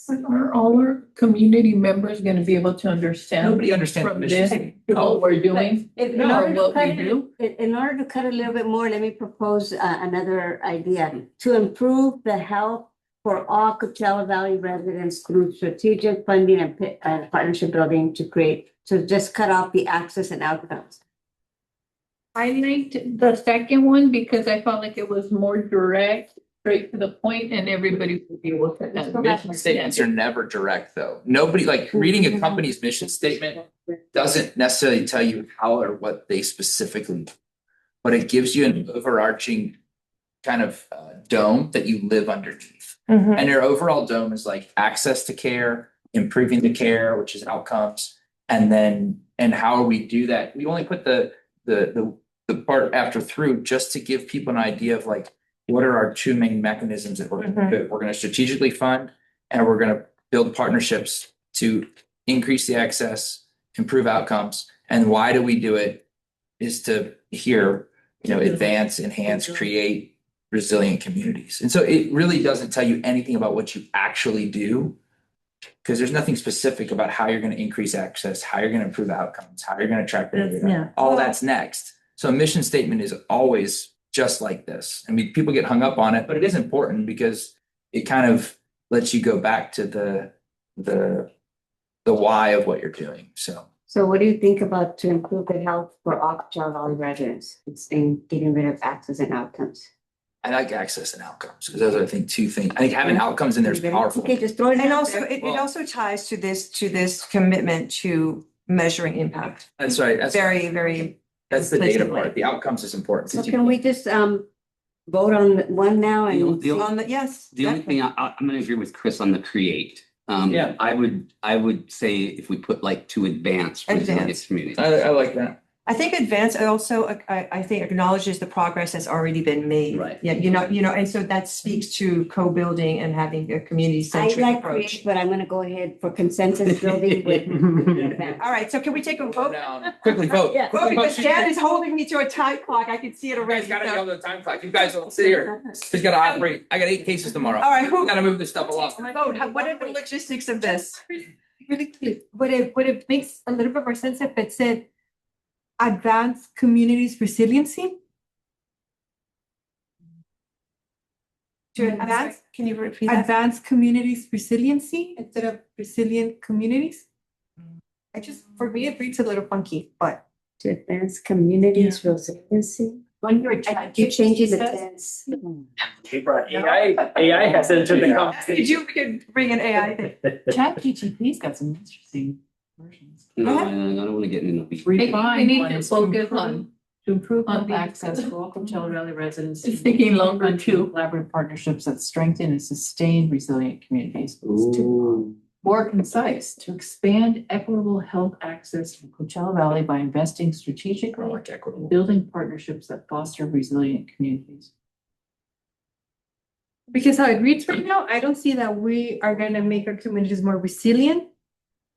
Are all our community members going to be able to understand? Nobody understands from the this mission. what we're doing In or order to what cut we do? in order to cut a little bit more, let me propose another idea. To improve the health for all Coachella Valley residents through strategic funding and partnership building to just cut off the access and outcomes. I liked the second one because I felt like it was more direct, straight to the point, and everybody would be able to Mission statements are never direct, though. Nobody, like, reading a company's mission statement doesn't necessarily tell you how or what they specifically do, but it gives you an overarching kind of dome that you live underneath. And your overall dome is like access to care, improving the care, which is outcomes, and how we do that. We only put the part after through just to give people an idea of like, what are our two main mechanisms that we're going to do? We're going to strategically fund, and we're going to build partnerships to increase the access, improve outcomes. And why do we do it? Is to advance, enhance, create resilient communities. And so it really doesn't tell you anything about what you actually do, because there's nothing specific about how you're going to increase access, how you're going to improve outcomes, how you're going to attract behavior. All that's next. So a mission statement is always just like this. I mean, people get hung up on it, but it is important because it kind of lets you go back to the why of what you're doing. So what do you think about to improve the health for all Coachella Valley residents instead getting rid of access and outcomes? I like access and outcomes because those are, I think, two things. I think having outcomes in there is powerful. Okay, just throw it And out also, there. it also ties to this commitment to measuring impact. That's right. That's Very, very. That's the data explicitly. part. The outcomes is important. So can we just vote on one now and Yes. The only thing I'm gonna agree with Chris on the create. Yeah. I would say if we put like to advance resilient communities. I like that. I think advance also, I think acknowledges the progress that's already been made. Right. Yeah, and so that speaks to co-building and having a I community-centric like approach. create, but I'm gonna go ahead for consensus building with. All right, so can we take a vote? Quickly vote. Yeah. Well, because Jan is holding me to a time clock. I can see it You already. guys gotta be on the time clock. You guys will sit here. He's gotta operate. I got 8 cases tomorrow. All right, who? Gotta move this stuff along. Vote. What are the logistics of this? Really quick, would it makes a little bit more sense if it said advance communities resiliency? To advance, can you repeat that? Advance communities resiliency instead of resilient communities? For me, it reads a little funky, but to advance communities resiliency. When you're You're changing the tense. AI has entered the conversation. You could bring an AI. ChatGPT's got some interesting versions. No, man, I don't want to get into the weeds. Refine We need one to is focus on- to improve health access for all Coachella Valley residents. It's taking longer and too. Collaborative partnerships that strengthen and sustain resilient communities. Ooh. More concise, to expand equitable health access for Coachella Valley by investing strategically in building partnerships that foster resilient communities. Because how it reads right now, I don't see that we are gonna make our communities more resilient.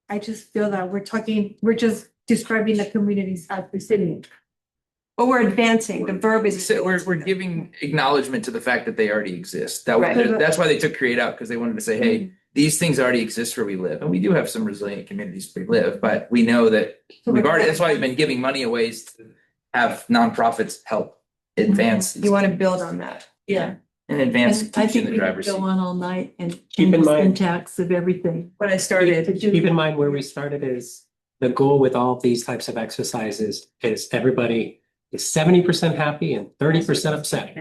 I just feel that we're just describing the communities as resilient. But we're advancing, the verb is. So we're giving acknowledgement to the fact that they already exist. Right. That's why they took Create Out, because they wanted to say, hey, these things already exist where we live. And we do have some resilient communities where we live, but we know that that's why we've been giving money away to have nonprofits help advance. You want to build on that. Yeah. And advance And I keeps you in think the we could driver's seat. go on all night and Keep in the mind- syntax of everything. When I started. Keep in mind where we started is the goal with all these types of exercises is everybody is 70% happy and 30% upset.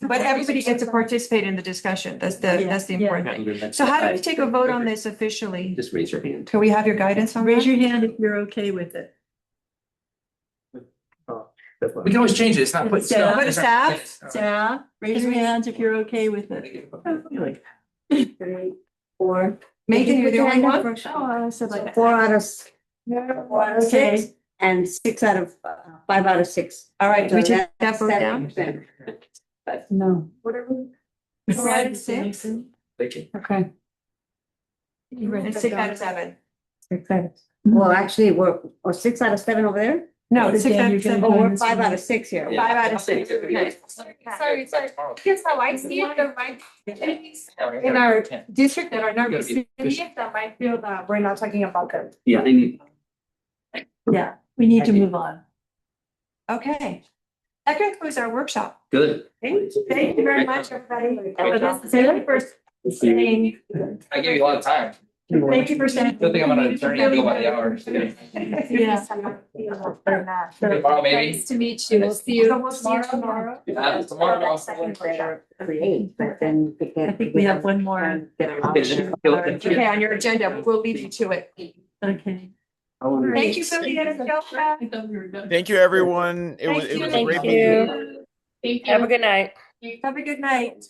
But everybody gets to participate in the discussion. That's the important thing. So how do we take a vote on this officially? Just raise your hand. Can we have your guidance on Raise that? your hand if you're okay with it. We can always change it. It's not put in stone. But staff? Sarah, raise your hands if you're okay with it. 3, 4. Megan, you're the only one? Oh, I said like. 4 out of 6 Okay. and 6 out of 5 out of 6. All right, we take that That's vote down. 7%. But no. Whatever. 4 out of 6. Okay. And 6 out of 7. 6 out of. Well, actually, or 6 out of 7 over there? No, But 6 then out you're of gonna 7. Oh, join we're us 5 on out that. of 6 here. 5 out of 6. Okay. Sorry, here's how I see it, there might be communities in our district that are not You gotta be resilient, that might feel that we're not talking about them. Yeah, I need. Yeah, we need to move on. Okay. That concludes our workshop. Good. Thank you very much, everybody. Taylor first saying. I give you a lot of time. Thank you for saying. Don't think I'm an attorney and go by the hour. Yeah. Tomorrow, maybe? Nice to meet you, we'll see you So we'll see you tomorrow. Yeah, tomorrow. Create, but then. I think we have one more. Okay, on your agenda, we'll leave you to it. Okay. Thank you, Billy and Angelica. I thought we were done. Thank you, everyone. It was a Thank great meeting. you. Have a good night. Have a good night.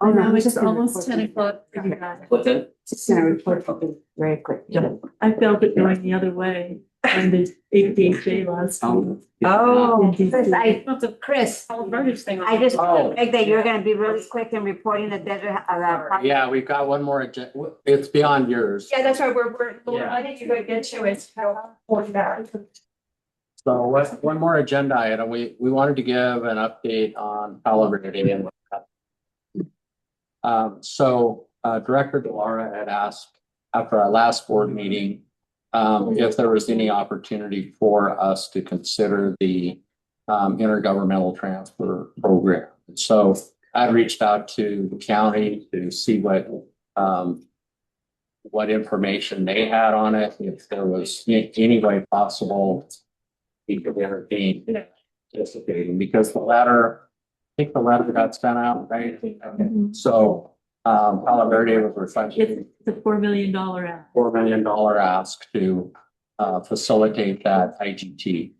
Oh, no, Now I'm it's just gonna almost report 10 it. o'clock. What's that? Just gonna report it very quick. I felt it going the other way on the APHA last week. Oh, Did you- Chris, I just think that you're gonna be really quick in reporting the desert. Yeah, we've got one more agenda. It's beyond yours. Yeah, that's right. We're Yeah. letting you go get to it. So one more agenda item. We wanted to give an update on Palo Verde and Director Delara had asked after our last board meeting if there was any opportunity for us to consider the intergovernmental transfer program. So I reached out to the county to see what information they had on it, if there was any way possible we could entertain participating, because I think the letter got sent out, right? So Palo Verde was requesting It's the $4 million app. $4 million ask to facilitate that IGT.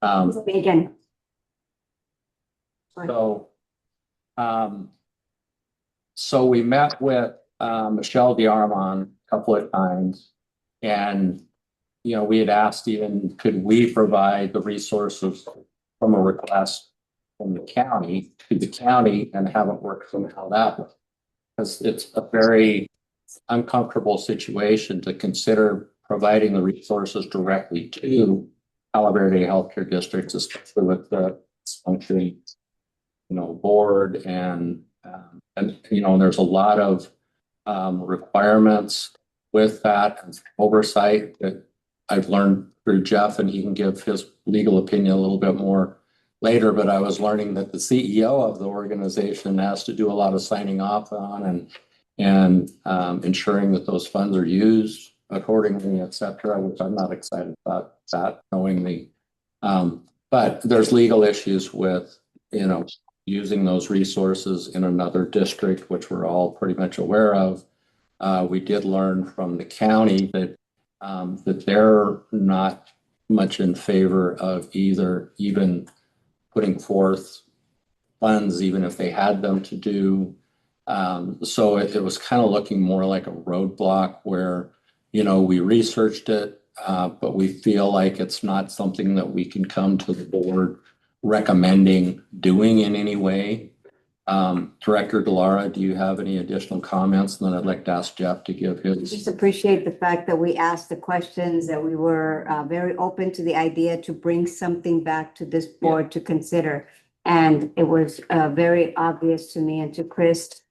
Again. So we met with Michelle DeArmond a couple of times, and we had asked even could we provide the resources from a request from the county to the county and haven't worked somehow that way. Because it's a very uncomfortable situation to consider providing the resources directly to Palo Verde healthcare districts, especially with the functioning, board and there's a lot of requirements with that and oversight that I've learned through Jeff, and he can give his legal opinion a little bit more later, but I was learning that the CEO of the organization has to do a lot of signing off on and ensuring that those funds are used accordingly, et cetera, which I'm not excited about that, knowing the, but there's legal issues with, you know, using those resources in another district, which we're all pretty much aware of. We did learn from the county that that they're not much in favor of either even putting forth funds, even if they had them to do. So it was kind of looking more like a roadblock where, you know, we researched it, but we feel like it's not something that we can come to the board recommending doing in any way. Director Delara, do you have any additional comments? And then I'd like to ask Jeff to give his. Just appreciate the fact that we asked the questions, that we were very open to the idea to bring something back to this board to consider. And it was very obvious to me and to Chris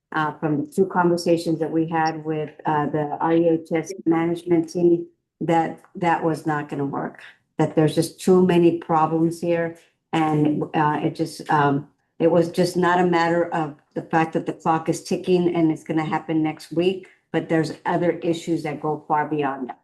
from the two conversations that we had with the REHS management team that that was not going to work, that there's just too many problems here. And it was just not a matter of the fact that the clock is ticking and it's going to happen next week, but there's other issues that go far beyond that.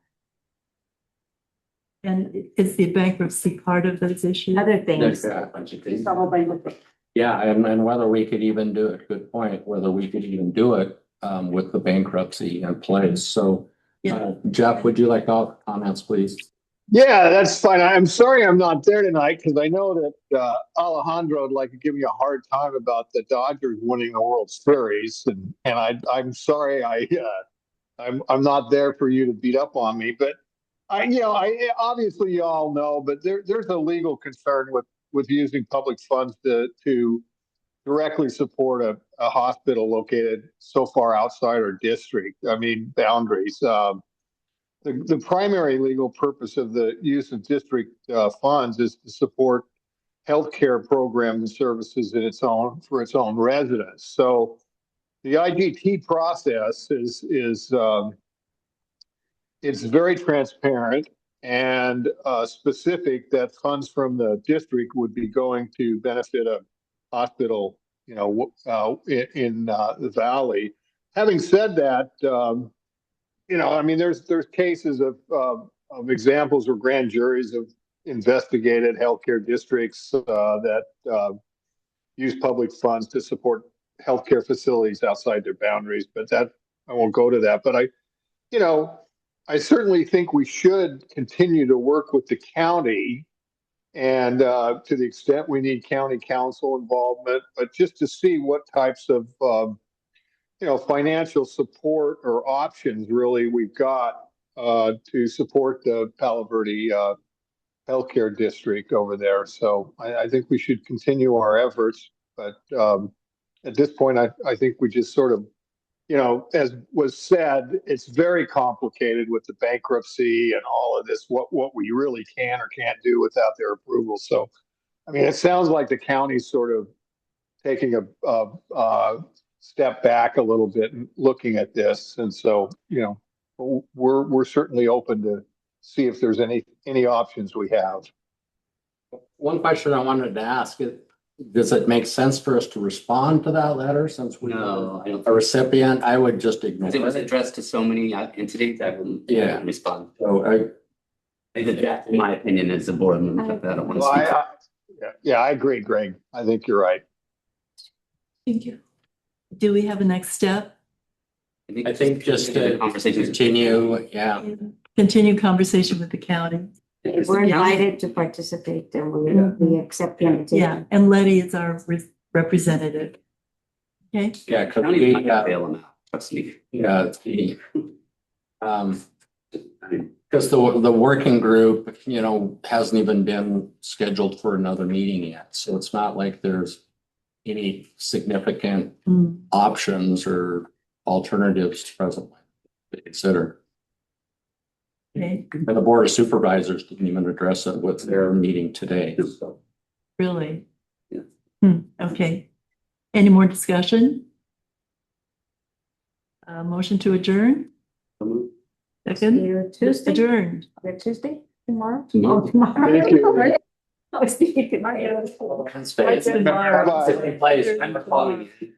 And is the bankruptcy part of those issues? Other things. There's a bunch of things. Just a whole bunch of things. Yeah, and whether we could even do it, good point, whether we could even do it with the bankruptcy in place. So Jeff, would you like all comments, please? Yeah, that's fine. I'm sorry I'm not there tonight because I know that Alejandro would like to give me a hard time about the Dodgers winning the World Series, and I'm sorry I'm not there for you to beat up on me. But I obviously you all know, but there's a legal concern with using public funds to directly support a hospital located so far outside our district. I mean boundaries. The primary legal purpose of the use of district funds is to support healthcare programs and services for its own residents. So the IGT process is it's very transparent and specific that funds from the district would be going to benefit a hospital, in the valley. Having said that. I mean, there's cases of examples where grand juries have investigated healthcare districts that use public funds to support healthcare facilities outside their boundaries. But I won't go to that. But I certainly think we should continue to work with the county, and to the extent we need county council involvement, but just to see what types of financial support or options really we've got to support the Palo Verde healthcare district over there. So I think we should continue our efforts. But at this point, I think we just sort of, as was said, it's very complicated with the bankruptcy and all of this, what we really can or can't do without their approval. So, I mean, it sounds like the county's sort of taking a step back a little bit and looking at this. And so, we're certainly open to see if there's any options we have. One question I wanted to ask is, does it make sense for us to respond to that letter since we No, I don't a recipient? I would just ignore Because it was addressed to so many entities, I wouldn't respond. So I think that, in my opinion, is the board member, but I don't want to speak. I agree, Greg. I think you're right. Thank you. Do we have a next step? I think just to continue, Continue conversation with the county. We're invited to participate and we accept the invitation. Yeah, and Letty is our representative. Okay. Yeah, because County's not gonna bail them out, trust me. Yeah, because the working group, hasn't even been scheduled for another meeting yet. So it's not like there's any significant options or alternatives presently to consider. Okay. And the Board of Supervisors didn't even address it with their meeting today. So. Really? Okay. Any more discussion? Motion to adjourn? Second? Tuesday? Adjourned. Tuesday? Tomorrow? Tomorrow. Oh, tomorrow. Thank you. I was thinking tomorrow. Space. Tomorrow. Place. I'm calling you.